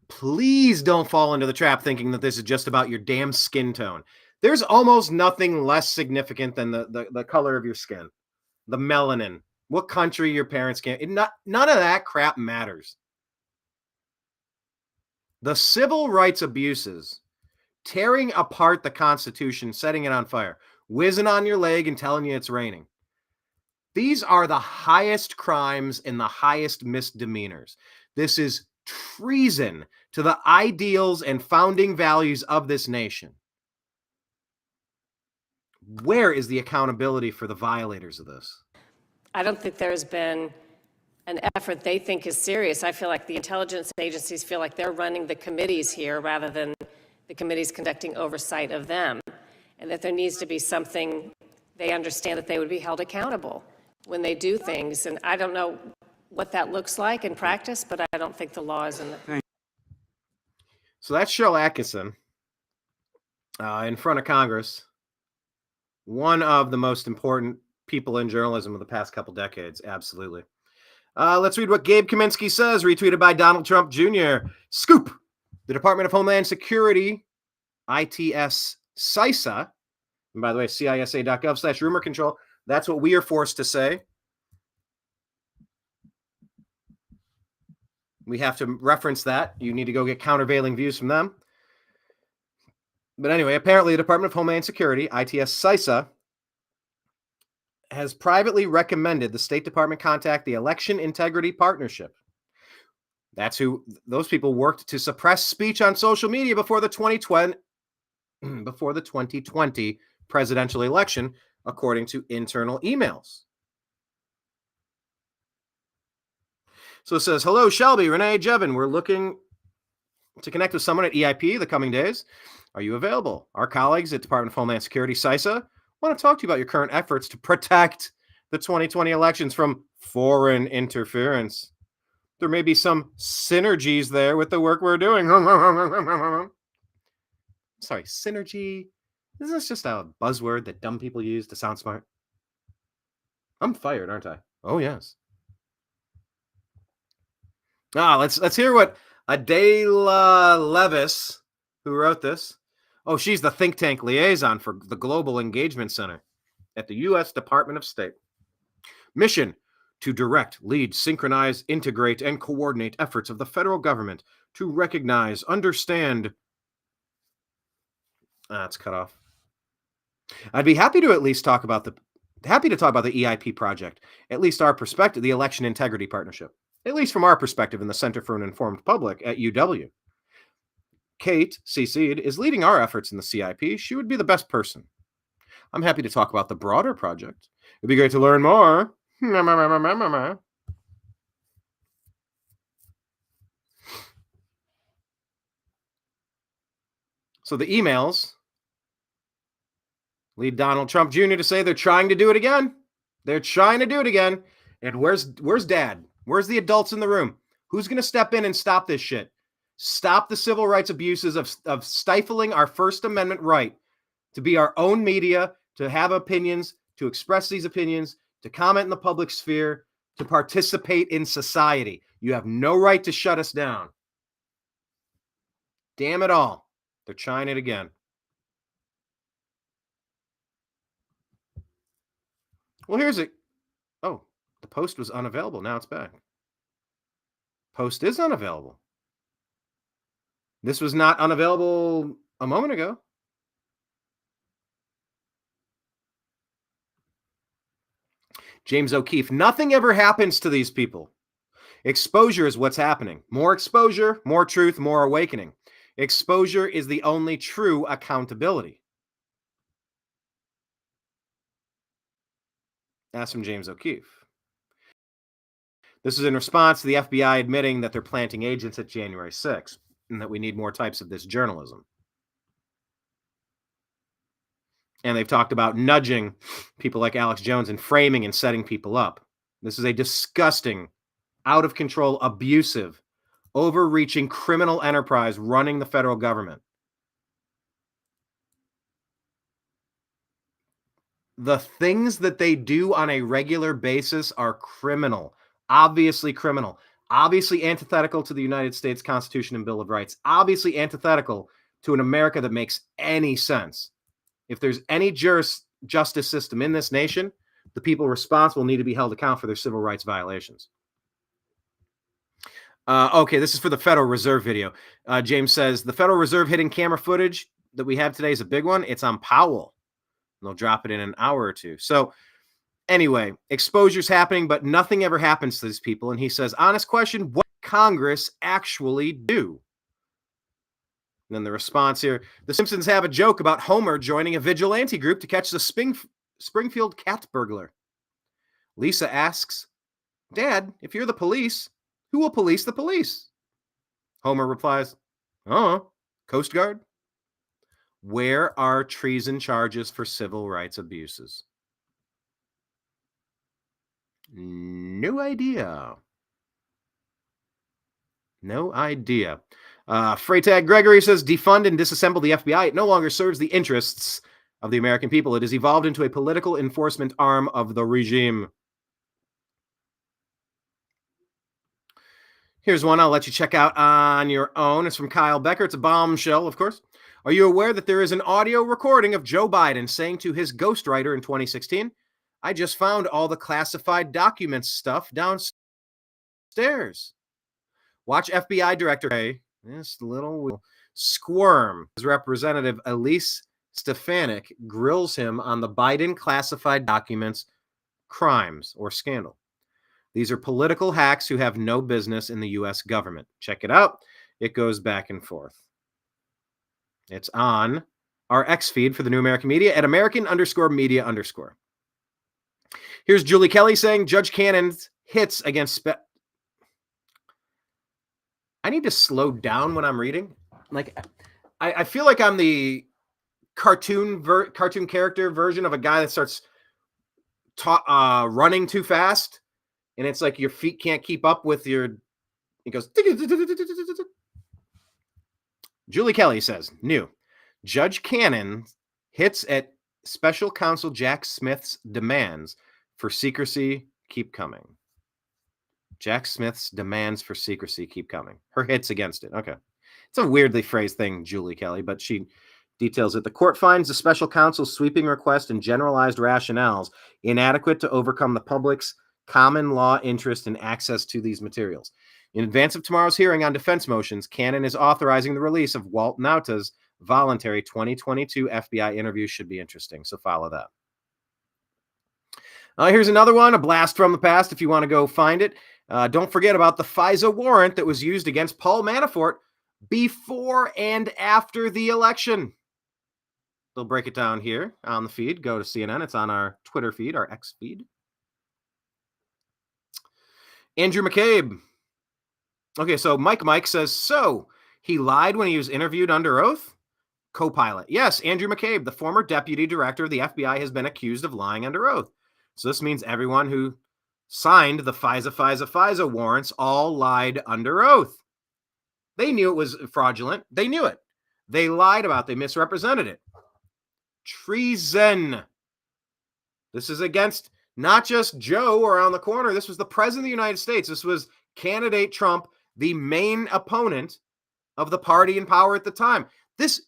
please don't fall into the trap thinking that this is just about your damn skin tone. There's almost nothing less significant than the color of your skin, the melanin, what country your parents came. None of that crap matters. The civil rights abuses, tearing apart the Constitution, setting it on fire, whizzing on your leg and telling you it's raining. These are the highest crimes and the highest misdemeanors. This is treason to the ideals and founding values of this nation. Where is the accountability for the violators of this? I don't think there's been an effort they think is serious. I feel like the intelligence agencies feel like they're running the committees here rather than the committees conducting oversight of them, and that there needs to be something they understand that they would be held accountable when they do things. And I don't know what that looks like in practice, but I don't think the law is in it. So that's Cheryl Atkinson in front of Congress, one of the most important people in journalism of the past couple decades. Absolutely. Let's read what Gabe Kaminsky says, retweeted by Donald Trump Jr. Scoop. The Department of Homeland Security, ITS CISA, and by the way, CISA.gov/rumor control. That's what we are forced to say. We have to reference that. You need to go get countervailing views from them. But anyway, apparently the Department of Homeland Security, ITS CISA, has privately recommended the State Department contact the Election Integrity Partnership. That's who those people worked to suppress speech on social media before the 2020 presidential election, according to internal emails. So it says, hello, Shelby, Renee, Jevin. We're looking to connect with someone at EIP the coming days. Are you available? Our colleagues at Department of Homeland Security, CISA, want to talk to you about your current efforts to protect the 2020 elections from foreign interference. There may be some synergies there with the work we're doing. Sorry, synergy. Isn't this just a buzzword that dumb people use to sound smart? I'm fired, aren't I? Oh, yes. Let's hear what Adela Levis, who wrote this. Oh, she's the think tank liaison for the Global Engagement Center at the U.S. Department of State. Mission: to direct, lead, synchronize, integrate, and coordinate efforts of the federal government to recognize, understand. It's cut off. I'd be happy to at least talk about the EIP project, at least our perspective, the Election Integrity Partnership, at least from our perspective in the Center for an Informed Public at UW. Kate, CC'd, is leading our efforts in the CIP. She would be the best person. I'm happy to talk about the broader project. It'd be great to learn more. So the emails lead Donald Trump Jr. to say they're trying to do it again. They're trying to do it again. And where's Dad? Where's the adults in the room? Who's going to step in and stop this shit? Stop the civil rights abuses of stifling our First Amendment right to be our own media, to have opinions, to express these opinions, to comment in the public sphere, to participate in society. You have no right to shut us down. Damn it all. They're trying it again. Well, here's it. Oh, the post was unavailable. Now it's back. Post is unavailable. This was not unavailable a moment ago. James O'Keefe, nothing ever happens to these people. Exposure is what's happening. More exposure, more truth, more awakening. Exposure is the only true accountability. That's from James O'Keefe. This is in response to the FBI admitting that they're planting agents at January 6th and that we need more types of this journalism. And they've talked about nudging people like Alex Jones and framing and setting people up. This is a disgusting, out of control, abusive, overreaching criminal enterprise running the federal government. The things that they do on a regular basis are criminal, obviously antithetical to the United States Constitution and Bill of Rights, obviously antithetical to an America that makes any sense. If there's any justice system in this nation, the people responsible need to be held accountable for their civil rights violations. Okay, this is for the Federal Reserve video. James says, the Federal Reserve hidden camera footage that we have today is a big one. It's on Powell. And they'll drop it in an hour or two. So anyway, exposure's happening, but nothing ever happens to these people. And he says, honest question, what did Congress actually do? And then the response here, the Simpsons have a joke about Homer joining a vigilante group to catch the Springfield cat burglar. Lisa asks, Dad, if you're the police, who will police the police? Homer replies, Coast Guard. Where are treason charges for civil rights abuses? No idea. No idea. Freytag Gregory says, defund and disassemble the FBI. It no longer serves the interests of the American people. It has evolved into a political enforcement arm of the regime. Here's one I'll let you check out on your own. It's from Kyle Becker. It's a bombshell, of course. Are you aware that there is an audio recording of Joe Biden saying to his ghostwriter in 2016, I just found all the classified documents stuff downstairs. Watch FBI Director this little squirm as Representative Elise Stefanik grills him on the Biden classified documents crimes or scandal. These are political hacks who have no business in the U.S. government. Check it out. It goes back and forth. It's on our X feed for the New American Media at American_media_. Here's Julie Kelly saying Judge Cannon's hits against I need to slow down when I'm reading. Like, I feel like I'm the cartoon character version of a guy that starts running too fast, and it's like your feet can't keep up with your. It goes. Julie Kelly says, new. Judge Cannon hits at special counsel Jack Smith's demands for secrecy keep coming. Jack Smith's demands for secrecy keep coming. Her hits against it. Okay. It's a weirdly phrased thing, Julie Kelly, but she details it. The court finds the special counsel's sweeping request and generalized rationales inadequate to overcome the public's common law interest in access to these materials. In advance of tomorrow's hearing on defense motions, Cannon is authorizing the release of Walt Nauta's voluntary 2022 FBI interview. Should be interesting, so follow that. Here's another one, a blast from the past if you want to go find it. Don't forget about the FISA warrant that was used against Paul Manafort before and after the election. They'll break it down here on the feed. Go to CNN. It's on our Twitter feed, our X feed. Andrew McCabe. Okay, so Mike says, so he lied when he was interviewed under oath? Co-pilot. Yes, Andrew McCabe, the former deputy director of the FBI, has been accused of lying under oath. So this means everyone who signed the FISA warrants all lied under oath. They knew it was fraudulent. They knew it. They lied about it. They misrepresented it. Treason. This is against not just Joe around the corner. This was the president of the United States. This was candidate Trump, the main opponent of the party in power at the time. This,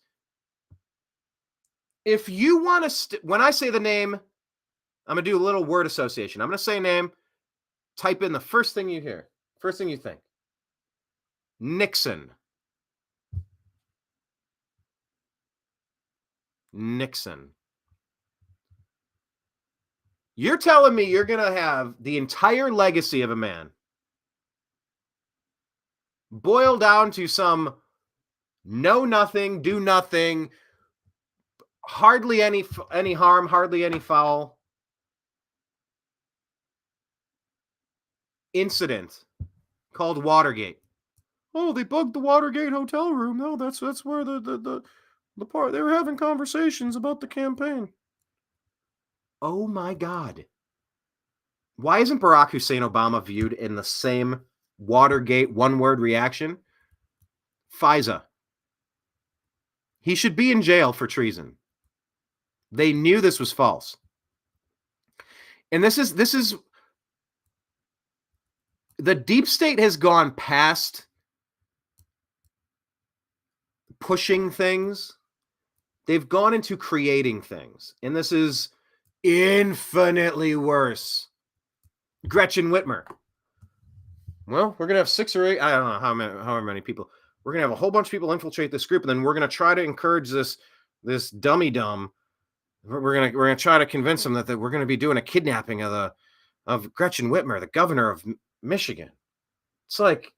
if you want to, when I say the name, I'm going to do a little word association. I'm going to say a name, type in the first thing you hear, first thing you think. Nixon. Nixon. You're telling me you're going to have the entire legacy of a man boil down to some know nothing, do nothing, hardly any harm, hardly any foul incident called Watergate. Oh, they bugged the Watergate hotel room. No, that's where the part they were having conversations about the campaign. Oh my God. Why isn't Barack Hussein Obama viewed in the same Watergate one-word reaction? FISA. He should be in jail for treason. They knew this was false. And this is the deep state has gone past pushing things. They've gone into creating things. And this is infinitely worse. Gretchen Whitmer. Well, we're going to have 6 or 8, I don't know however many people. We're going to have a whole bunch of people infiltrate this group, and then we're going to try to encourage this dummy dumb. We're going to try to convince them that we're going to be doing a kidnapping of Gretchen Whitmer, the governor of Michigan. It's like,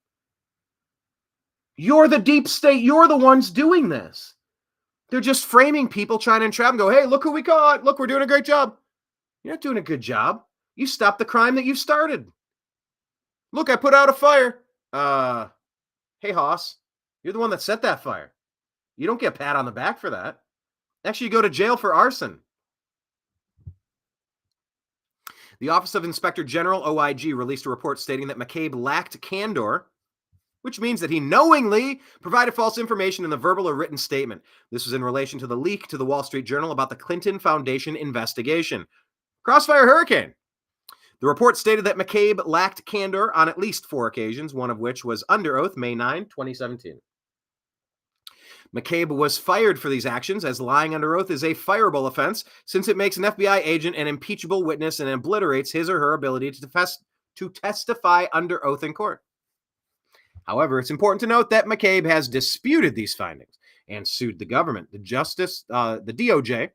you're the deep state. You're the ones doing this. They're just framing people, trying to entrap them. Go, hey, look who we caught. Look, we're doing a great job. You're not doing a good job. You stopped the crime that you started. Look, I put out a fire. Hey, Hoss, you're the one that set that fire. You don't get a pat on the back for that. Actually, you go to jail for arson. The Office of Inspector General, OIG, released a report stating that McCabe lacked candor, which means that he knowingly provided false information in the verbal or written statement. This was in relation to the leak to the Wall Street Journal about the Clinton Foundation investigation. Crossfire Hurricane. The report stated that McCabe lacked candor on at least 4 occasions, one of which was under oath May 9, 2017. McCabe was fired for these actions, as lying under oath is a fireable offense since it makes an FBI agent an impeachable witness and obliterates his or her ability to testify under oath in court. However, it's important to note that McCabe has disputed these findings and sued the government. The DOJ,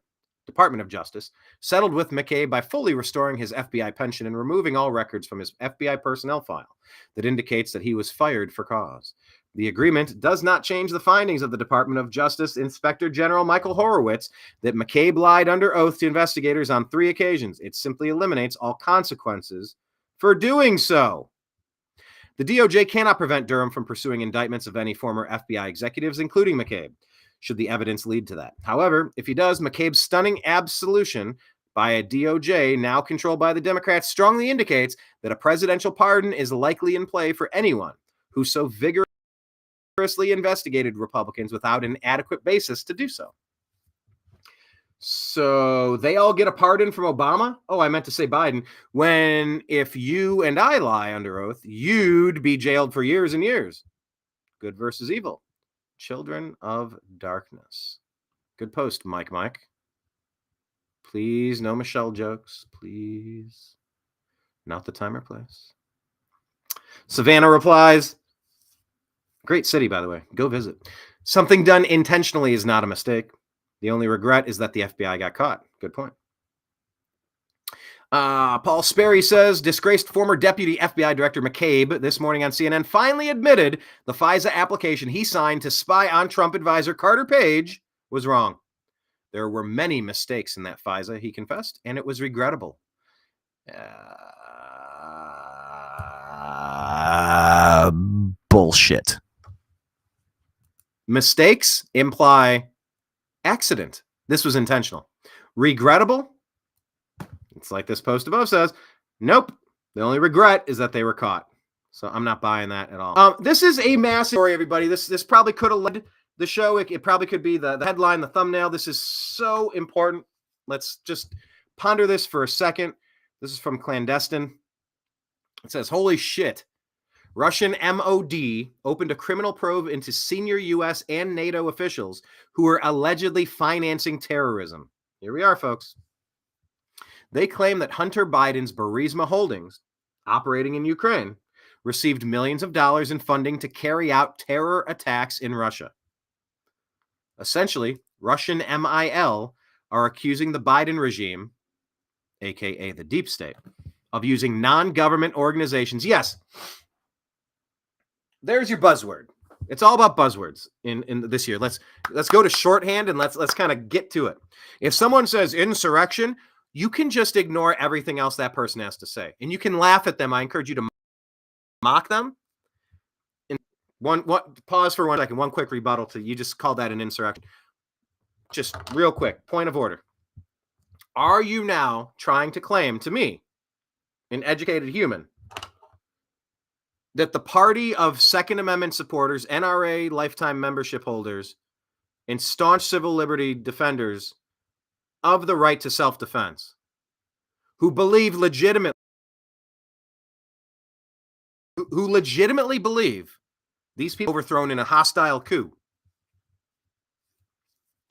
Department of Justice, settled with McCabe by fully restoring his FBI pension and removing all records from his FBI personnel file that indicates that he was fired for cause. The agreement does not change the findings of the Department of Justice Inspector General Michael Horowitz that McCabe lied under oath to investigators on 3 occasions. It simply eliminates all consequences for doing so. The DOJ cannot prevent Durham from pursuing indictments of any former FBI executives, including McCabe, should the evidence lead to that. However, if he does, McCabe's stunning absolution by a DOJ now controlled by the Democrats strongly indicates that a presidential pardon is likely in play for anyone who so vigorously investigated Republicans without an adequate basis to do so. So they all get a pardon from Obama? Oh, I meant to say Biden. When if you and I lie under oath, you'd be jailed for years and years. Good versus evil. Children of darkness. Good post, Mike. Please, no Michelle jokes. Please. Not the time or place. Savannah replies, great city, by the way. Go visit. Something done intentionally is not a mistake. The only regret is that the FBI got caught. Good point. Paul Sperry says, disgraced former Deputy FBI Director McCabe this morning on CNN finally admitted the FISA application he signed to spy on Trump advisor Carter Page was wrong. There were many mistakes in that FISA, he confessed, and it was regrettable. Bullshit. Mistakes imply accident. This was intentional. Regrettable? It's like this post above says, nope. The only regret is that they were caught. So I'm not buying that at all. This is a massive story, everybody. This probably could have led the show. It probably could be the headline, the thumbnail. This is so important. Let's just ponder this for a second. This is from Clandestine. It says, holy shit. Russian MOD opened a criminal probe into senior U.S. and NATO officials who were allegedly financing terrorism. Here we are, folks. They claim that Hunter Biden's Burisma Holdings, operating in Ukraine, received millions of dollars in funding to carry out terror attacks in Russia. Essentially, Russian MIL are accusing the Biden regime, aka the deep state, of using non-government organizations. Yes, there's your buzzword. It's all about buzzwords in this year. Let's go to shorthand and let's kind of get to it. If someone says insurrection, you can just ignore everything else that person has to say, and you can laugh at them. I encourage you to mock them. And pause for 1 second. One quick rebuttal to you. Just called that an insurrection. Just real quick. Point of order. Are you now trying to claim to me, an educated human, that the party of Second Amendment supporters, NRA lifetime membership holders, and staunch civil liberty defenders of the right to self-defense, who legitimately believe these people were thrown in a hostile coup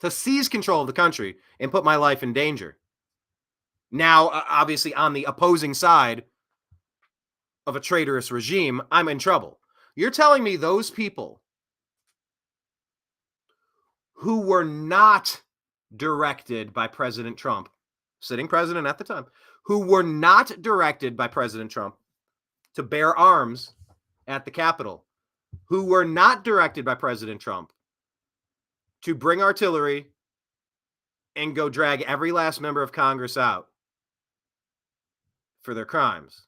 to seize control of the country and put my life in danger, now obviously on the opposing side of a traitorous regime, I'm in trouble. You're telling me those people who were not directed by President Trump, sitting president at the time, who were not directed by President Trump to bear arms at the Capitol, who were not directed by President Trump to bring artillery and go drag every last member of Congress out for their crimes,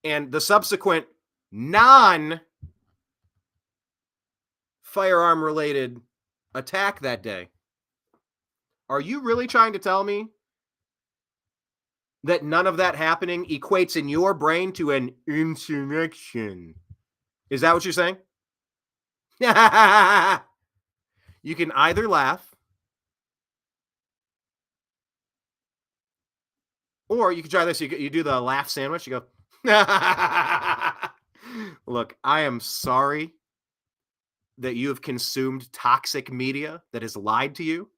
and the subsequent non-firearm related attack that day. Are you really trying to tell me that none of that happening equates in your brain to an insurrection? Is that what you're saying? You can either laugh, or you can try this. You do the laugh sandwich. You go, look, I am sorry that you have consumed toxic media that has lied to you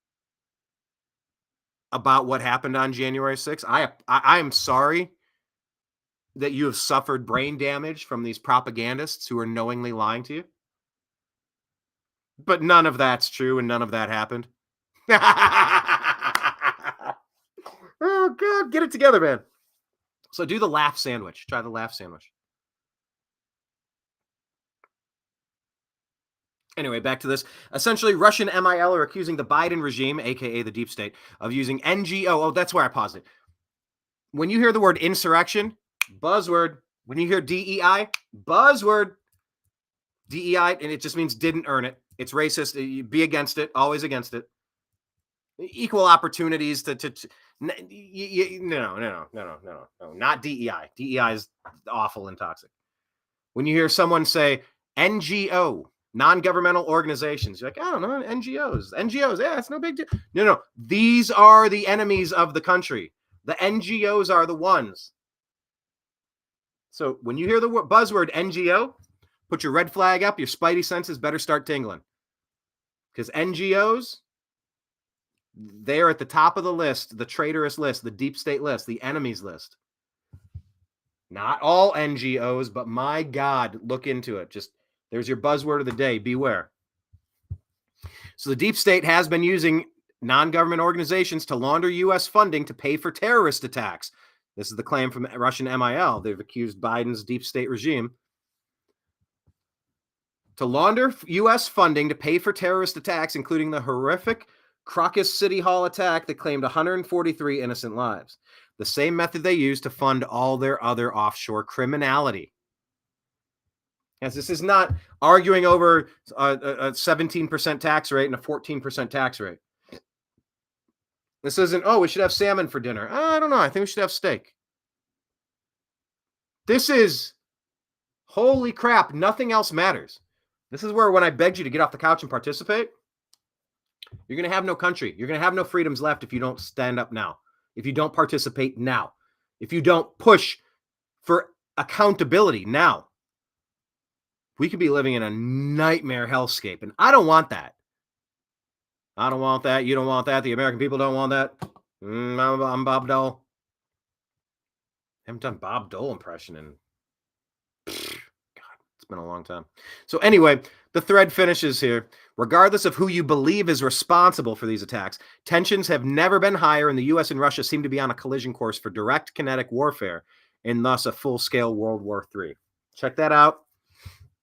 about what happened on January 6th. I am sorry that you have suffered brain damage from these propagandists who are knowingly lying to you. But none of that's true, and none of that happened. Oh, God, get it together, man. So do the laugh sandwich. Try the laugh sandwich. Anyway, back to this. Essentially, Russian MIL are accusing the Biden regime, a.k.a. the deep state, of using NGO. Oh, that's where I paused it. When you hear the word insurrection, buzzword. When you hear DEI, buzzword. DEI, and it just means didn't earn it. It's racist. You be against it, always against it. Equal opportunities no, not DEI. DEI is awful and toxic. When you hear someone say NGO, non-governmental organizations, you're like, I don't know, NGOs, yeah, it's no big deal. No, these are the enemies of the country. The NGOs are the ones. So when you hear the buzzword NGO, put your red flag up, your spidey senses better start tingling. Because NGOs, they are at the top of the list, the traitorous list, the deep state list, the enemies list. Not all NGOs, but my God, look into it. Just there's your buzzword of the day. Beware. So the deep state has been using non-government organizations to launder U.S. funding to pay for terrorist attacks. This is the claim from Russian MIL. They've accused Biden's deep state regime to launder U.S. funding to pay for terrorist attacks, including the horrific Crocus City Hall attack that claimed 143 innocent lives. The same method they use to fund all their other offshore criminality. As this is not arguing over a 17% tax rate and a 14% tax rate. This isn't, oh, we should have salmon for dinner. I don't know. I think we should have steak. This is Holy crap, nothing else matters. This is where when I begged you to get off the couch and participate, you're going to have no country. You're going to have no freedoms left if you don't stand up now, if you don't participate now, if you don't push for accountability now. We could be living in a nightmare hellscape, and I don't want that. I don't want that. You don't want that. The American people don't want that. I'm Bob Dole. I haven't done Bob Dole impression in, God, it's been a long time. So anyway, the thread finishes here. Regardless of who you believe is responsible for these attacks, tensions have never been higher, and the U.S. and Russia seem to be on a collision course for direct kinetic warfare, and thus a full-scale World War III. Check that out.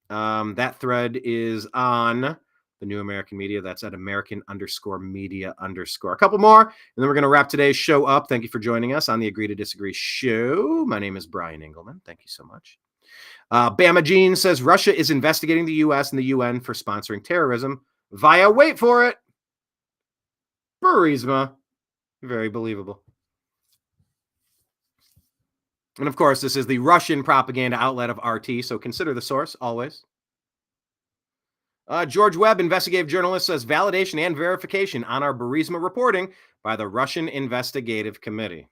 That thread is on the New American Media. That's at American_media_. A couple more, and then we're going to wrap today's show up. Thank you for joining us on the Agree to Disagree show. My name is Brian Engelman. Thank you so much. Bama Jean says Russia is investigating the U.S. and the UN for sponsoring terrorism via, wait for it, Burisma. Very believable. And of course, this is the Russian propaganda outlet of RT, so consider the source always. George Webb, investigative journalist, says validation and verification on our Burisma reporting by the Russian Investigative Committee.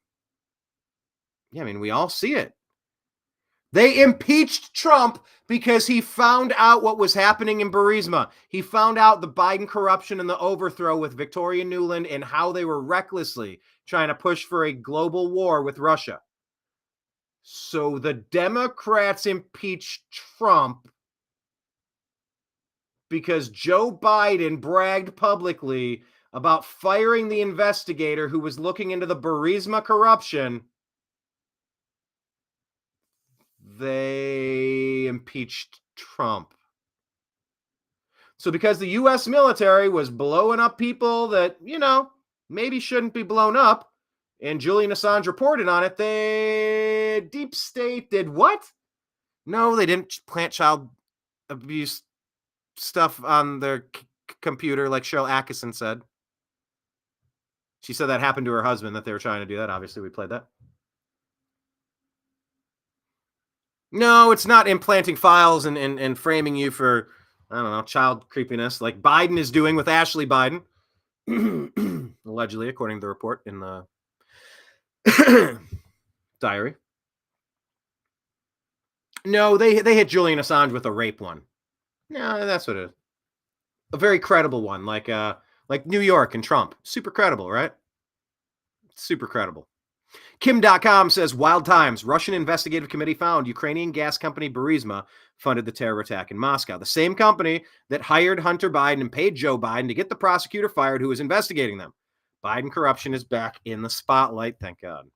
Yeah, I mean, we all see it. They impeached Trump because he found out what was happening in Burisma. He found out the Biden corruption and the overthrow with Victoria Nuland and how they were recklessly trying to push for a global war with Russia. So the Democrats impeached Trump because Joe Biden bragged publicly about firing the investigator who was looking into the Burisma corruption. They impeached Trump. So because the U.S. military was blowing up people that, you know, maybe shouldn't be blown up, and Julian Assange reported on it, the deep state did what? No, they didn't plant child abuse stuff on their computer like Cheryl Atkinson said. She said that happened to her husband, that they were trying to do that. Obviously, we played that. No, it's not implanting files and framing you for, I don't know, child creepiness like Biden is doing with Ashley Biden, allegedly, according to the report in the diary. No, they hit Julian Assange with a rape one. No, that's what it is. A very credible one, like New York and Trump. Super credible, right? Super credible. Kim.com says, wild times. Russian investigative committee found Ukrainian gas company Burisma funded the terror attack in Moscow. The same company that hired Hunter Biden and paid Joe Biden to get the prosecutor fired who was investigating them. Biden corruption is back in the spotlight, thank God.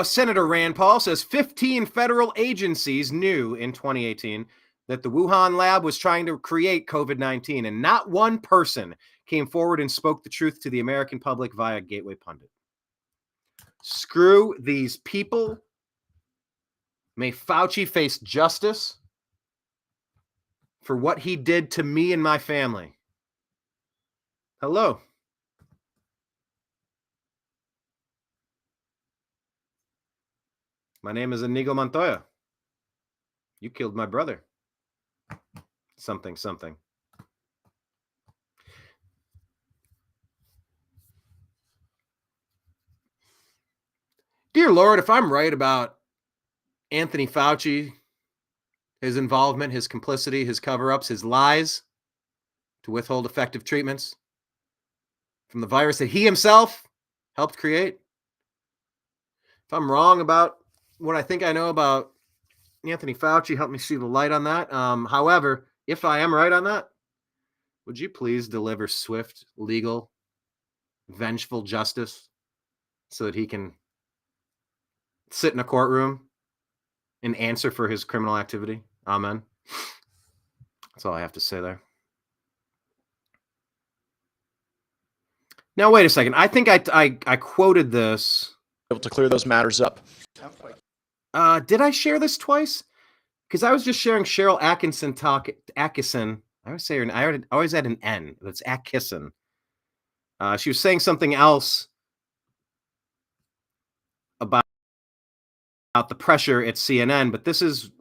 Senator Rand Paul says 15 federal agencies knew in 2018 that the Wuhan lab was trying to create COVID-19, and not one person came forward and spoke the truth to the American public via Gateway Pundit. Screw these people. May Fauci face justice for what he did to me and my family. Hello. My name is Inigo Montoya. You killed my brother. Something, something. Dear Lord, if I'm right about Anthony Fauci, his involvement, his complicity, his cover-ups, his lies to withhold effective treatments from the virus that he himself helped create, if I'm wrong about what I think I know about Anthony Fauci, help me see the light on that. However, if I am right on that, would you please deliver swift, legal, vengeful justice so that he can sit in a courtroom and answer for his criminal activity? Amen. That's all I have to say there. Now, wait a second. I think I quoted this. Able to clear those matters up. Did I share this twice? Because I was just sharing Cheryl Atkinson talk. Atkinson. I always say her. I always add an N. That's Atkinson. She was saying something else about the pressure at CNN, but this is,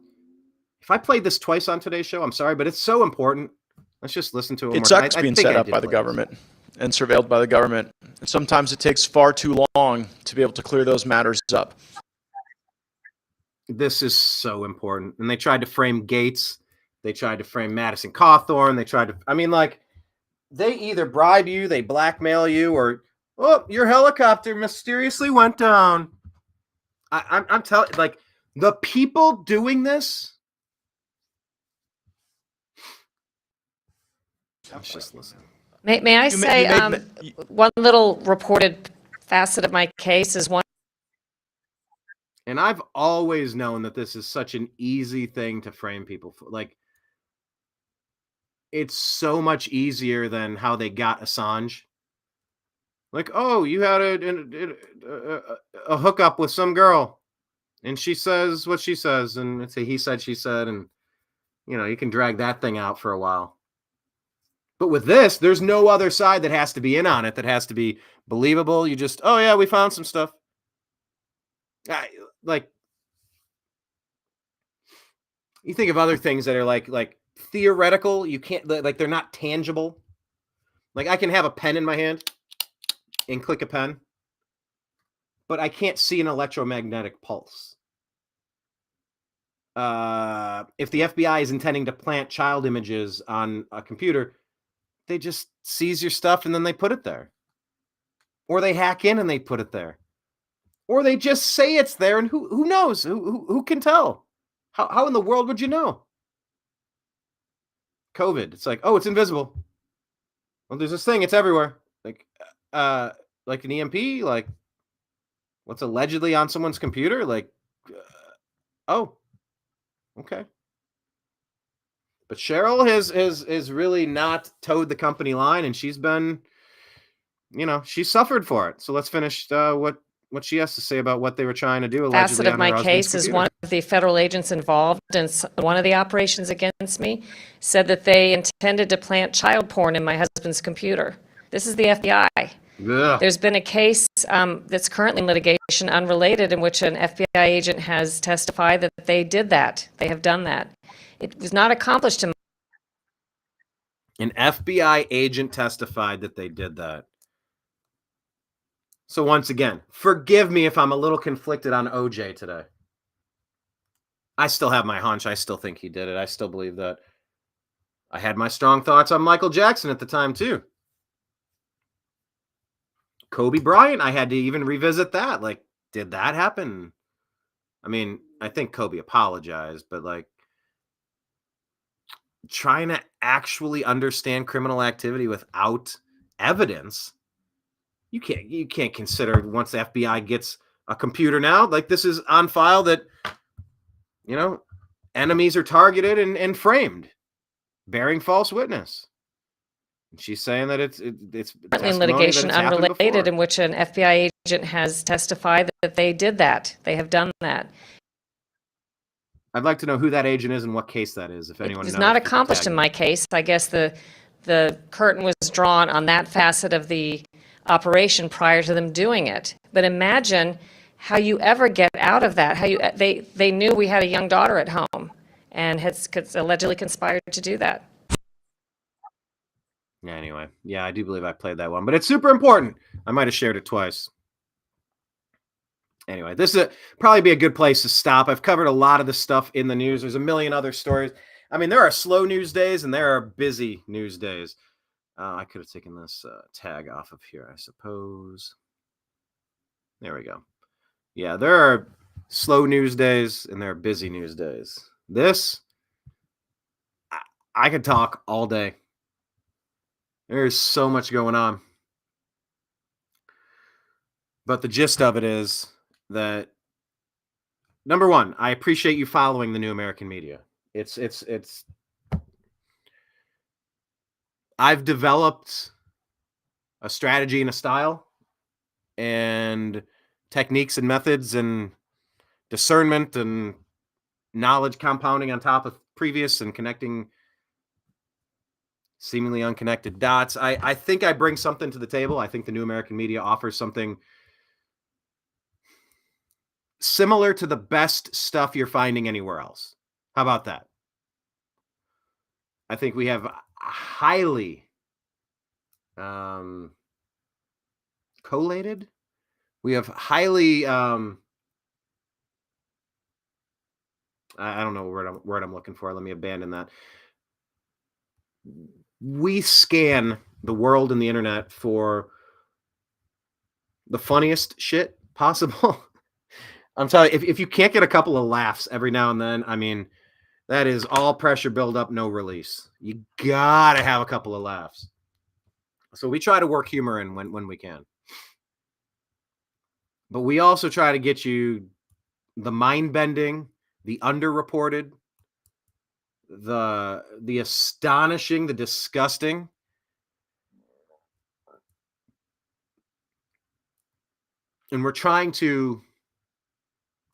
if I played this twice on today's show, I'm sorry, but it's so important. Let's just listen to it one It more time. sucks being set up by the government and surveilled by the government. And sometimes it takes far too long to be able to clear those matters up. This is so important. And they tried to frame Gates. They tried to frame Madison Cawthorn. They tried to, I mean, like, they either bribe you, they blackmail you, or, oh, your helicopter mysteriously went down. I'm telling, like, the people doing this. Let's just listen. May I say one little reported facet of my case is one. And I've always known that this is such an easy thing to frame people for. Like, it's so much easier than how they got Assange. Like, oh, you had a hookup with some girl, and she says what she says, and it's a he said, she said, and, you know, you can drag that thing out for a while. But with this, there's no other side that has to be in on it, that has to be believable. You just, oh, yeah, we found some stuff. Like, you think of other things that are like theoretical. You can't, like, they're not tangible. Like, I can have a pen in my hand and click a pen, but I can't see an electromagnetic pulse. If the FBI is intending to plant child images on a computer, they just seize your stuff and then they put it there. Or they hack in and they put it there. Or they just say it's there, and who knows? Who can tell? How in the world would you know? COVID. It's like, oh, it's invisible. Well, there's this thing. It's everywhere. Like an EMP. Like, what's allegedly on someone's computer? Like, oh, okay. But Cheryl has really not towed the company line, and she's been, you know, she suffered for it. So let's finish what she has to say about what they were trying to do. Facet of my case is one of the federal agents involved in one of the operations against me said that they intended to plant child porn in my husband's computer. This is the FBI. Yeah. There's been a case that's currently in litigation, unrelated, in which an FBI agent has testified that they did that. They have done that. It was not accomplished in. An FBI agent testified that they did that. So once again, forgive me if I'm a little conflicted on OJ today. I still have my hunch. I still think he did it. I still believe that. I had my strong thoughts on Michael Jackson at the time too. Kobe Bryant, I had to even revisit that. Like, did that happen? I mean, I think Kobe apologized, but like, trying to actually understand criminal activity without evidence, you can't consider, once the FBI gets a computer now, like, this is on file, that, you know, enemies are targeted and framed, bearing false witness. And she's saying that it's in litigation unrelated, in which an FBI agent has testified that they did that. They have done that. I'd like to know who that agent is and what case that is, if anyone knows. It was not accomplished in my case. I guess the curtain was drawn on that facet of the operation prior to them doing it. But imagine how you ever get out of that. How they knew we had a young daughter at home and had allegedly conspired to do that. Anyway, yeah, I do believe I played that one, but it's super important. I might have shared it twice. Anyway, this is probably be a good place to stop. I've covered a lot of the stuff in the news. There's a million other stories. I mean, there are slow news days and there are busy news days. I could have taken this tag off of here, I suppose. There we go. Yeah, there are slow news days and there are busy news days. This, I could talk all day. There's so much going on. But the gist of it is that, number one, I appreciate you following the New American Media. I've developed a strategy and a style and techniques and methods and discernment and knowledge compounding on top of previous and connecting seemingly unconnected dots. I think I bring something to the table. I think the New American Media offers something similar to the best stuff you're finding anywhere else. How about that? I think we have highly collated. We have highly I don't know what word I'm looking for. Let me abandon that. We scan the world and the internet for the funniest shit possible. I'm telling you, if you can't get a couple of laughs every now and then, I mean, that is all pressure build up, no release. You gotta have a couple of laughs. So we try to work humor in when we can. But we also try to get you the mind-bending, the underreported, the astonishing, the disgusting. And we're trying to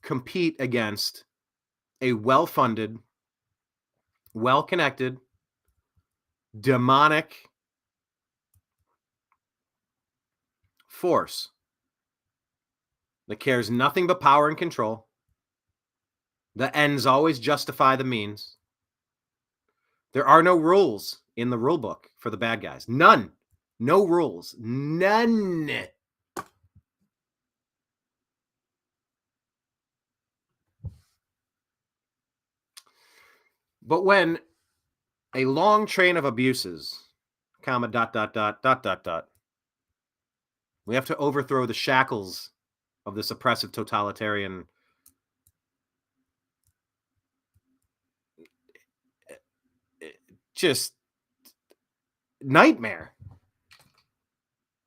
compete against a well-funded, well-connected, demonic force that cares nothing but power and control. The ends always justify the means. There are no rules in the rule book for the bad guys. None. No rules. None. But when a long train of abuses, comma, ... we have to overthrow the shackles of this oppressive totalitarian just nightmare.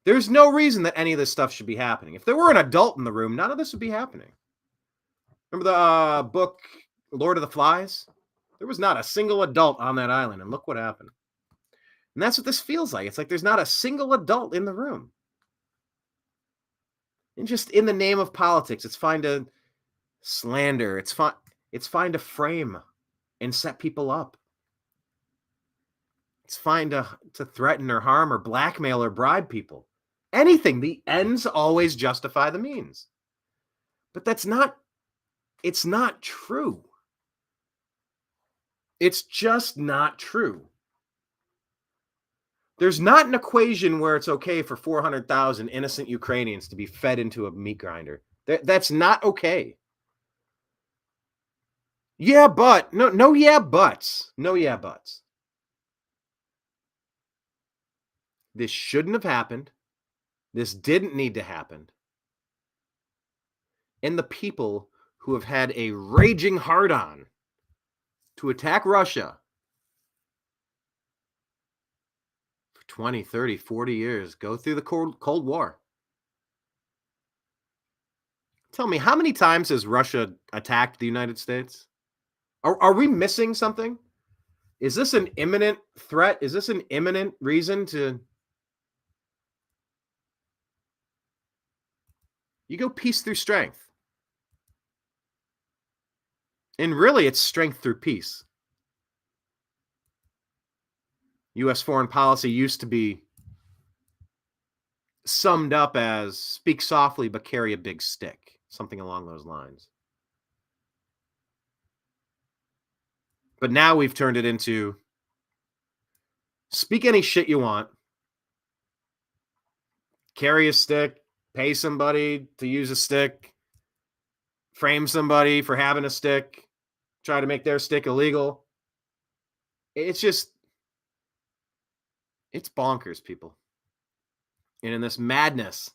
There's no reason that any of this stuff should be happening. If there were an adult in the room, none of this would be happening. Remember the book Lord of the Flies? There was not a single adult on that island, and look what happened. And that's what this feels like. It's like there's not a single adult in the room. And just in the name of politics, it's fine to slander. It's fine to frame and set people up. It's fine to threaten or harm or blackmail or bribe people. Anything. The ends always justify the means. But it's not true. It's just not true. There's not an equation where it's okay for 400,000 innocent Ukrainians to be fed into a meat grinder. That's not okay. Yeah, but. No yeah buts. No yeah buts. This shouldn't have happened. This didn't need to happen. And the people who have had a raging hard-on to attack Russia for 20, 30, 40 years, go through the Cold War. Tell me, how many times has Russia attacked the United States? Are we missing something? Is this an imminent threat? Is this an imminent reason to... You go peace through strength. And really, it's strength through peace. U.S. foreign policy used to be summed up as speak softly but carry a big stick. Something along those lines. But now we've turned it into speak any shit you want. Carry a stick. Pay somebody to use a stick. Frame somebody for having a stick. Try to make their stick illegal. It's bonkers, people. And in this madness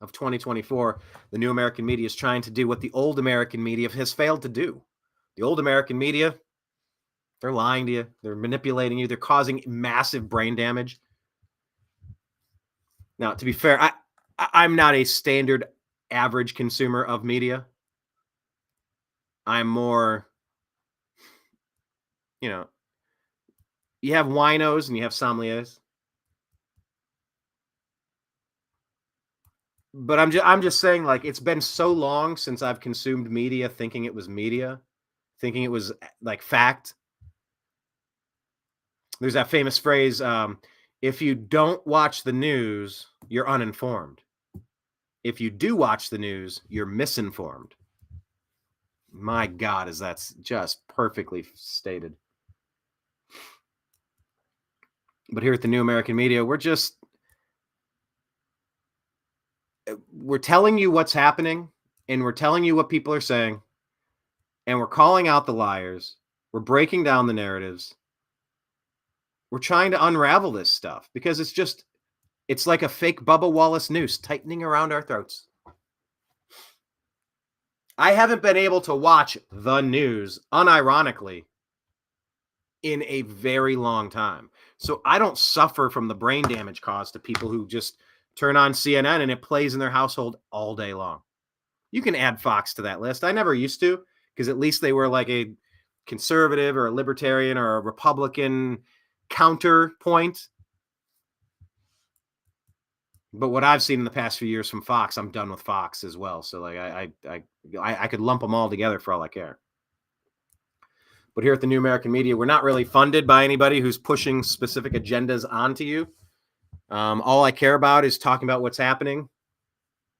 of 2024, the new American media is trying to do what the old American media has failed to do. The old American media, they're lying to you. They're manipulating you. They're causing massive brain damage. Now, to be fair, I'm not a standard average consumer of media. I'm more, you have winos and you have sommeliers. But I'm just saying, like, it's been so long since I've consumed media thinking it was media, thinking it was like fact. There's that famous phrase, if you don't watch the news, you're uninformed. If you do watch the news, you're misinformed. My God, is that's just perfectly stated. But here at the New American Media, we're telling you what's happening, and we're telling you what people are saying, and we're calling out the liars. We're breaking down the narratives. We're trying to unravel this stuff because it's like a fake Bubba Wallace noose tightening around our throats. I haven't been able to watch the news unironically in a very long time. So I don't suffer from the brain damage caused to people who just turn on CNN and it plays in their household all day long. You can add Fox to that list. I never used to, because at least they were like a conservative or a libertarian or a Republican counterpoint. But what I've seen in the past few years from Fox, I'm done with Fox as well. So like I could lump them all together for all I care. But here at the New American Media, we're not really funded by anybody who's pushing specific agendas onto you. All I care about is talking about what's happening,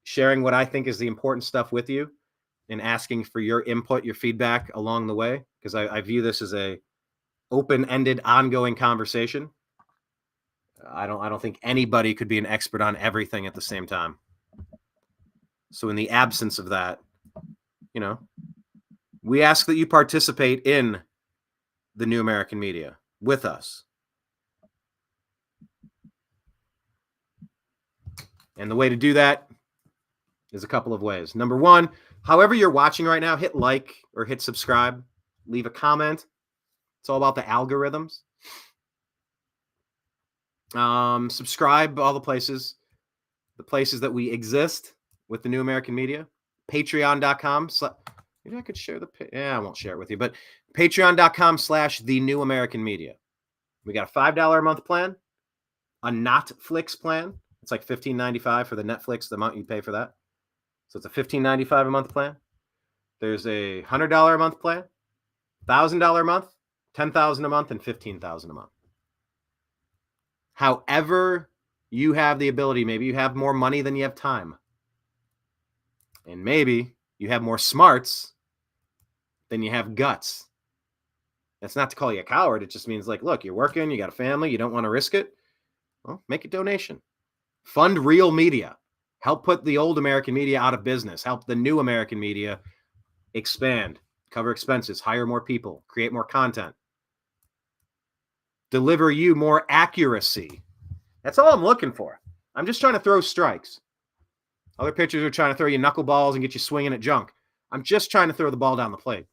sharing what I think is the important stuff with you, and asking for your input, your feedback along the way, because I view this as a open-ended, ongoing conversation. I don't think anybody could be an expert on everything at the same time. So in the absence of that, we ask that you participate in the New American Media with us. And the way to do that is a couple of ways. Number one, however you're watching right now, hit like or hit subscribe, leave a comment. It's all about the algorithms. Subscribe all the places that we exist with the New American Media. Patreon.com. Maybe I could share I won't share it with you, but patreon.com/the New American Media. We got a $5 a month plan, a Notflix plan. It's like $15.95 for the Netflix, the amount you pay for that. So it's a $15.95 a month plan. There's a $100 a month plan, $1,000 a month, $10,000 a month, and $15,000 a month. However you have the ability, maybe you have more money than you have time. And maybe you have more smarts than you have guts. That's not to call you a coward. It just means like, look, you're working, you got a family, you don't want to risk it. Well, make a donation. Fund real media. Help put the old American media out of business. Help the new American media expand, cover expenses, hire more people, create more content. Deliver you more accuracy. That's all I'm looking for. I'm just trying to throw strikes. Other pitchers are trying to throw you knuckleballs and get you swinging at junk. I'm just trying to throw the ball down the plate.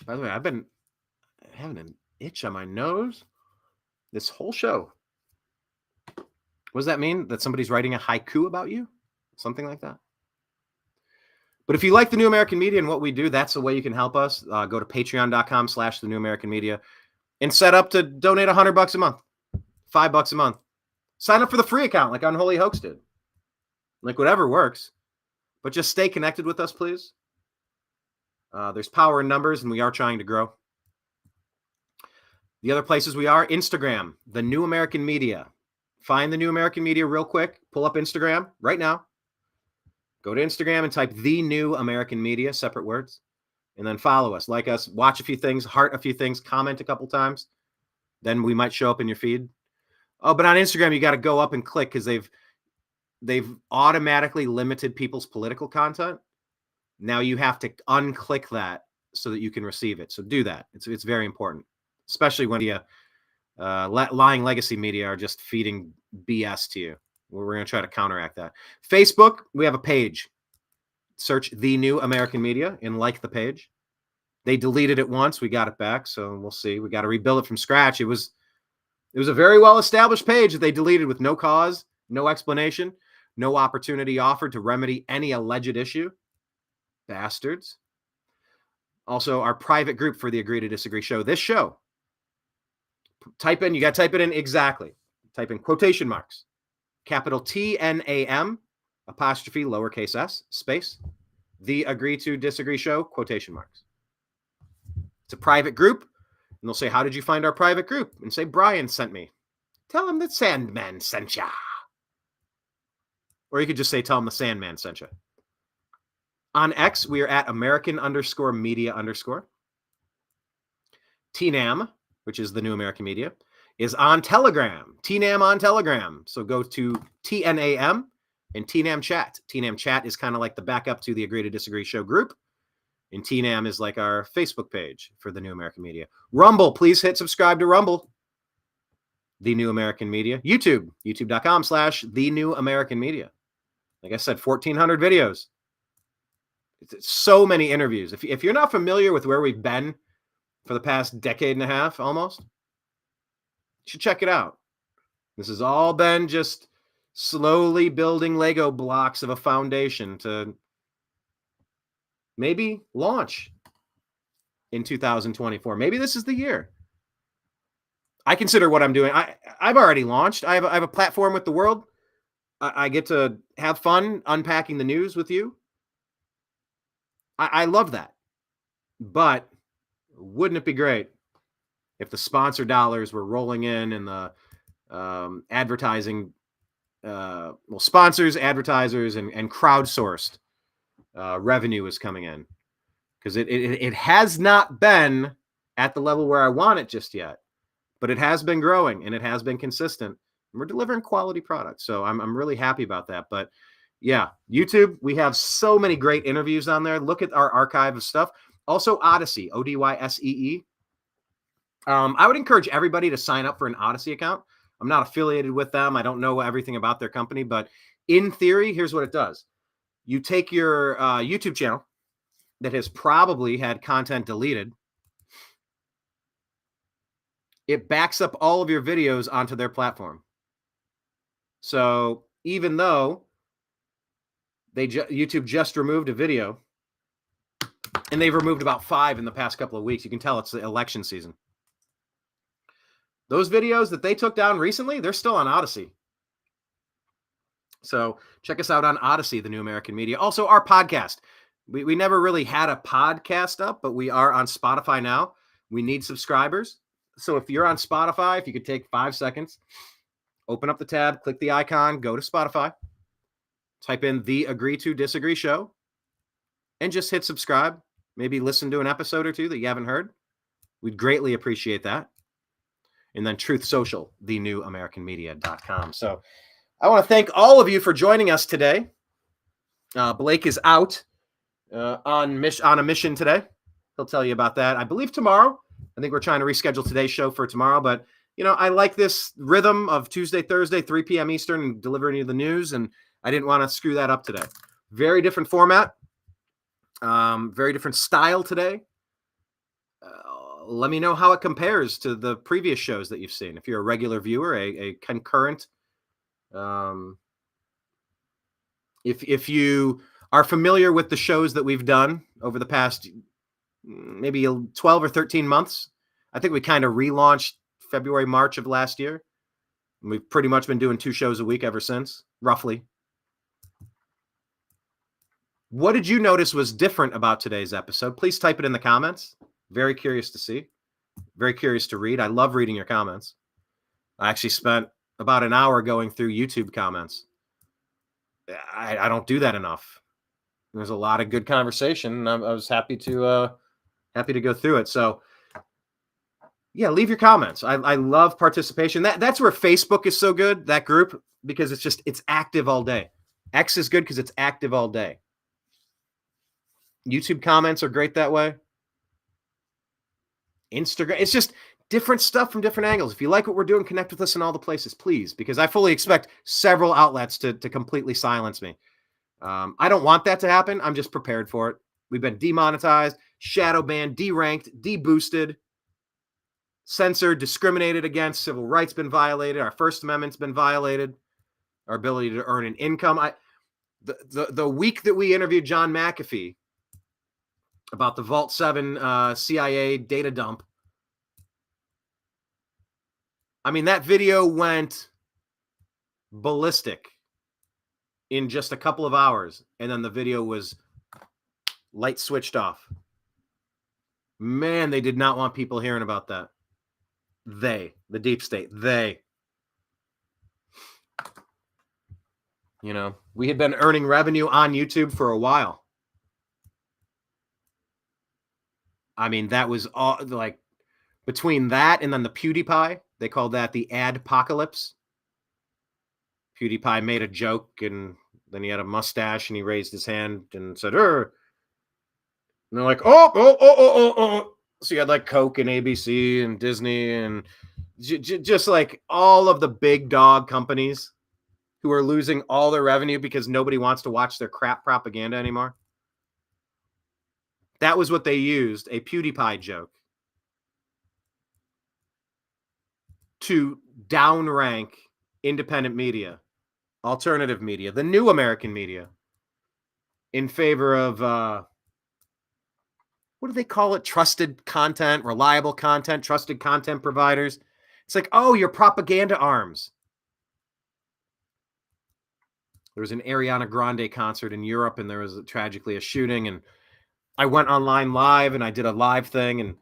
By the way, I've been having an itch on my nose this whole show. What does that mean? That somebody's writing a haiku about you? Something like that. But if you like the New American Media and what we do, that's the way you can help us. Go to patreon.com/the New American Media and set up to donate $100 a month, $5 a month. Sign up for the free account like Unholy Hoax did. Like whatever works. But just stay connected with us, please. There's power in numbers, and we are trying to grow. The other places we are, Instagram, the New American Media. Find the New American Media real quick. Pull up Instagram right now. Go to Instagram and type the New American Media, separate words, and then follow us, like us, watch a few things, heart a few things, comment a couple times. Then we might show up in your feed. Oh, but on Instagram, you got to go up and click because they've automatically limited people's political content. Now you have to unclick that so that you can receive it. So do that. It's very important, especially when the lying legacy media are just feeding BS to you. We're going to try to counteract that. Facebook, we have a page. Search The New American Media and like the page. They deleted it once. We got it back, so we'll see. We got to rebuild it from scratch. It was a very well-established page that they deleted with no cause, no explanation, no opportunity offered to remedy any alleged issue. Bastards. Also, our private group for the Agree to Disagree show. This show. You got to type it in exactly. Type in quotation marks. Capital TNAM, apostrophe, lowercase s, space, the Agree to Disagree show, quotation marks. It's a private group, and they'll say, how did you find our private group? And say, Brian sent me. Tell him that Sandman sent ya. Or you could just say, tell him the Sandman sent you. On X, we are at American_media_. TNAM, which is the New American Media, is on Telegram. TNAM on Telegram. So go to TNAM and TNAM Chat. TNAM Chat is kind of like the backup to the Agree to Disagree show group. And TNAM is like our Facebook page for the New American Media. Rumble, please hit subscribe to Rumble. The New American Media. YouTube, youtube.com/The New American Media. Like I said, 1,400 videos. It's so many interviews. If you're not familiar with where we've been for the past decade and a half, almost, you should check it out. This has all been just slowly building Lego blocks of a foundation to maybe launch in 2024. Maybe this is the year. I consider what I'm doing. I've already launched. I have a platform with the world. I get to have fun unpacking the news with you. I love that. But wouldn't it be great if the sponsor dollars were rolling in and the advertising, sponsors, advertisers, and crowdsourced revenue is coming in? Because it has not been at the level where I want it just yet, but it has been growing and it has been consistent. And we're delivering quality products, so I'm really happy about that. But yeah, YouTube, we have so many great interviews on there. Look at our archive of stuff. Also, Odyssey, Odyssee. I would encourage everybody to sign up for an Odyssey account. I'm not affiliated with them. I don't know everything about their company, but in theory, here's what it does. You take your YouTube channel that has probably had content deleted. It backs up all of your videos onto their platform. So even though YouTube just removed a video, and they've removed about 5 in the past couple of weeks, you can tell it's the election season. Those videos that they took down recently, they're still on Odyssey. So check us out on Odyssey, the New American Media. Also, our podcast. We never really had a podcast up, but we are on Spotify now. We need subscribers. So if you're on Spotify, if you could take 5 seconds, open up the tab, click the icon, go to Spotify, type in the Agree to Disagree show, and just hit subscribe. Maybe listen to an episode or two that you haven't heard. We'd greatly appreciate that. And then Truth Social, thenewamericanmedia.com. So I want to thank all of you for joining us today. Blake is out on a mission today. He'll tell you about that, I believe, tomorrow. I think we're trying to reschedule today's show for tomorrow. But, I like this rhythm of Tuesday, Thursday, 3 p.m. Eastern, and delivering you the news. And I didn't want to screw that up today. Very different format. Very different style today. Let me know how it compares to the previous shows that you've seen. If you're a regular viewer, a concurrent, if you are familiar with the shows that we've done over the past maybe 12 or 13 months, I think we kind of relaunched February, March of last year. And we've pretty much been doing 2 shows a week ever since, roughly. What did you notice was different about today's episode? Please type it in the comments. Very curious to see. Very curious to read. I love reading your comments. I actually spent about an hour going through YouTube comments. I don't do that enough. There's a lot of good conversation, and I was happy to go through it. So, yeah, leave your comments. I love participation. That's where Facebook is so good, that group, because it's active all day. X is good because it's active all day. YouTube comments are great that way. Instagram, it's just different stuff from different angles. If you like what we're doing, connect with us in all the places, please, because I fully expect several outlets to completely silence me. I don't want that to happen. I'm just prepared for it. We've been demonetized, shadow banned, deranked, deboosted, censored, discriminated against. Civil rights been violated. Our First Amendment's been violated. Our ability to earn an income. The week that we interviewed John McAfee about the Vault 7 CIA data dump, I mean, that video went ballistic in just a couple of hours, and then the video was light switched off. Man, they did not want people hearing about that. The deep state, we had been earning revenue on YouTube for a while. I mean, that was all like between that and then the PewDiePie, they called that the adpocalypse. PewDiePie made a joke and then he had a mustache and he raised his hand and said, and they're like, oh. So you had like Coke and ABC and Disney and just like all of the big dog companies who are losing all their revenue because nobody wants to watch their crap propaganda anymore. That was what they used, a PewDiePie joke, to downrank independent media, alternative media, the new American media, in favor of, what do they call it? Trusted content, reliable content, trusted content providers. It's like, oh, you're propaganda arms. There was an Ariana Grande concert in Europe, and there was tragically a shooting, and I went online live, and I did a live thing, and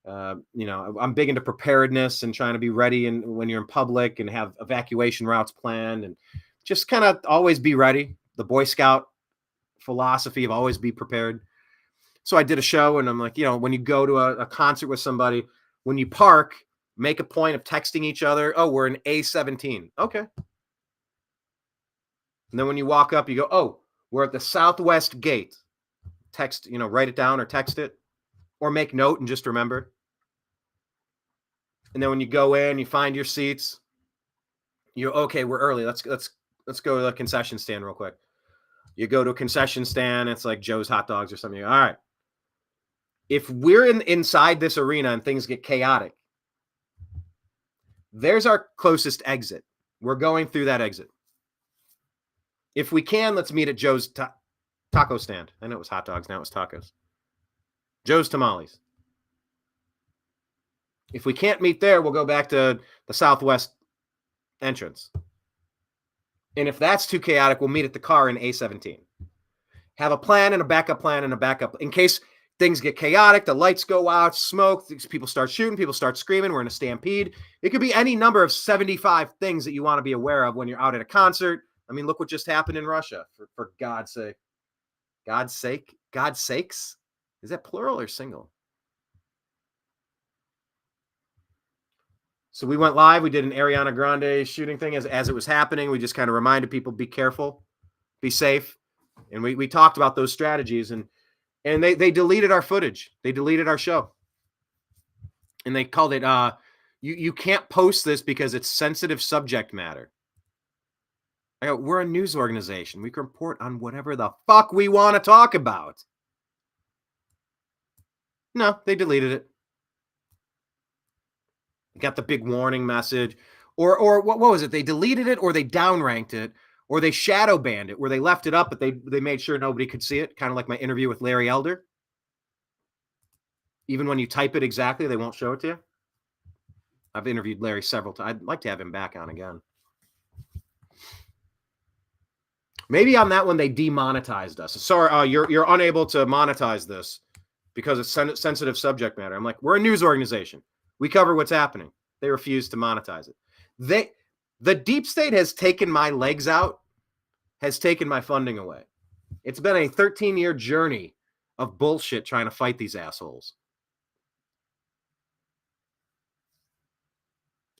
I'm big into preparedness and trying to be ready and when you're in public and have evacuation routes planned and just kind of always be ready. The Boy Scout philosophy of always be prepared. So I did a show and I'm like, when you go to a concert with somebody, when you park, make a point of texting each other. Oh, we're in A17. Okay. And then when you walk up, you go, oh, we're at the Southwest Gate. Text, write it down or text it or make note and just remember. And then when you go in, you find your seats. Okay, we're early. Let's go to the concession stand real quick. You go to a concession stand. It's like Joe's Hot Dogs or something. All right. If we're inside this arena and things get chaotic, there's our closest exit. We're going through that exit. If we can, let's meet at Joe's taco stand. I know it was hot dogs. Now it's tacos. Joe's Tamales. If we can't meet there, we'll go back to the Southwest entrance. And if that's too chaotic, we'll meet at the car in A17. Have a plan and a backup plan and a backup in case things get chaotic, the lights go out, smoke, people start shooting, people start screaming, we're in a stampede. It could be any number of 75 things that you want to be aware of when you're out at a concert. I mean, look what just happened in Russia, for God's sake. God's sake? God's sakes? Is that plural or single? So we went live. We did an Ariana Grande shooting thing as it was happening. We just kind of reminded people, be careful, be safe. And we talked about those strategies. And they deleted our footage. They deleted our show. And they called it, you can't post this because it's sensitive subject matter. I go, we're a news organization. We can report on whatever the fuck we want to talk about. No, they deleted it. Got the big warning message. Or what was it? They deleted it or they downranked it. Or they shadow banned it, where they left it up, but they made sure nobody could see it. Kind of like my interview with Larry Elder. Even when you type it exactly, they won't show it to you. I've interviewed Larry several times. I'd like to have him back on again. Maybe on that one, they demonetized us. Sorry, you're unable to monetize this because it's sensitive subject matter. I'm like, we're a news organization. We cover what's happening. They refuse to monetize it. The deep state has taken my legs out, has taken my funding away. It's been a 13-year journey of bullshit trying to fight these assholes.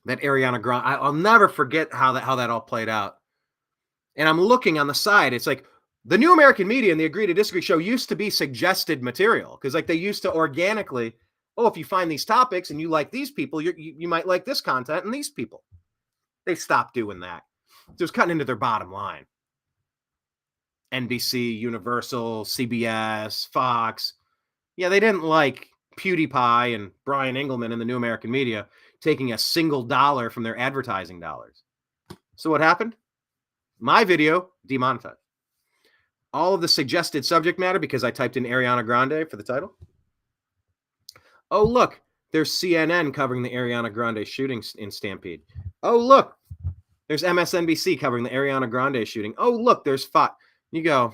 That Ariana Grande, I'll never forget how that all played out. And I'm looking on the side. It's like the New American Media and the Agree to Disagree show used to be suggested material because like they used to organically, if you find these topics and you like these people, you might like this content and these people. They stopped doing that. It was cutting into their bottom line. NBC, Universal, CBS, Fox. Yeah, they didn't like PewDiePie and Brian Engelman and the New American Media taking a single dollar from their advertising dollars. So what happened? My video demonetized. All of the suggested subject matter because I typed in Ariana Grande for the title. Oh, look. There's CNN covering the Ariana Grande shooting in Stampede. Oh, look. There's MSNBC covering the Ariana Grande shooting. Oh, look. There's Fox. You go,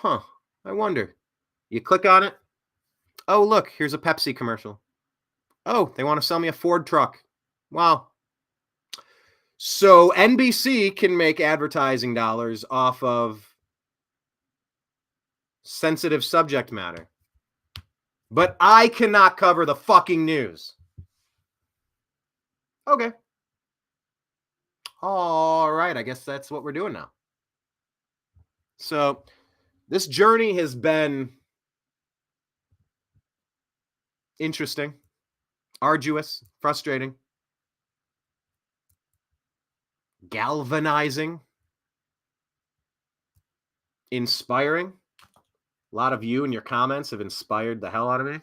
I wonder. You click on it. Oh, look. Here's a Pepsi commercial. Oh, they want to sell me a Ford truck. Wow. So NBC can make advertising dollars off of sensitive subject matter. But I cannot cover the fucking news. Okay. All right, I guess that's what we're doing now. So this journey has been interesting, arduous, frustrating, galvanizing, inspiring. A lot of you and your comments have inspired the hell out of me.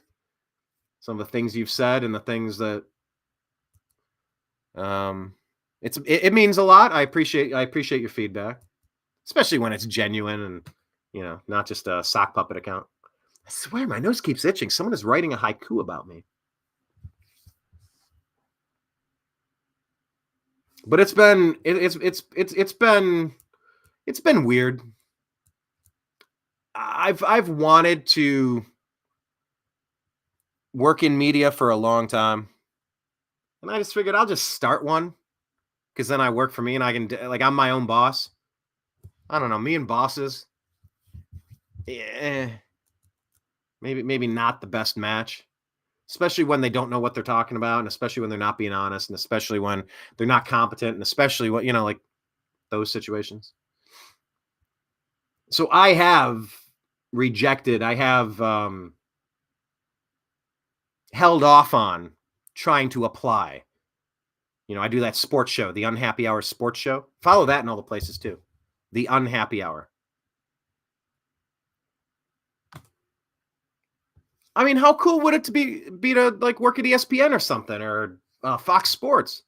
Some of the things you've said and the things that it means a lot. I appreciate your feedback, especially when it's genuine and, you know, not just a sock puppet account. I swear my nose keeps itching. Someone is writing a haiku about me. But it's been weird. I've wanted to work in media for a long time, and I just figured I'll just start one, because then I work for me and I can, like, I'm my own boss. I don't know, me and bosses, maybe not the best match, especially when they don't know what they're talking about, and especially when they're not being honest, and especially when they're not competent, and especially what, you know, like those situations. So I have rejected, I have held off on trying to apply. You know, I do that sports show, the Unhappy Hour sports show. Follow that in all the places too. The Unhappy Hour. I mean, how cool would it be to like work at ESPN or something, or Fox Sports?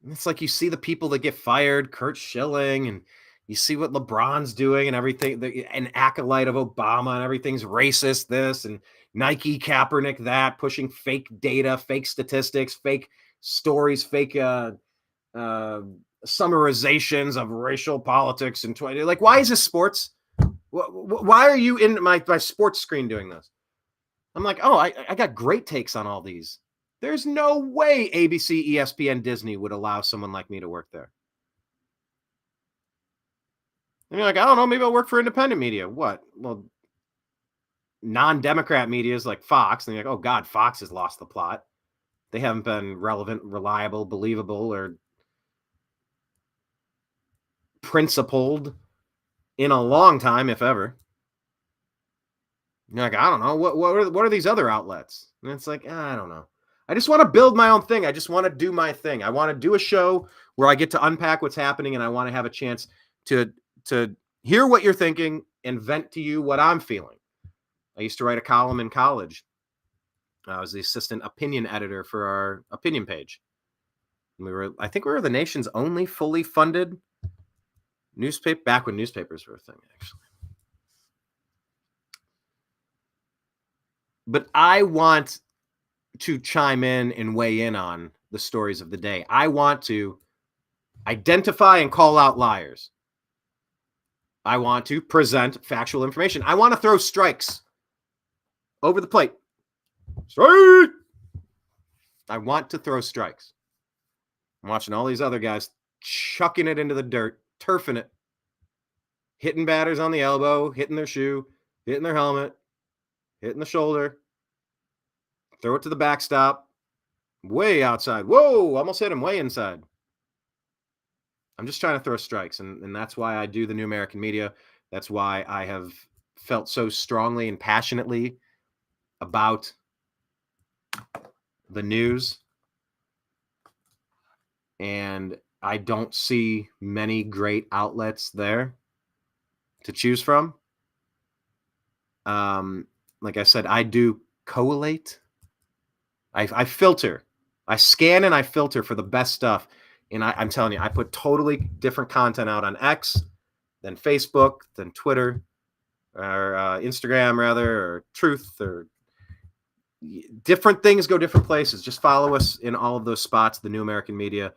And it's like you see the people that get fired, Kurt Schilling, and you see what LeBron's doing and everything, an acolyte of Obama, and everything's racist, this, and Nike, Kaepernick, that, pushing fake data, fake statistics, fake stories, fake summarizations of racial politics. And like, why is this sports? Why are you in my sports screen doing this? I'm like, oh, I got great takes on all these. There's no way ABC, ESPN, Disney would allow someone like me to work there. And you're like, I don't know, maybe I'll work for independent media. What? Well, non-Democrat media is like Fox. And you're like, oh God, Fox has lost the plot. They haven't been relevant, reliable, believable, or principled in a long time, if ever. You're like, I don't know. What are these other outlets? And it's like, I don't know. I just want to build my own thing. I just want to do my thing. I want to do a show where I get to unpack what's happening, and I want to have a chance to hear what you're thinking and vent to you what I'm feeling. I used to write a column in college. I was the assistant opinion editor for our opinion page. And I think we were the nation's only fully funded newspaper, back when newspapers were a thing, actually. But I want to chime in and weigh in on the stories of the day. I want to identify and call out liars. I want to present factual information. I want to throw strikes over the plate. Strike! I want to throw strikes. I'm watching all these other guys chucking it into the dirt, turfing it, hitting batters on the elbow, hitting their shoe, hitting their helmet, hitting the shoulder, throw it to the backstop, way outside. Whoa, almost hit him way inside. I'm just trying to throw strikes, and that's why I do the New American Media. That's why I have felt so strongly and passionately about the news. And I don't see many great outlets there to choose from. Like I said, I do collate. I filter. I scan and I filter for the best stuff. And I'm telling you, I put totally different content out on X than Facebook, than Twitter, or Instagram, rather, or Truth, or different things go different places. Just follow us in all of those spots, the New American Media,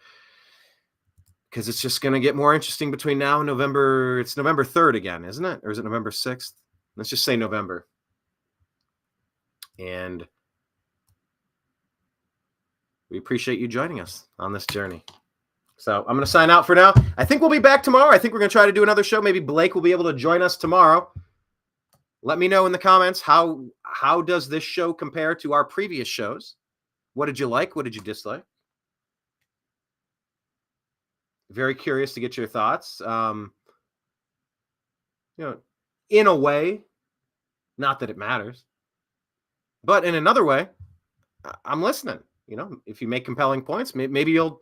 because it's just going to get more interesting between now and November. It's November 3rd again, isn't it? Or is it November 6th? Let's just say November. And we appreciate you joining us on this journey. So I'm going to sign out for now. I think we'll be back tomorrow. I think we're going to try to do another show. Maybe Blake will be able to join us tomorrow. Let me know in the comments, how does this show compare to our previous shows? What did you like? What did you dislike? Very curious to get your thoughts. In a way, not that it matters, but in another way, I'm listening. If you make compelling points, maybe you'll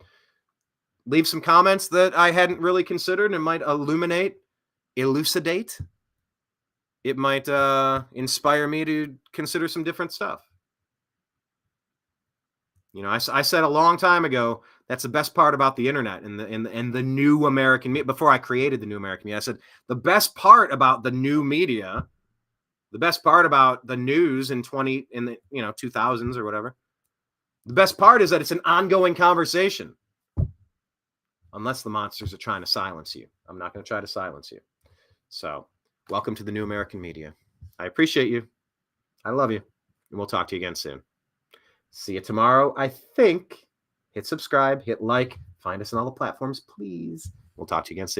leave some comments that I hadn't really considered and might elucidate. It might inspire me to consider some different stuff. I said a long time ago, that's the best part about the internet and the new American media. Before I created the new American media, I said the best part about the new media, the best part about the news in the 2000s or whatever, the best part is that it's an ongoing conversation. Unless the monsters are trying to silence you. I'm not going to try to silence you. So, welcome to the new American media. I appreciate you. I love you. And we'll talk to you again soon. See you tomorrow, I think. Hit subscribe, hit like, find us on all the platforms, please. We'll talk to you again soon.